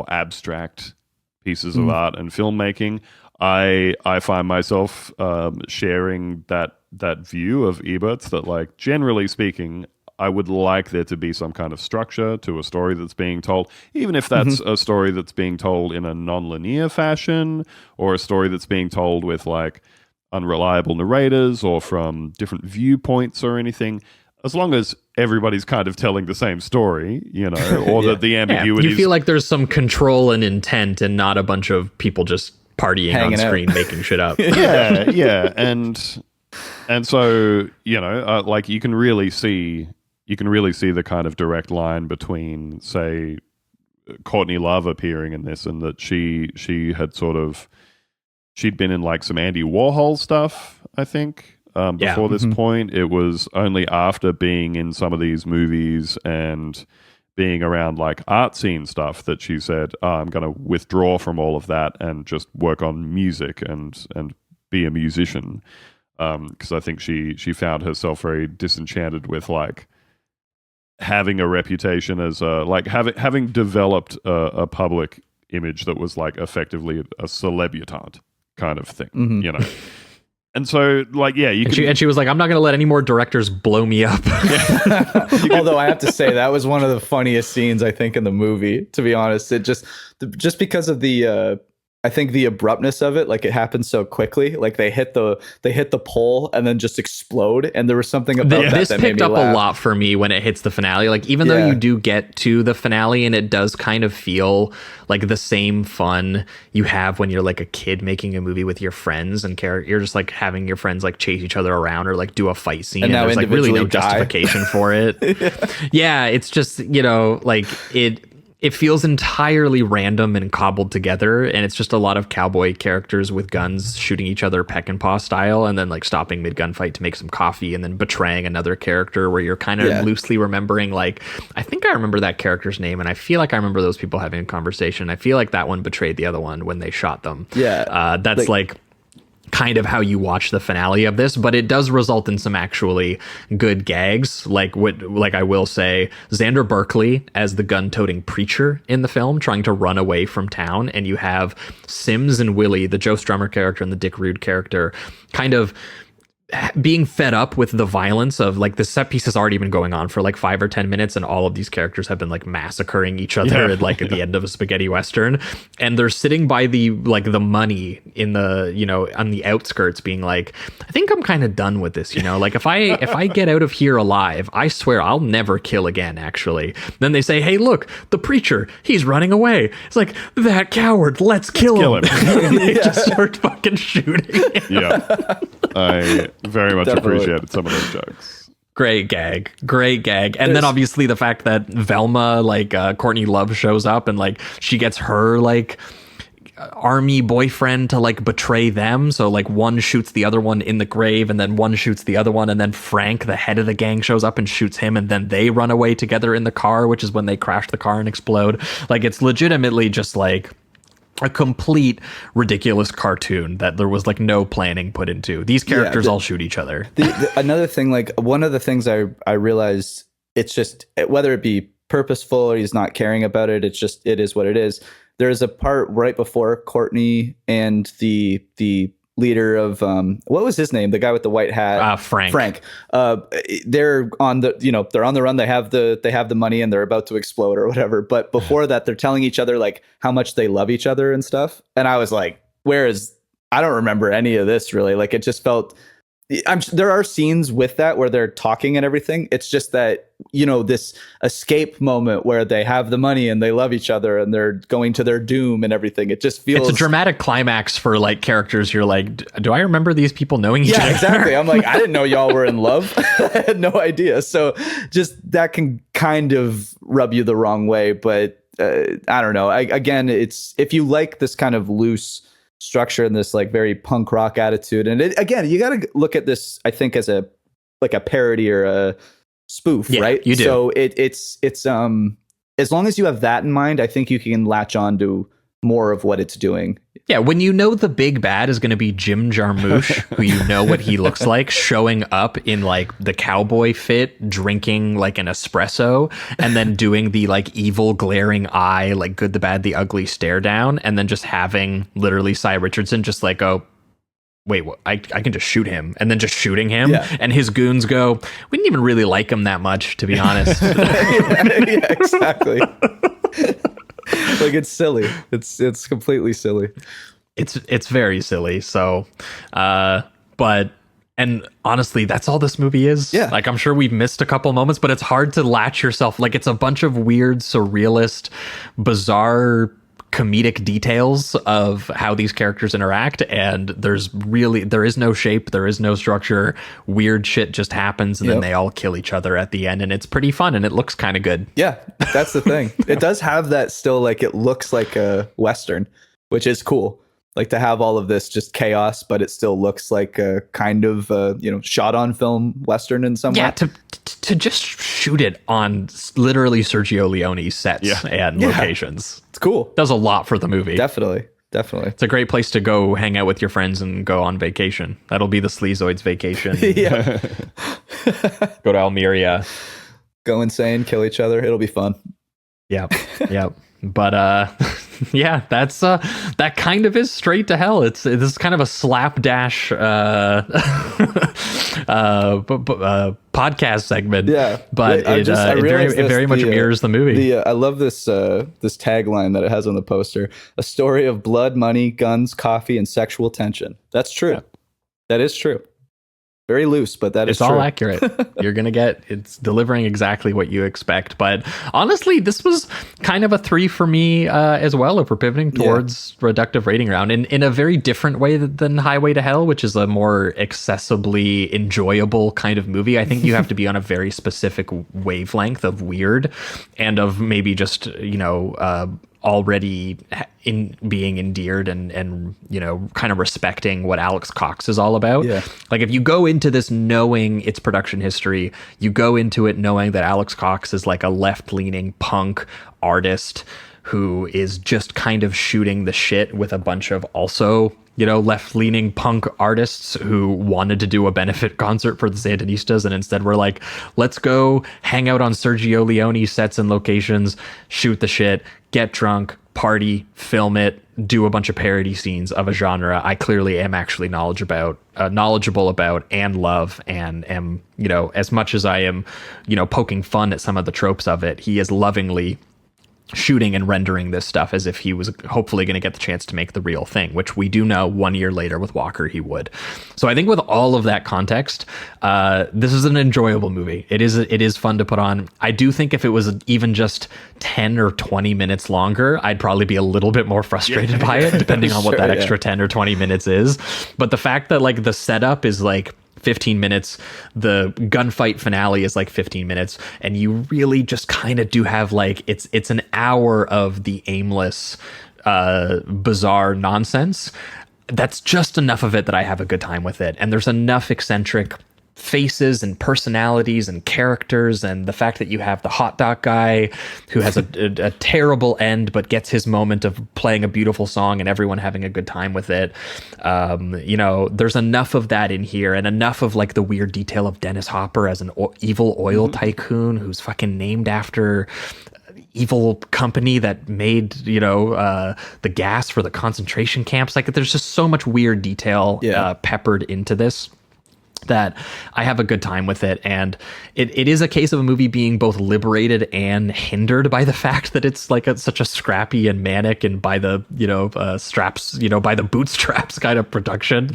abstract pieces of art and filmmaking. I find myself sharing that view of Ebert's, that, like, generally speaking, I would like there to be some kind of structure to a story that's being told, even if that's a story that's being told in a non-linear fashion, or a story that's being told with like unreliable narrators or from different viewpoints or anything. As long as everybody's kind of telling the same story, you know, or that the ambiguity. You feel like there's some control and intent, and not a bunch of people just partying on screen making shit up. And so, you know, like you can really see the kind of direct line between, say, Courtney Love appearing in this, and that she had she'd been in like some Andy Warhol stuff, I think, before this point. It was only after being in some of these movies and being around like art scene stuff that she said, I'm going to withdraw from all of that and just work on music and be a musician. Because I think she found herself very disenchanted with like having a reputation as having developed a public image that was like effectively a celebutante kind of thing, you know. And so, like, yeah, and she was like, I'm not going to let any more directors blow me up. Although I have to say, that was one of the funniest scenes, I think, in the movie, to be honest. It just because of the I think the abruptness of it, like it happened so quickly, like they hit the pole and then just explode, and there was something about this that picked made me up laugh. a lot for me when it hits the finale. Like, even though you do get to the finale and it does kind of feel like the same fun you have when you're like a kid making a movie with your friends, and you're just like having your friends like chase each other around or like do a fight scene, and there's like really no justification for it. It's just, you know, like it feels entirely random and cobbled together, and it's just a lot of cowboy characters with guns shooting each other peck and paw style, and then like stopping mid gunfight to make some coffee, and then betraying another character where you're kind of loosely remembering, like, I think I remember that character's name, and I feel like I remember those people having a conversation. I feel like that one betrayed the other one when they shot them. That's like kind of how you watch the finale of this, but it does result in some actually good gags. Like I will say, Xander Berkeley as the gun-toting preacher in the film trying to run away from town, and you have Sims and Willie, the Joe Strummer character and the Dick Rude character, kind of being fed up with the violence of like the set piece has already been going on for like 5 or 10 minutes and all of these characters have been like massacring each other at like at the end of a spaghetti western, and they're sitting by the like the money in the, you know, on the outskirts being like, I think I'm kind of done with this, you know, like if I get out of here alive, I swear I'll never kill again. Actually, then they say, hey look, the preacher, he's running away. It's like, that coward, let's kill him. And they just start fucking shooting. Yeah, I very much appreciated some of those jokes. Great gag. And then obviously the fact that Velma, like Courtney Love shows up and like she gets her like army boyfriend to like betray them. So like one shoots the other one in the grave and then one shoots the other one. And then Frank, the head of the gang, shows up and shoots him. And then they run away together in the car, which is when they crash the car and explode. Like it's legitimately just like a complete ridiculous cartoon that there was like no planning put into. These characters all shoot each other. Another thing, like one of the things I realized, it's just whether it be purposeful or he's not caring about it, it's just, it is what it is. There's a part right before Courtney and the leader of what was his name, the guy with the white hat, Frank, they're on the, you know, they're on the run, they have the money and they're about to explode or whatever, but before that they're telling each other like how much they love each other and stuff, and I was like, I don't remember any of this really. Like it just felt, there are scenes with that where they're talking and everything. It's just that, you know, this escape moment where they have the money and they love each other and they're going to their doom and everything. It just feels, it's a dramatic climax for like characters. You're like, do I remember these people knowing each other? Yeah, exactly. I'm like, I didn't know y'all were in love. I had no idea. So just that can kind of rub you the wrong way. But I don't know. Again, it's, if you like this kind of loose structure and this like very punk rock attitude, and again, you got to look at this, I think, as a like a parody or a spoof, right? You do. So it's as long as you have that in mind, I think you can latch on to more of what it's doing. Yeah, when you know the big bad is going to be Jim Jarmusch, who you know what he looks like, showing up in like the cowboy fit, drinking like an espresso, and then doing the like evil glaring eye, like good, the bad, the ugly stare down, and then just having literally Cy Richardson just like go, wait, what? I can just shoot him, and then just shooting him, and his goons go, we didn't even really like him that much, to be honest. Yeah, exactly. Like it's silly. It's completely silly. It's very silly. So, but, and honestly, that's all this movie is. Yeah. Like, I'm sure we've missed a couple moments, but it's hard to latch yourself. Like, it's a bunch of weird, surrealist, bizarre comedic details of how these characters interact, and there is no shape, there is no structure, weird shit just happens, and then they all kill each other at the end, and it's pretty fun, and it looks kind of good. Yeah, that's the thing. It does have that still, like it looks like a Western, which is cool. Like to have all of this just chaos, but it still looks like a kind of shot on film Western in some way. Yeah, to just shoot it on literally Sergio Leone's sets and locations. It's cool. Does a lot for the movie. Definitely. It's a great place to go hang out with your friends and go on vacation. That'll be the Sleazoids vacation. Yeah. Go to Almeria. Go insane, kill each other. It'll be fun. Yep. But yeah, that's that kind of is straight to hell. This is kind of a slapdash podcast segment. Yeah, but it very much mirrors the movie. I love this this tagline that it has on the poster: "A story of blood, money, guns, coffee, and sexual tension." That's true. Yeah. That is true. Very loose, but it's all accurate. You're going to get, it's delivering exactly what you expect. But honestly, this was kind of a 3 for me as well, if we're pivoting towards reductive rating round in a very different way than Highway to Hell, which is a more accessibly enjoyable kind of movie. I think you have to be on a very specific wavelength of weird and of maybe just, already in being endeared and kind of respecting what Alex Cox is all about. Yeah. Like if you go into this knowing its production history, you go into it knowing that Alex Cox is like a left-leaning punk artist who is just kind of shooting the shit with a bunch of also left-leaning punk artists who wanted to do a benefit concert for the Sandinistas, and instead we're like, let's go hang out on Sergio Leone sets and locations, shoot the shit, get drunk, party, film it, do a bunch of parody scenes of a genre I clearly am actually knowledgeable about and love, and am, you know, as much as I am, you know, poking fun at some of the tropes of it, he is lovingly shooting and rendering this stuff as if he was hopefully going to get the chance to make the real thing, which we do know 1 year later with Walker he would. So I think with all of that context, this is an enjoyable movie. It is fun to put on. I do think if it was even just 10 or 20 minutes longer, I'd probably be a little bit more frustrated by it, depending on what that extra 10 or 20 minutes is. But the fact that like the setup is like 15 minutes, the gunfight finale is like 15 minutes, and you really just kind of do have like it's an hour of the aimless bizarre nonsense. That's just enough of it that I have a good time with it, and there's enough eccentric faces and personalities and characters, and the fact that you have the hot dog guy who has a terrible end but gets his moment of playing a beautiful song and everyone having a good time with it. You know, there's enough of that in here, and enough of like the weird detail of Dennis Hopper as an evil oil tycoon who's fucking named after evil company that made, you know, the gas for the concentration camps. Like there's just so much weird detail peppered into this that I have a good time with it. And it is a case of a movie being both liberated and hindered by the fact that it's like such a scrappy and manic and by the, you know, straps, you know, by the bootstraps kind of production.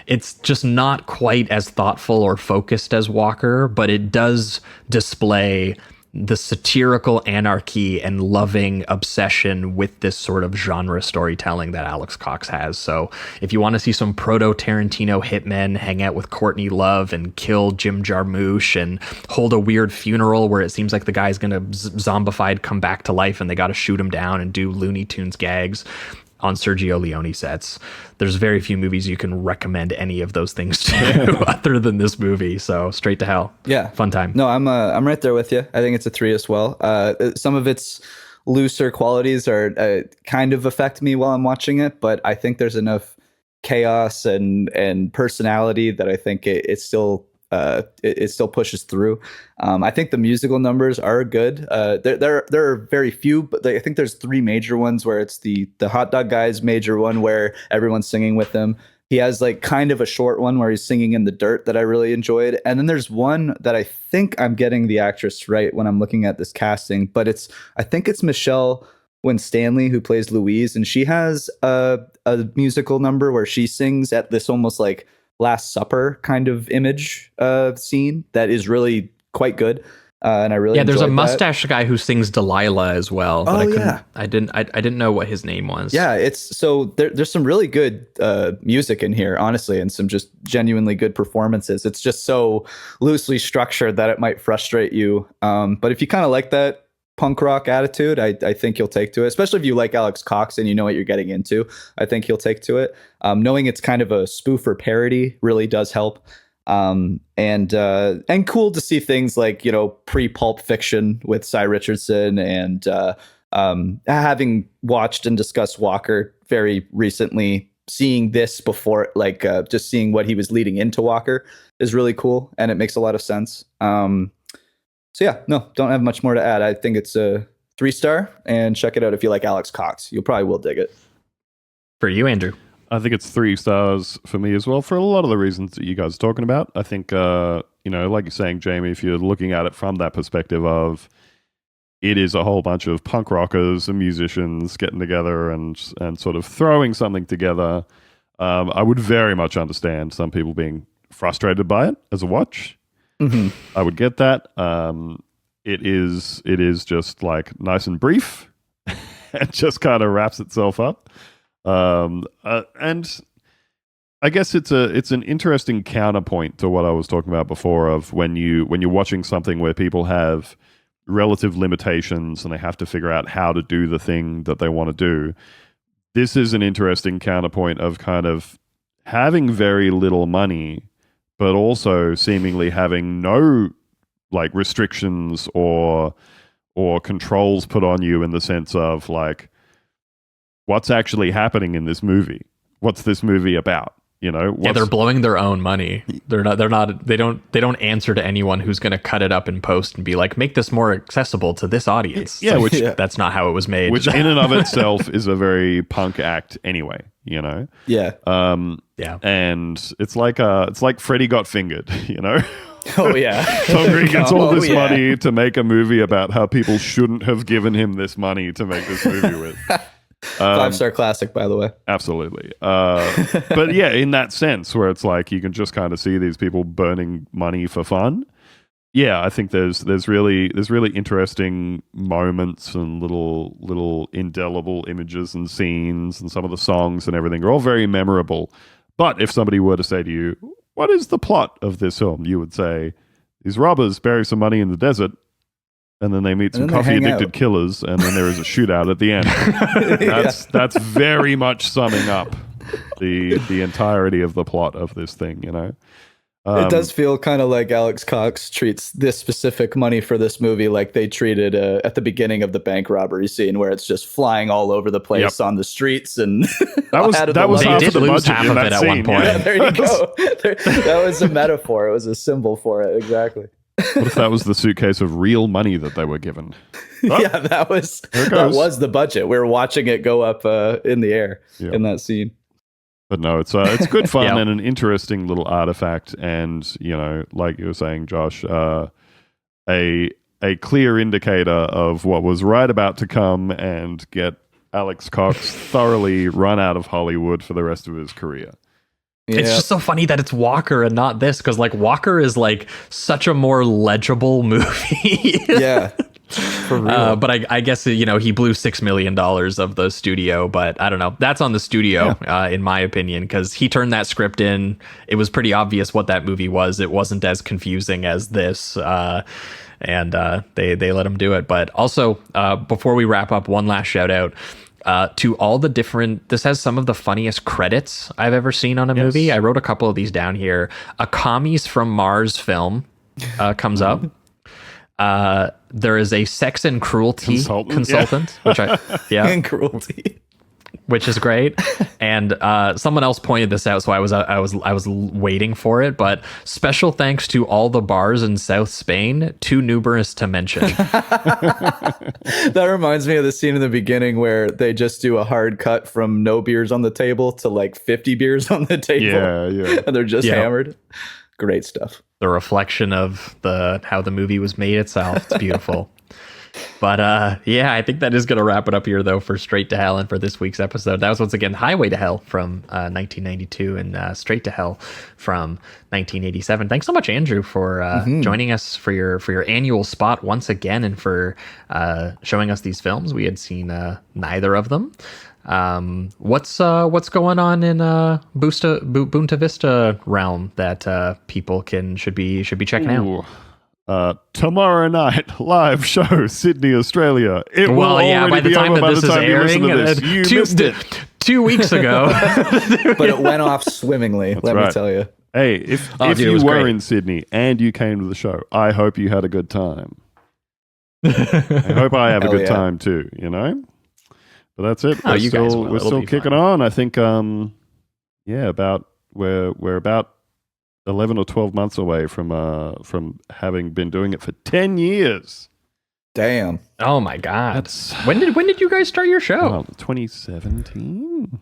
It's just not quite as thoughtful or focused as Walker, but it does display the satirical anarchy and loving obsession with this sort of genre storytelling that Alex Cox has. So if you want to see some proto-Tarantino hitmen hang out with Courtney Love and kill Jim Jarmusch and hold a weird funeral where it seems like the guy's going to zombified come back to life and they got to shoot him down and do Looney Tunes gags on Sergio Leone sets, there's very few movies you can recommend any of those things to other than this movie. So straight to hell. Yeah. Fun time. No, I'm right there with you. I think it's a 3 as well. Some of its looser qualities are kind of affect me while I'm watching it, but I think there's enough chaos and personality that I think it still pushes through. I think the musical numbers are good. There are very few, but I think there's 3 major ones where it's the hot dog guy's major one where everyone's singing with him. He has like kind of a short one where he's singing in the dirt that I really enjoyed. And then there's one that I think I'm getting the actress right when I'm looking at this casting, but I think it's Michelle Winstanley who plays Louise, and she has a musical number where she sings at this almost like Last Supper kind of image scene that is really quite good, and I really there's a enjoyed mustache guy who sings Delilah as well. But Oh, I didn't know what his name was. Yeah, it's so there's some really good music in here, honestly, and some just genuinely good performances. It's just so loosely structured that it might frustrate you, but if you kind of like that punk rock attitude, I think you'll take to it, especially if you like Alex Cox and you know what you're getting into. I think you'll take to it. Knowing it's kind of a spoof or parody really does help. And cool to see things like, you know, pre-Pulp Fiction with Cy Richardson, and having watched and discussed Walker very recently, seeing this before, like just seeing what he was leading into Walker is really cool, and it makes a lot of sense. So yeah, no, don't have much more to add. I think it's a 3-star, and check it out if you like Alex Cox. You probably will dig it. For you, Andrew? I think it's 3 stars for me as well, for a lot of the reasons that you guys are talking about. I think, you know, like you're saying, Jamie, if you're looking at it from that perspective of it is a whole bunch of punk rockers and musicians getting together and sort of throwing something together, I would very much understand some people being frustrated by it as a watch. Mm-hmm. I would get that. It is just like nice and brief and just kind of wraps itself up. And I guess it's an interesting counterpoint to what I was talking about before of when you're watching something where people have relative limitations and they have to figure out how to do the thing that they want to do. This is an interesting counterpoint of kind of having very little money, but also seemingly having no like restrictions or controls put on you in the sense of like, what's actually happening in this movie? What's this movie about? You know, Yeah, they're blowing their own money. They don't answer to anyone who's going to cut it up in post and be like, make this more accessible to this audience. Yeah, which that's not how it was made. Which in and of itself is a very punk act anyway, you know? Yeah. Yeah. And it's like Freddy Got Fingered, you know? Oh, yeah. Tom Green gets all this yeah. money to make a movie about how people shouldn't have given him this money to make this movie with. 5-star classic, by the way. Absolutely. But yeah, in that sense where it's like you can just kind of see these people burning money for fun. Yeah, I think there's really interesting moments and little indelible images and scenes, and some of the songs and everything are all very memorable. But if somebody were to say to you, what is the plot of this film? You would say, these robbers bury some money in the desert, and then they meet some coffee-addicted killers, and then there is a shootout at the end. That's very much summing up the entirety of the plot of this thing, you know? It does feel kind of like Alex Cox treats this specific money for this movie like they treated at the beginning of the bank robbery scene, where it's just flying all over the place on the streets. And that was half of the budget half of it at one point. Yeah, there you go. That was a metaphor. It was a symbol for it. Exactly. What if that was the suitcase of real money that they were given? Oh, yeah, that was the budget. We were watching it go up in the air in that scene. But no, it's good fun and an interesting little artifact, and you know, like you were saying, Josh, a clear indicator of what was right about to come and get Alex Cox thoroughly run out of Hollywood for the rest of his career. Yeah. It's just so funny that it's Walker and not this, because like Walker is like such a more legible movie. Yeah. For real. But I guess, you know, he blew $6 million of the studio, but I don't know. That's on the studio, in my opinion, because he turned that script in. It was pretty obvious what that movie was. It wasn't as confusing as this. And they let him do it. But also, before we wrap up, one last shout out. To all the different, this has some of the funniest credits I've ever seen on a movie. I wrote a couple of these down here. A Commies from Mars film comes up. There is a sex and cruelty consultant, which and cruelty, which is great. And someone else pointed this out, so I was waiting for it. But special thanks to all the bars in South Spain, too numerous to mention. That reminds me of the scene in the beginning where they just do a hard cut from no beers on the table to like 50 beers on the table. Yeah. And they're just hammered. Great stuff. The reflection of how the movie was made itself. It's beautiful. But I think that is going to wrap it up here, though, for Straight to Hell and for this week's episode. That was once again Highway to Hell from 1992 and Straight to Hell from 1987. Thanks so much, Andrew, for joining us for your annual spot once again, and for showing us these films. We had seen neither of them. What's going on in Boonta Vista realm that people should be checking out? Tomorrow night, live show, Sydney, Australia. By the time that this is airing, you missed it 2 weeks ago. But it went off swimmingly. Let me tell you. Hey, if you were in Sydney and you came to the show, I hope you had a good time. I hope I have a good time too. You know. But that's it. We're still kicking on. I think, we're about 11 or 12 months away from having been doing it for 10 years. Damn. Oh my God. When did you guys start your show? 2017.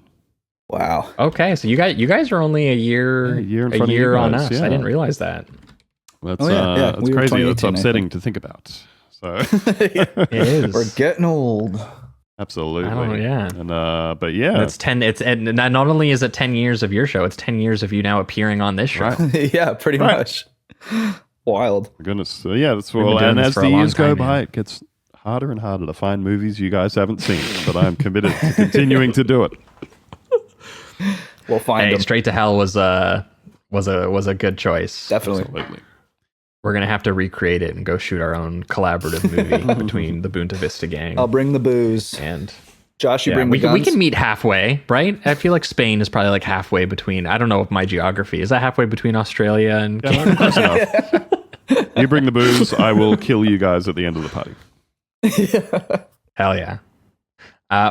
Wow. Okay, so you guys are only a year on us. I didn't realize that. That's crazy. That's upsetting to think about. So it is. We're getting old. Absolutely. And but yeah, it's 10. And not only is it 10 years of your show, it's 10 years of you now appearing on this show. Right. Yeah, pretty much. Wild. My goodness. So yeah, that's well. And as the years go by, it gets harder and harder to find movies you guys haven't seen. But I'm committed to continuing to do it. We'll find them. Straight to Hell was a good choice. Definitely. Absolutely. We're going to have to recreate it and go shoot our own collaborative movie between the Boonta Vista gang. I'll bring the booze. And Josh, you bring the guns? We can meet halfway, right? I feel like Spain is probably like halfway between, I don't know if my geography, is that halfway between Australia and Canada? Close enough. You bring the booze, I will kill you guys at the end of the party. Hell yeah.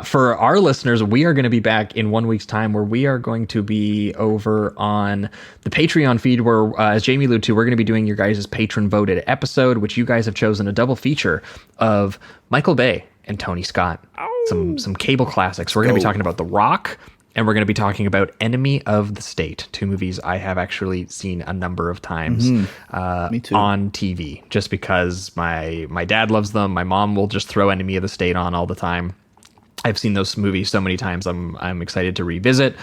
For our listeners, we are going to be back in 1 week's time where we are going to be over on the Patreon feed where, as Jamie alluded to, we're going to be doing your guys' patron voted episode, which you guys have chosen a double feature of Michael Bay and Tony Scott. Some cable classics. We're going to be talking about The Rock, and we're going to be talking about Enemy of the State, 2 movies I have actually seen a number of times Me too. on TV, just because my dad loves them. My mom will just throw Enemy of the State on all the time. I've seen those movies so many times. I'm excited to revisit.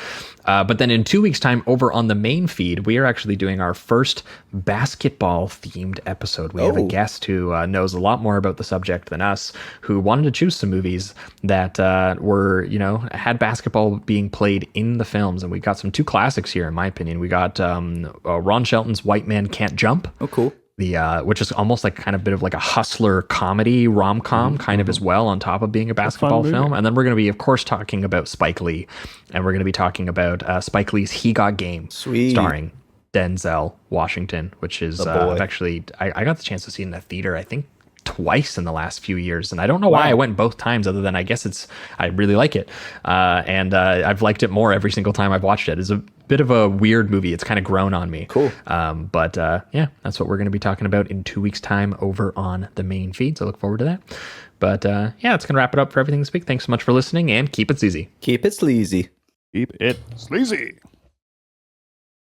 But then in 2 weeks' time, over on the main feed, we are actually doing our first basketball-themed episode. We have a guest who knows a lot more about the subject than us, who wanted to choose some movies that were, had basketball being played in the films. And we got some 2 classics here, in my opinion. We got Ron Shelton's White Man Can't Jump. Oh, cool. Which is almost like kind of bit of like a hustler comedy rom-com kind of as well, on top of being a basketball film. And then we're going to be, of course, talking about Spike Lee, and we're going to be talking about Spike Lee's He Got Game, starring Denzel Washington, which is actually, I got the chance to see it in the theater, I think twice in the last few years, and I don't know why I went both times, other than I guess I really like it, and I've liked it more every single time I've watched it. It's a bit of a weird movie. It's kind of grown on me. Cool. But that's what we're going to be talking about in 2 weeks' time over on the main feed, so look forward to that. But that's going to wrap it up for everything this week. Thanks so much for listening, and keep it sleazy. Keep it sleazy. Keep it sleazy.